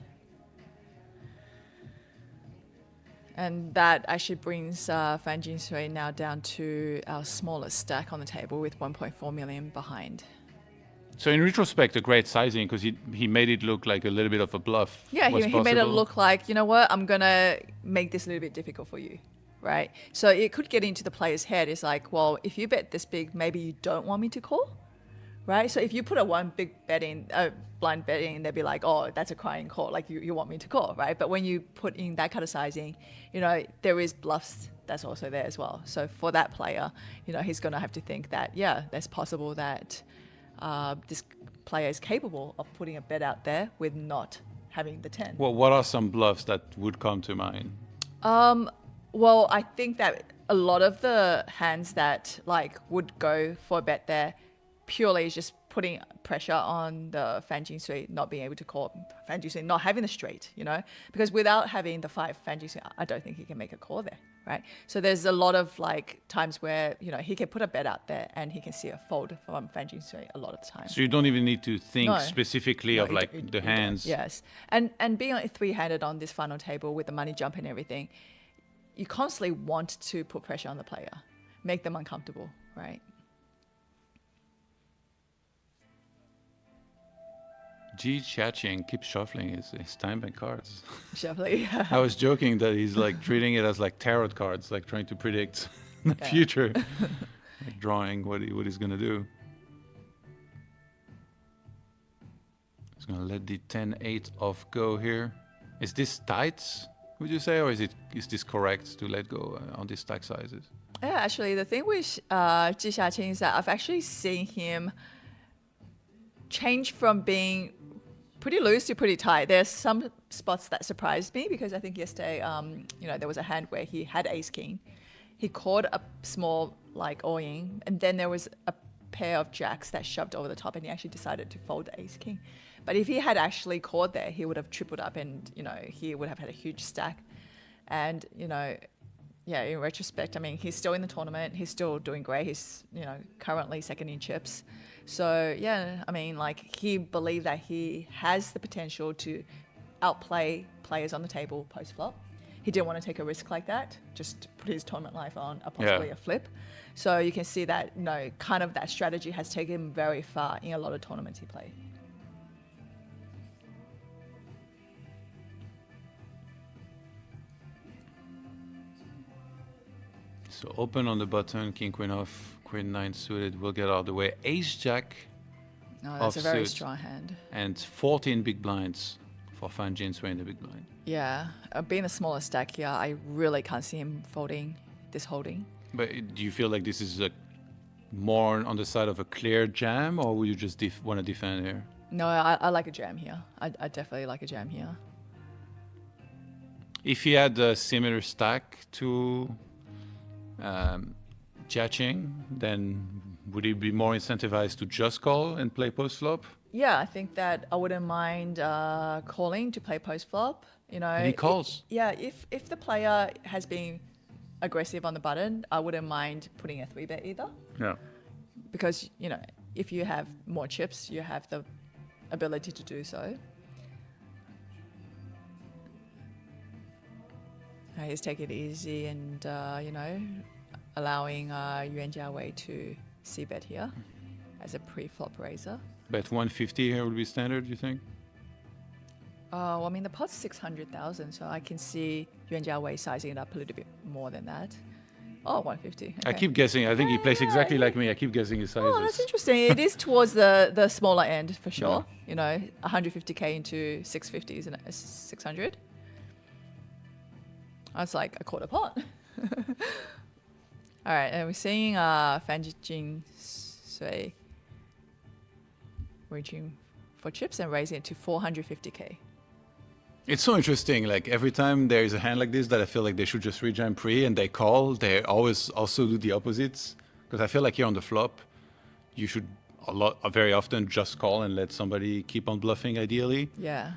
And that actually brings Fan Jin Sui now down to our smallest stack on the table with 1.4 million behind. So in retrospect, a great sizing, because he made it look like a little bit of a bluff. Yeah, was he made it possible. look like, what, I'm going to make this a little bit difficult for you, right? So it could get into the player's head. It's like, well, if you bet this big, maybe you don't want me to call, right? So if you put a one big bet in, blind bet in, they'll be like, oh, that's a crying call, like you want me to call, right? But when you put in that kind of sizing, there is bluffs that's also there as well. So for that player, he's going to have to think that, yeah, that's possible that this player is capable of putting a bet out there with not having the 10. Well, what are some bluffs that would come to mind? Well, I think that a lot of the hands that would go for a bet there purely is just putting pressure on the Fan Jin Sui not being able to call, Fan Jin Sui not having the straight, because without having the 5 Fan Jin Sui, I don't think he can make a call there, right? So there's a lot of times where, he can put a bet out there and he can see a fold from Fan Jin Sui a lot of the time. So you don't even need to think No. specifically of No, you the don't. hands. Yes, and being three-handed on this final table with the money jump and everything, you constantly want to put pressure on the player, make them uncomfortable, right? Ji Chiaching keeps shuffling his time bank cards. Definitely. I was joking that he's treating it as tarot cards, trying to predict the future, drawing what he's gonna do. He's gonna let the 10-8 off go here. Is this tight, would you say, or is this correct to let go on these stack sizes? Yeah, actually, the thing with Ji Xiaqing is that I've actually seen him change from being pretty loose to pretty tight. There's some spots that surprised me because I think yesterday, there was a hand where he had ace king. He called a small all-in, and then there was a pair of jacks that shoved over the top, and he actually decided to fold the ace king. But if he had actually called there, he would have tripled up, and he would have had a huge stack. And in retrospect, I mean, he's still in the tournament. He's still doing great. He's currently second in chips. So yeah, I mean, he believed that he has the potential to outplay players on the table post flop. He didn't want to take a risk like that, just put his tournament life on possibly a flip. So you can see that kind of that strategy has taken him very far in a lot of tournaments he played. So open on the button, king, queen off, queen 9 suited will get out of the way. Ace jack No, that's a very Offsuit. strong hand. and 14 big blinds for Fan Jin Sui in the big blind. Yeah, being a smaller stack here, I really can't see him folding this holding. But do you feel like this is more on the side of a clear jam, or would you just want to defend here? No, I like a jam here. I definitely like a jam here. If he had a similar stack to Jiaqing, then would he be more incentivized to just call and play post flop? Yeah, I think that I wouldn't mind calling to play post flop. You know, And he calls. If the player has been aggressive on the button, I wouldn't mind putting a 3-bet either, Yeah. because you know, if you have more chips, you have the ability to do so. He's taking it easy and you know, allowing Yuan Jiawei to c-bet here as a pre-flop raiser. Bet 150 here would be standard, you think? Well, I mean, the pot's 600,000, so I can see Yuan Jiawei sizing it up a little bit more than that. Oh, 150. I okay. keep guessing. I think he plays exactly like me. I keep guessing his sizes. Oh, that's interesting. It is towards the smaller end for sure. You know, 150k into 650 is 600. That's like a quarter pot. All right, and we're seeing Fan Jing Sui reaching for chips and raising it to 450k. It's so interesting. Like every time there is a hand like this that I feel like they should just rejam pre and they call, they always also do the opposites. Because I feel like here on the flop, you should very often just call and let somebody keep on bluffing ideally. Yeah.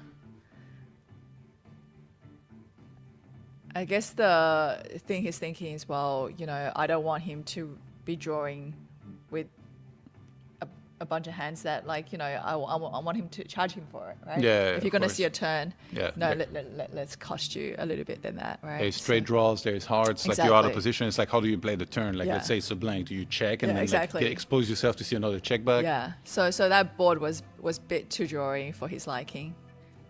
I guess the thing he's thinking is, well, you know, I don't want him to be drawing with a bunch of hands that, like, you know, I want him to charge him for it, right? Yeah, If you're of going to course. see a turn, Yeah. no, let's cost you a little bit than that, right? There's straight draws, there's hearts, like you're out of Exactly. position. It's like, how do you play the turn? Like, Yeah. let's say it's a blank. Do you check and Yeah, then exactly. like, expose yourself to see another check back? Yeah. So that board was a bit too drawing for his liking.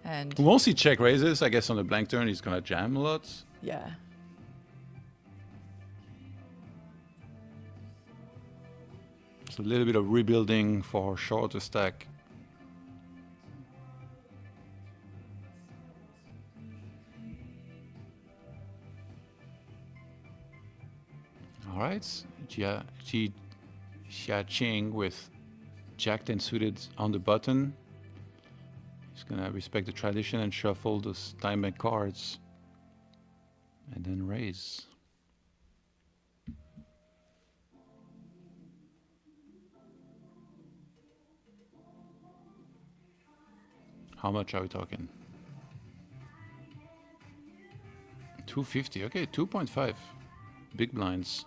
And Once he check raises, I guess on the blank turn, he's going to jam a lot. yeah. It's a little bit of rebuilding for shorter stack. All right, Jiaqing with Jack 10 suited on the button. He's gonna respect the tradition and shuffle those time bank cards, and then raise. How much are we talking? 250. Okay, 2.5. Big blinds.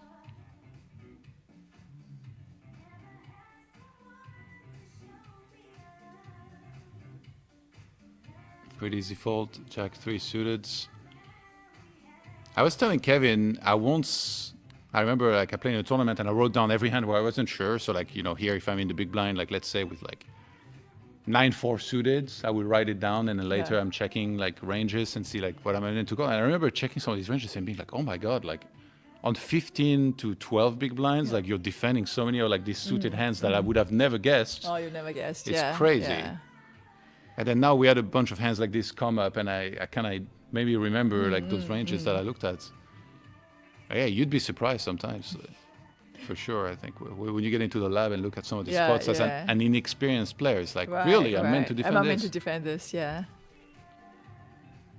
Pretty easy fold. Jack 3 suited. I was telling Kevin, I remember like I played in a tournament and I wrote down every hand where I wasn't sure. So like, you know, here if I'm in the big blind, like let's say with like 9-4 suited, I would write it down and then later Yeah. I'm checking like ranges and see like what I'm in to go. And I remember checking some of these ranges and being like, oh my God, like on 15 to 12 big blinds, like you're defending so many of like these suited hands that I would have never guessed. Oh, you never guessed. It's yeah. crazy. Yeah. And then now we had a bunch of hands like this come up and I kind of maybe remember like those ranges that I looked at. Yeah, you'd be surprised sometimes. For sure, I think when you get into the lab and look at some of the Yeah, spots as yeah. an inexperienced player, it's like, Right, really, I'm meant right. to defend Am I this. meant to defend this? Yeah.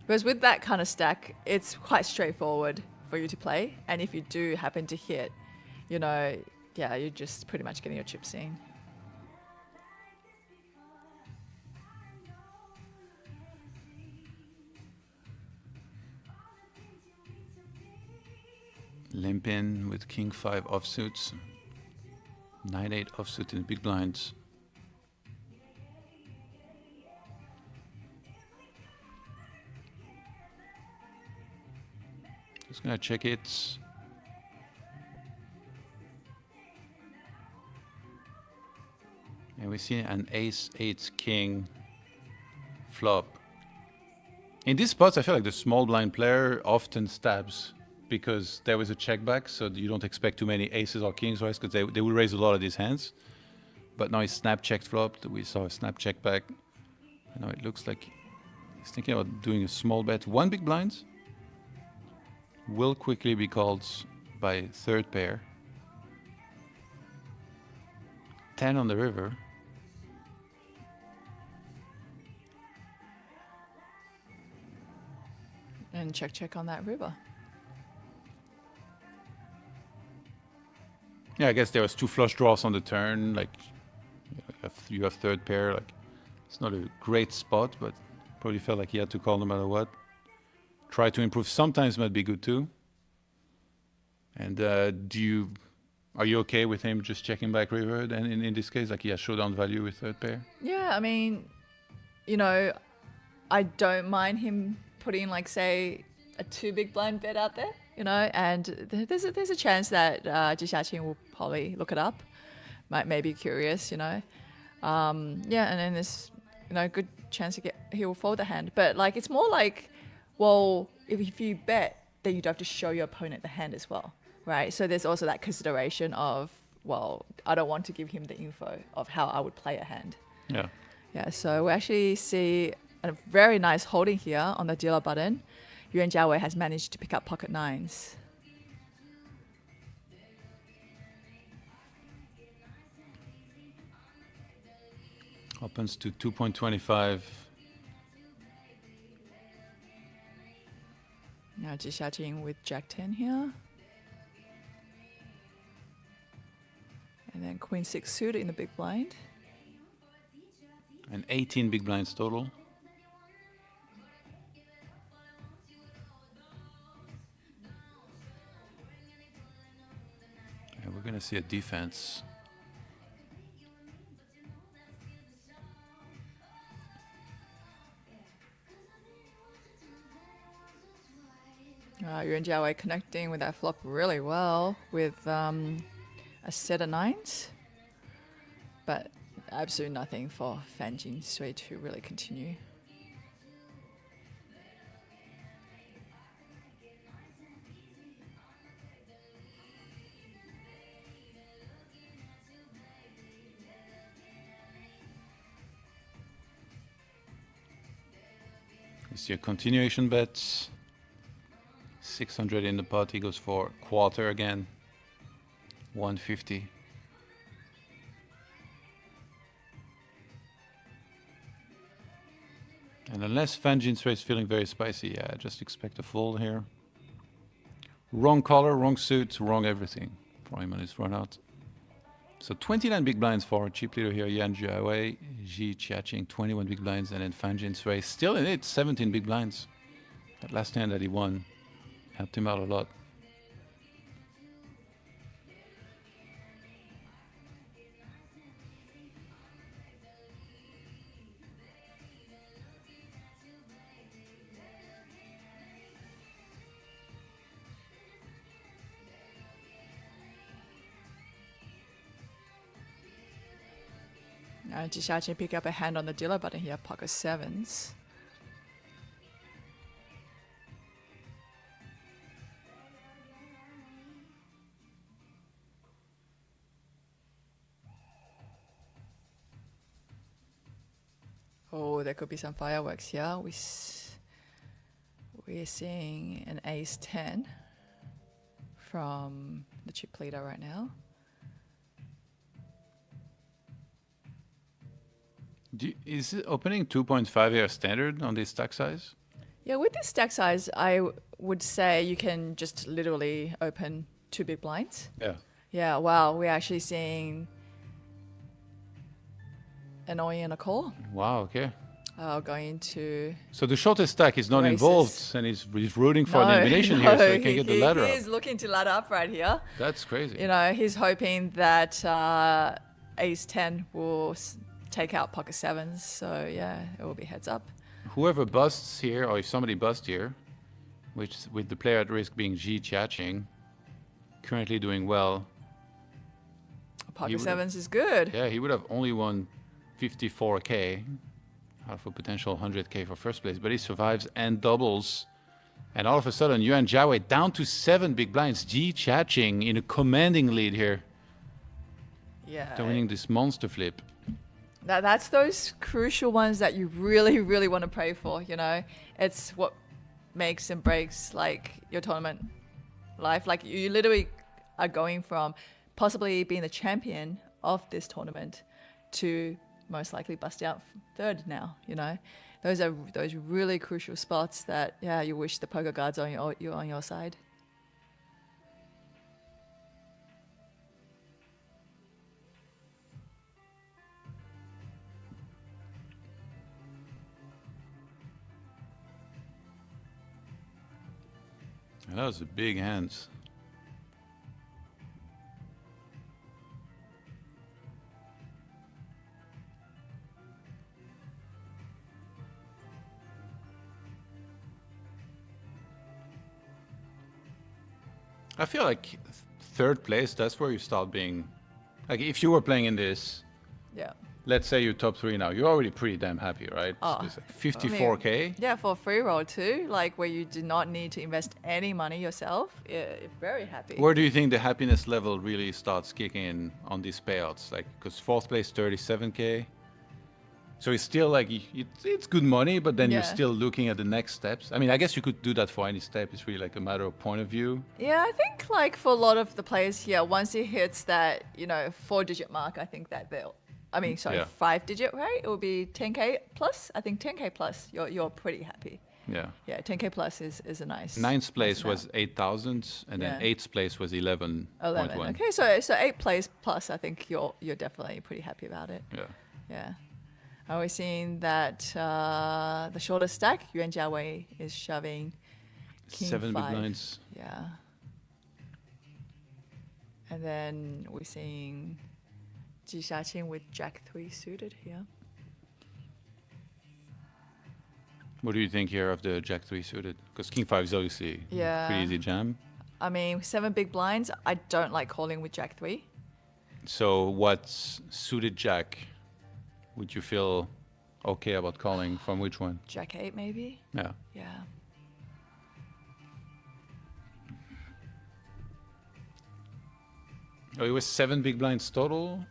Because with that kind of stack, it's quite straightforward for you to play. And if you do happen to hit, you know, yeah, you're just pretty much getting your chips in. Limp in with King 5 offsuits, 9-8 offsuit in the big blinds. Just gonna check it. And we see an ace 8 king flop. In these spots, I feel like the small blind player often stabs because there was a check back, so you don't expect too many aces or kings, right? Because they will raise a lot of these hands. But now it's snap checked flopped. We saw a snap check back. Now it looks like He's thinking about doing a small bet. 1 big blind will quickly be called by third pair. 10 on the river. And check on that river. Yeah, I guess there was 2 flush draws on the turn. Like you have third pair. Like it's not a great spot, but probably felt like he had to call no matter what. Try to improve sometimes might be good too. And are you okay with him just checking back river then in this case? Like he has showdown value with third pair? Yeah, I mean, you know, I don't mind him putting like say a 2 big blind bet out there, you know, and there's a chance that Zhi Xiaqing will probably look it up, might be curious, you know. Yeah, and then there's, you know, good chance he will fold the hand. But like it's more like, well, if you bet, then you'd have to show your opponent the hand as well, right? So there's also that consideration of, well, I don't want to give him the info of how I would play a hand. Yeah. Yeah, so we actually see a very nice holding here on the dealer button. Yuan Jiawei has managed to pick up pocket nines. Opens to 2.25. Now Zhi Xiaqing with Jack 10 here. And then Queen 6 suited in the big blind. And 18 big blinds total. And we're going to see a defense. Yuan Jiawei connecting with that flop really well with a set of nines. But absolutely nothing for Fan Jinsui to really continue. You see a continuation bet. 600 in the pot. He goes for quarter again. 150. And unless Fan Jinsui is feeling very spicy, yeah, just expect a fold here. Wrong color, wrong suit, wrong everything for him on his run out. So 29 big blinds for cheap leader here, Yuan Jiawei, Zhi Qiaqing, 21 big blinds, and then Fan Jinsui still in it, 17 big blinds. That last hand that he won helped him out a lot. Zhi Xiaqing pick up a hand on the dealer button here, pocket sevens. Oh, there could be some fireworks here. We're seeing an ace 10 from the chip leader right now. Is it opening 2.5 here standard on this stack size? Yeah, with this stack size, I would say you can just literally open 2 big blinds. Yeah. Yeah, wow, we're actually seeing an all in and a call. Wow, okay. Going into... So the shortest stack is not Races. involved, and he's rooting for an elimination here so he can get the ladder He is up. looking to ladder up right here. That's crazy. You know, he's hoping that ace 10 will take out pocket sevens. So yeah, it will be heads up. Whoever busts here, or if somebody busts here, which with the player at risk being Zhi Qiaqing, currently doing well. Pocket sevens is good. Yeah, he would have only won 54k out of a potential 100k for first place, but he survives and doubles. And all of a sudden, Yuan Jiawei down to 7 big blinds. Zhi Qiaqing in a commanding lead here, Yeah. winning this monster flip. That's those crucial ones that you really, really want to pray for, you know. It's what makes and breaks like your tournament life. Like you literally are going from possibly being the champion of this tournament to most likely bust out third now, you know. Those are those really crucial spots that, yeah, you wish the poker gods on your side. That was a big hands. I feel like third place, that's where you start being, like if you were playing in this, Yeah. let's say you're top 3 now, you're already pretty damn happy, right? Oh, It's like 54K. Yeah, for a free roll too, like where you do not need to invest any money yourself. Yeah, very happy. Where do you think the happiness level really starts kicking in on these payouts? Like, because fourth place 37K, so it's still like it's good money, but then you're Yeah. still looking at the next steps. I mean, I guess you could do that for any step. It's really like a matter of point of view. Yeah, I think like for a lot of the players here, once it hits that, you know, 4-digit mark, I think that Yeah. 5-digit, right? It will be 10K plus. I think 10K plus, you're pretty happy. Yeah. Yeah, 10K plus is a nice. Ninth place nice was 8,000, and then Yeah. eighth place was 11.1. 11. Okay, so 8 plays plus, I think you're definitely pretty happy about it. Yeah. Yeah. I was seeing that the shortest stack, Yuan Jiawei is shoving King 7 big 5. blinds. Yeah. And then we're seeing Ji Xiaqing with Jack 3 suited here. What do you think here of the Jack 3 suited? Because King 5 is obviously Yeah. pretty easy jam. I mean, 7 big blinds, I don't like calling with Jack 3. So what's suited Jack? Would you feel okay about calling from which one? Jack 8 maybe? Yeah. Yeah. Oh, it was 7 big blinds total?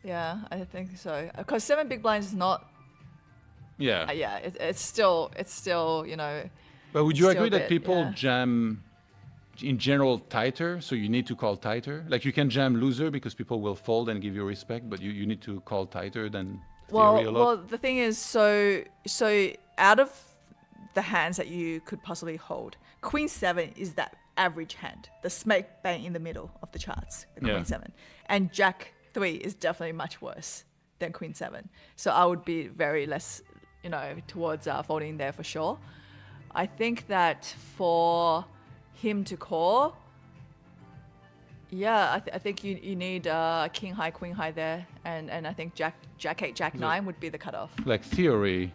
Yeah, I think so. Because 7 big blinds is not, Yeah. yeah, it's still, you know, But would you still agree a that bit, people yeah. jam in general tighter, so you need to call tighter? Like you can jam loser because people will fold and give you respect, but you need to call tighter than theory a lot? Well, the thing is, so out of the hands that you could possibly hold, Queen 7 is that average hand, the smack bang in the middle of the charts, the Queen Yeah. 7. And Jack 3 is definitely much worse than Queen 7. So I would be very less, you know, towards folding there for sure. I think that for him to call, yeah, I think you need King High, Queen High there, and I think Jack 8, Jack 9 would be the cutoff. Like theory,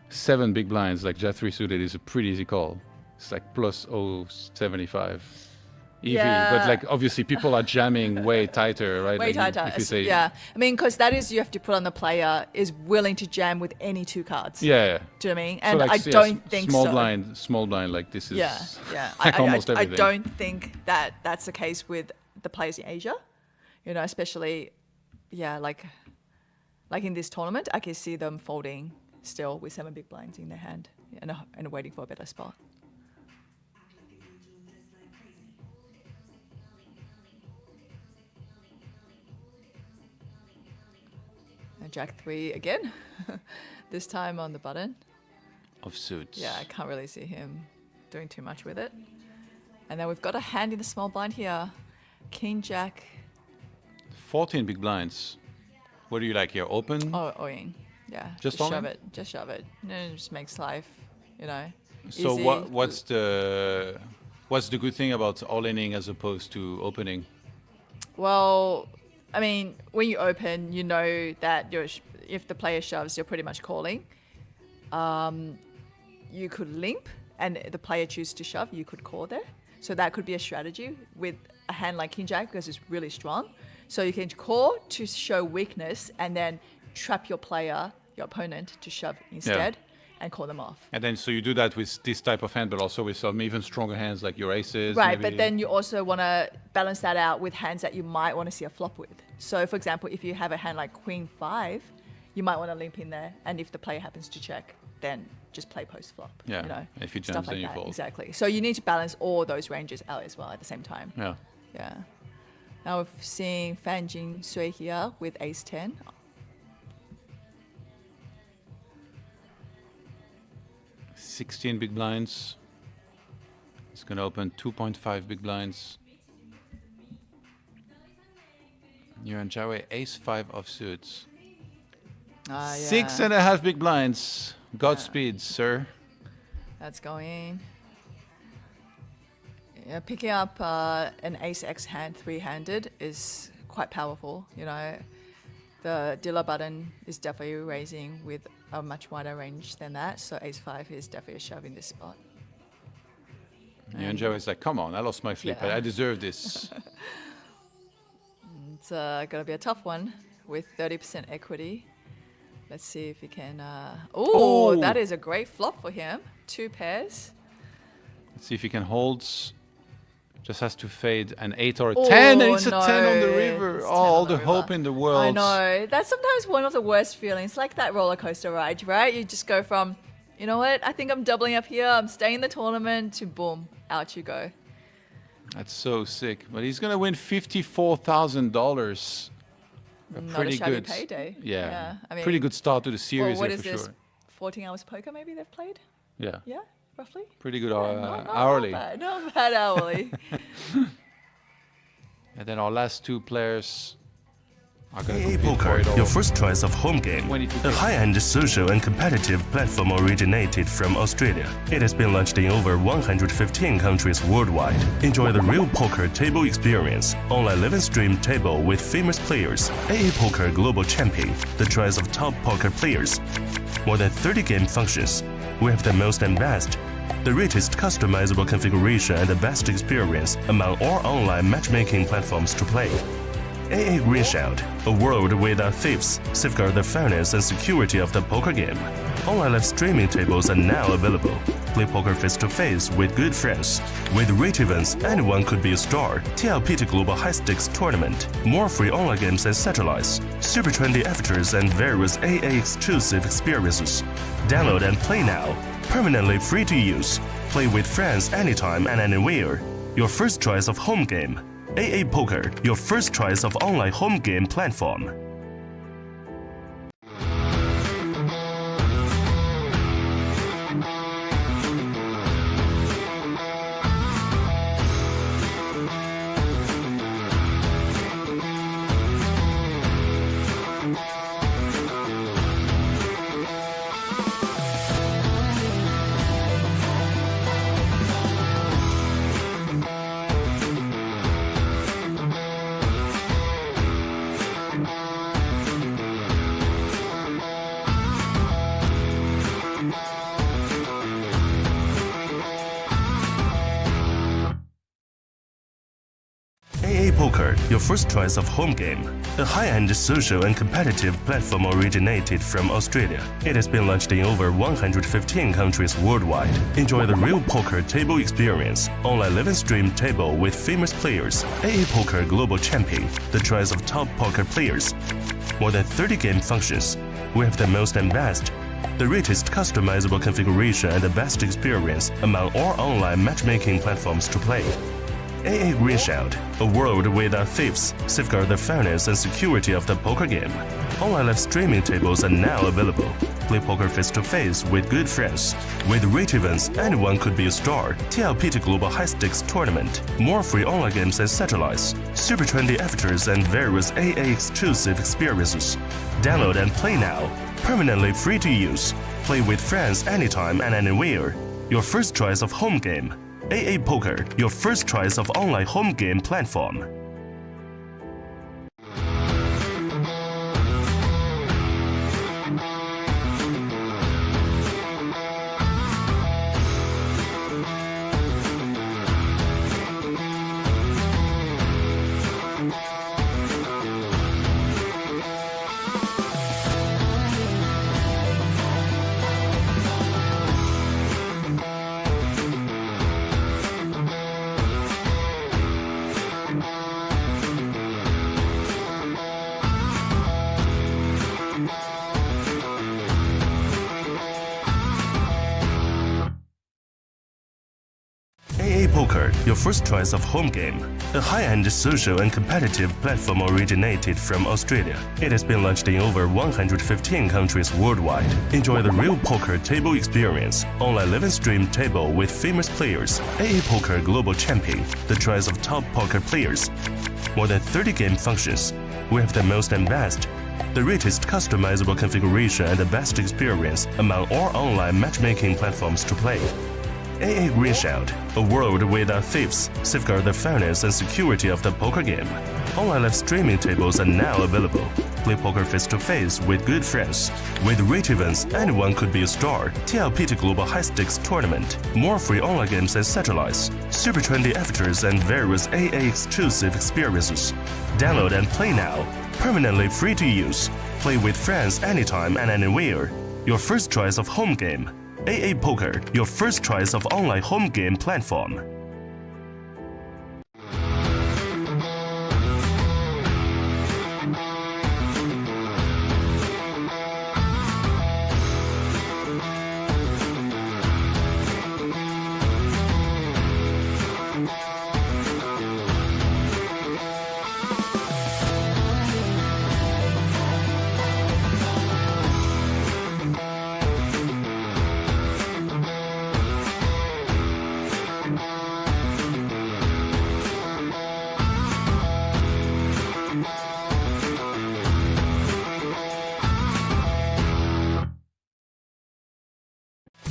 7 big blinds, like Jack 3 suited is a pretty easy call. It's like plus 0.75 EV, Yeah. but like obviously people are jamming way tighter, right? Way Like tighter. If you say, Yeah, I mean, because that is, you have to put on the player is willing to jam with any 2 cards. Yeah. Do you know what I mean? So And like, I yeah, don't think small so. small blind, like this is Yeah. like almost I everything. don't think that that's the case with the players in Asia. You know, especially, yeah, like in this tournament, I can see them folding still with 7 big blinds in their hand and waiting for a better spot. And Jack 3 again, this time on the button. of suits. Yeah, I can't really see him doing too much with it. And then we've got a hand in the small blind here. King Jack. 14 big blinds. What do you like here? Open? Oh, in. Yeah. Just shove all in? it. Just shove it. And it just makes life, you know. So easy. what's the good thing about all-inning as opposed to opening? Well, I mean, when you open, you know that if the player shoves, you're pretty much calling. You could limp, and the player chooses to shove, you could call there. So that could be a strategy with a hand like King Jack because it's really strong. So you can call to show weakness and then trap your player, your opponent, to shove instead. and call them off. And then, so you do that with this type of hand, but also with some even stronger hands like your aces. Right, maybe. but then you also want to balance that out with hands that you might want to see a flop with. So, for example, if you have a hand like Queen 5, you might want to limp in there, and if the player happens to check, then just play post flop. Yeah, you know, if he stuff jumps, like then you that. fold. Exactly. So you need to balance all those ranges out as well at the same time. Yeah. Yeah. Now we're seeing Fan Jing Sui here with Ace 10. $16 big blinds. It's going to open 2.5 big blinds. Yuan Jiawei, ace 5 of suits. Ah, yeah. 6.5 big blinds. Godspeed, sir. That's going. Yeah, picking up an Ace X hand three-handed is quite powerful. You know, the dealer button is definitely raising with a much wider range than that. So Ace 5 is definitely a shove in this spot. Yuan Jiawei is like, come on, I lost my flip. Yeah. I deserve this. It's going to be a tough one with 30% equity. Let's see if he can. Oh, that is a great flop for him. 2 pairs. Let's see if he can hold. Just has to fade an 8 or a 10, and it's a 10 on the river. It's 10 Oh, all on the the hope river. in the world. I know. That's sometimes one of the worst feelings, like that roller coaster ride, right? You just go from, you know what, I think I'm doubling up here, I'm staying in the tournament, to boom, out you go. That's so sick. But he's going to win $54,000. Not a shabby payday. Yeah. I mean, pretty good start to the well, series what here is for this? sure. 14 hours poker maybe they've played? Yeah. Yeah, roughly? Pretty good Not hourly. Not bad hourly. And then our last 2 players are going to AA compete for Poker, it all. your first choice of home game. 22K. A high-end social and competitive platform originated from Australia. It has been launched in over 115 countries worldwide. Enjoy the real poker table experience. Online live and stream table with famous players. AA Poker Global Champion, the choice of top poker players. More than 30 game functions. We have the most and best. The richest customizable configuration and the best experience among all online matchmaking platforms to play. AA Green Shout, a world without thieves, safeguard the fairness and security of the poker game. Online live streaming tables are now available. Play poker face-to-face with good friends. With rate events, anyone could be a star. TLPT Global High Stakes Tournament. More free online games and satellites. Super trendy avatars and various AA exclusive experiences. Download and play now. Permanently free to use. Play with friends anytime and anywhere. Your first choice of home game. AA Poker, your first choice of online home game platform. AA Poker, your first choice of home game. A high-end social and competitive platform originated from Australia. It has been launched in over 115 countries worldwide. Enjoy the real poker table experience. Online live and stream table with famous players. AA Poker Global Champion, the choice of top poker players. More than 30 game functions. We have the most and best. The richest customizable configuration and the best experience among all online matchmaking platforms to play. AA Green Shout, a world without thieves, safeguard the fairness and security of the poker game. Online live streaming tables are now available. Play poker face-to-face with good friends. With rate events, anyone could be a star. TLPT Global High Stakes Tournament. More free online games and satellites. Super trendy avatars and various AA exclusive experiences. Download and play now. Permanently free to use. Play with friends anytime and anywhere. Your first choice of home game. AA Poker, your first choice of online home game platform. Poker, your first choice of home game. A high-end social and competitive platform originated from Australia. It has been launched in over 115 countries worldwide. Enjoy the real poker table experience. Online live stream table with famous players. AA Poker Global Champion, the choice of top poker players. More than 30 game functions. We have the most and best. The richest customizable configuration and the best experience among all online matchmaking platforms to play. AA Greenshield, a world without thieves, safeguard the fairness and security of the poker game. Online live streaming tables are now available. Play poker face-to-face with good friends. With rate events, anyone could be a star. TLPT Global High Stakes Tournament. More free online games and satellites. Super trendy avatars and various AA exclusive experiences. Download and play now. Permanently free to use. Play with friends anytime and anywhere. Your first choice of home game. AA Poker, your first choice of online home game platform.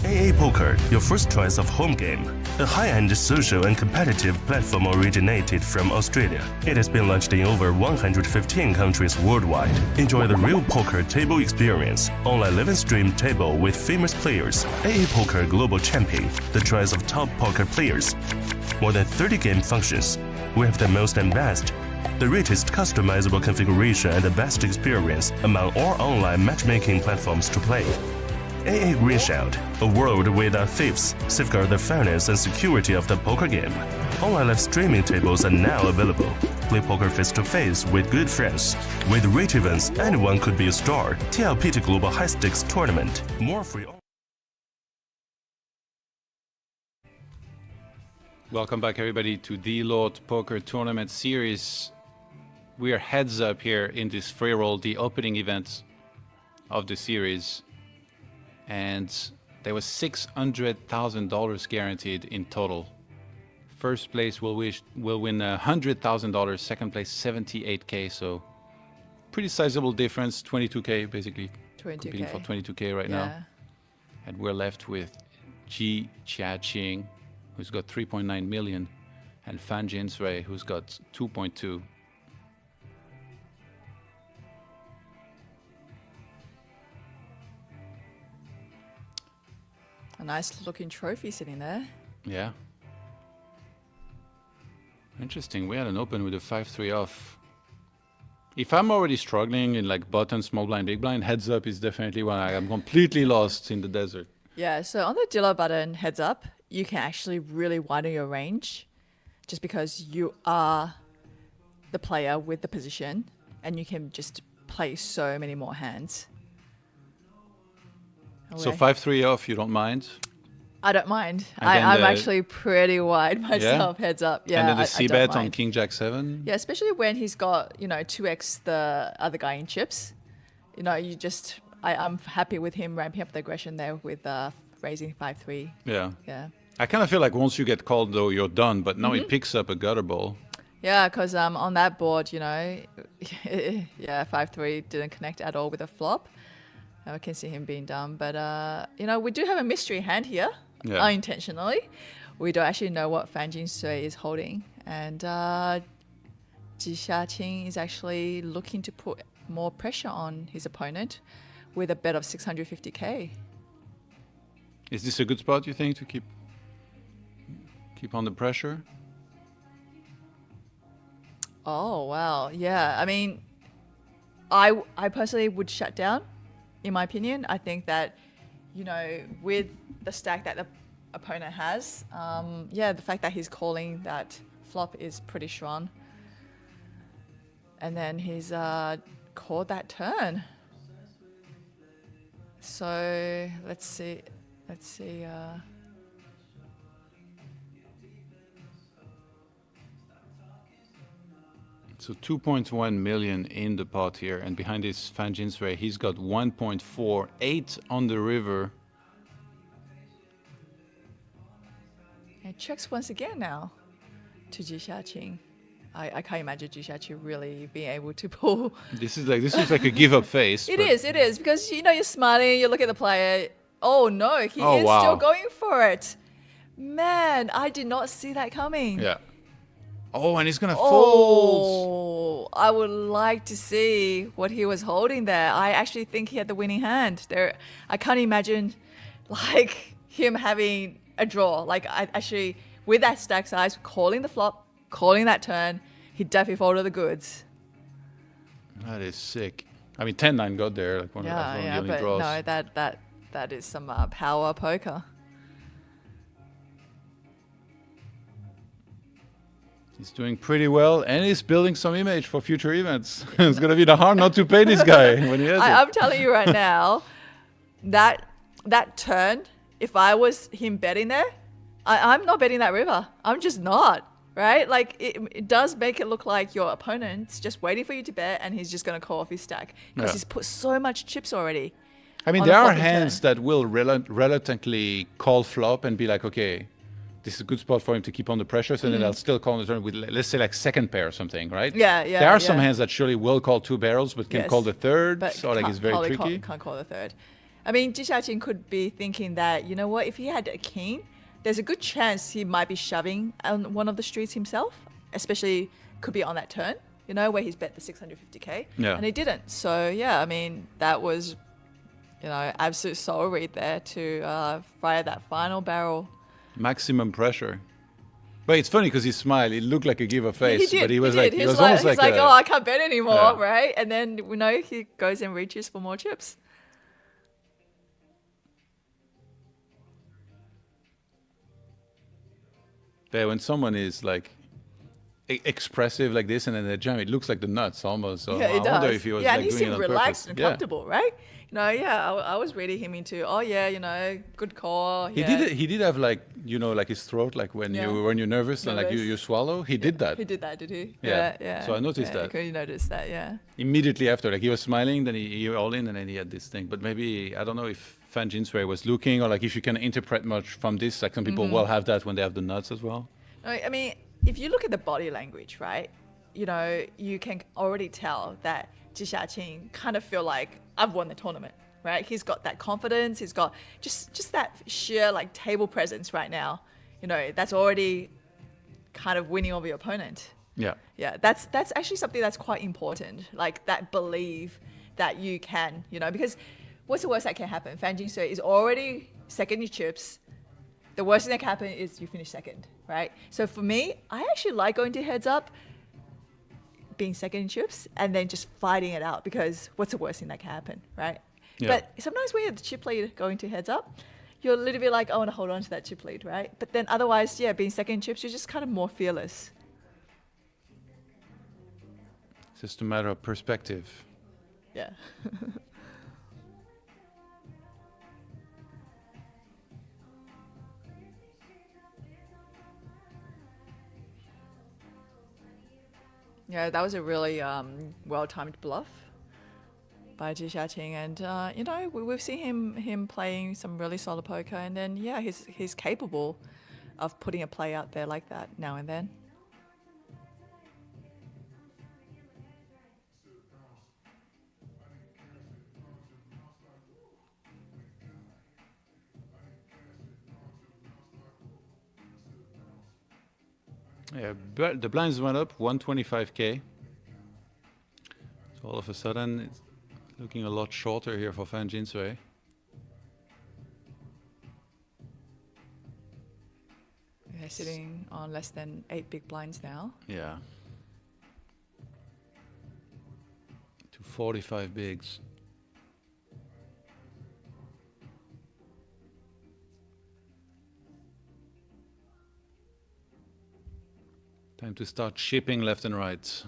AA Poker, your first choice of home game. A high-end social and competitive platform originated from Australia. It has been launched in over 115 countries worldwide. Enjoy the real poker table experience. Online live stream table with famous players. AA Poker Global Champion, the choice of top poker players. More than 30 game functions. We have the most and best. The richest customizable configuration and the best experience among all online matchmaking platforms to play. AA Greenshield, a world without thieves, safeguard the fairness and security of the poker game. Online live streaming tables are now available. Play poker face-to-face with good friends. With rate events, anyone could be a star. TLPT Global High Stakes Tournament. More free. Welcome back, everybody, to the Lord Poker Tournament Series. We are heads up here in this free roll, the opening event of the series. And there was $600,000 guaranteed in total. First place will win $100,000. Second place, $78K. So pretty sizable difference. 22K basically. 22K. Competing for 22K right now. And we're left with Ji Chia-Ching, who's got 3.9 million, and Fan Jinsui, who's got 2.2. A nice looking trophy sitting there. Yeah. Interesting. We had an open with a 5-3 off. If I'm already struggling in like button, small blind, big blind, heads up is definitely one. I'm completely lost in the desert. Yeah, so on the dealer button heads up, you can actually really widen your range just because you are the player with the position and you can just play so many more hands. So 5-3 off, you don't mind? I don't mind. And then I'm actually pretty wide myself, heads up. Yeah, and then the I C-bet don't on mind. King Jack 7? Yeah, especially when he's got, 2x the other guy in chips. I'm happy with him ramping up the aggression there with raising 5-3. Yeah. Yeah. I kind of feel like once you get called, though, you're done. But now he picks up a gutter ball. Yeah, because on that board, yeah, 5-3 didn't connect at all with a flop. I can see him being done. But, we do have a mystery hand here, unintentionally. We don't actually know what Fan Jinsui is holding. And Ji Chia-Ching is actually looking to put more pressure on his opponent with a bet of 650K. Is this a good spot, you think, to keep on the pressure? Oh, wow. Yeah, I mean, I personally would shut down, in my opinion. I think that, with the stack that the opponent has, the fact that he's calling that flop is pretty strong. And then he's called that turn. So let's see. So 2.1 million in the pot here, and behind this Fan Jinsui, he's got 1.48 on the river. And checks once again now to Ji Xiaqing. I can't imagine Ji Xiaqing really being able to pull. This is like a give up face. It but- is, because you know you're smiling, you look at the player. Oh no, he Oh, is wow. still going for it. Man, I did not see that coming. Yeah. Oh, and he's gonna fold. Oh, I would like to see what he was holding there. I actually think he had the winning hand there. I can't imagine like him having a draw. Like I actually, with that stack size, calling the flop, calling that turn, he definitely folded the goods. That is sick. I mean, 10-9 got there, like one of the only but draws. no, that is some power poker. He's doing pretty well, and he's building some image for future events. It's gonna be the hard not to pay this guy when he has it. I'm telling you right now, that turn, if I was him betting there, I'm not betting that river. I'm just not, right? Like, it does make it look like your opponent's just waiting for you to bet, and he's just going to call off his stack. Because Yeah. he's put so much chips already. I mean, on there the are flopping hands turn. that will reluctantly call flop and be like, okay, this is a good spot for him to keep on the pressure, so then I'll still call on the turn with, let's say, like second pair or something, right? Yeah, yeah, There are some yeah. hands that surely will call two barrels, but can Yes. call the third, But so like it's very probably tricky. Can't call the third. I mean, Ji Xiaqing could be thinking that, you know what, if he had a king, there's a good chance he might be shoving on one of the streets himself, especially could be on that turn, you know, where he's bet the 650k. Yeah. And he didn't. So, yeah, I mean, that was, you know, absolute soul read there to fire that final barrel. Maximum pressure. But it's funny because he smiled. It looked like a give a face, He did. but he was did. like, He he was like, almost he's like, like, oh, I can't bet anymore, Yeah. right? And then, you know, he goes and reaches for more chips. yeah, when someone is like expressive like this and then they jam, it looks like the nuts almost. So Yeah, I it does. wonder if he was yeah, like and he doing it seemed on relaxed purpose. and Yeah. comfortable, right? You know, yeah, I was reading him into, oh yeah, you know, good call. He yeah. did. He did have like, you know, like his throat, like when Yeah. you're nervous and like you Nervous. swallow. He did that He did that, did he? Yeah. yeah. So I noticed yeah, that. You noticed that, yeah. immediately after. Like he was smiling, then he all in, and then he had this thing. But maybe I don't know if Fan Jinsui was looking, or like if you can interpret much from this. Like some people Mm-hmm. will have that when they have the nuts as well. I mean, if you look at the body language, right? You know, you can already tell that Ji Xiaqing kind of feel like I've won the tournament, right? He's got that confidence. He's got just that sheer like table presence right now. You know, that's already kind of winning over your opponent. Yeah. Yeah, that's actually something that's quite important. Like that belief that you can, you know, because what's the worst that can happen? Fan Jinsui is already second in chips. The worst thing that can happen is you finish second, right? So for me, I actually like going to heads up, being second in chips, and then just fighting it out, because what's the worst thing that can happen, right? Yeah. But sometimes when you're the chip lead going to heads up, you're a little bit like, I want to hold on to that chip lead, right? But then otherwise, yeah, being second in chips, you're just kind of more fearless. It's just a matter of perspective. Yeah. Yeah, that was a really well-timed bluff by Ji Xiaqing, and you know, we've seen him playing some really solid poker, and then yeah, he's capable of putting a play out there like that now and then. Yeah, but the blinds went up 125k. So all of a sudden, it's looking a lot shorter here for Fan Jinsui. They're sitting on less than 8 big blinds now. Yeah. To 45 bigs. Time to start shipping left and right.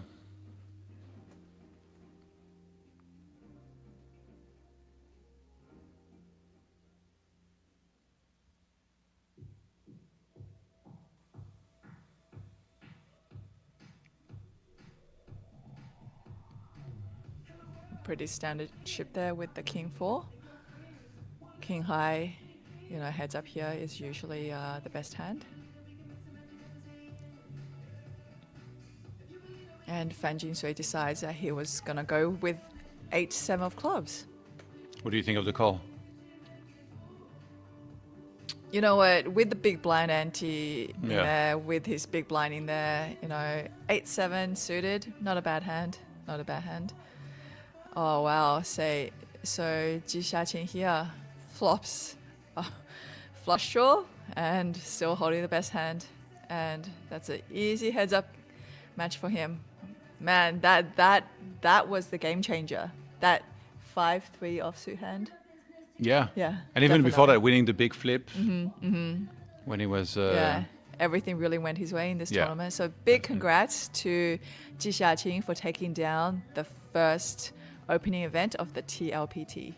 pretty standard ship there with the king 4. King high, heads up here is usually the best hand. And Fan Jinsui decides that he was gonna go with 8-7 of clubs. What do you think of the call? You know what? With the big blind ante in Yeah. there, with his big blind in there, 8-7 suited, not a bad hand. Not a bad hand. Oh wow! So Ji Xiaqing here flops flush draw and still holding the best hand, and that's an easy heads up match for him. Man, that was the game changer. That 5-3 offsuit hand. Yeah. Yeah. And even before definitely. that, winning the big flip. When he was. Yeah, everything really went his way in this Yeah. tournament. So big congrats to Ji Xiaqing for taking down the first opening event of the TLPT.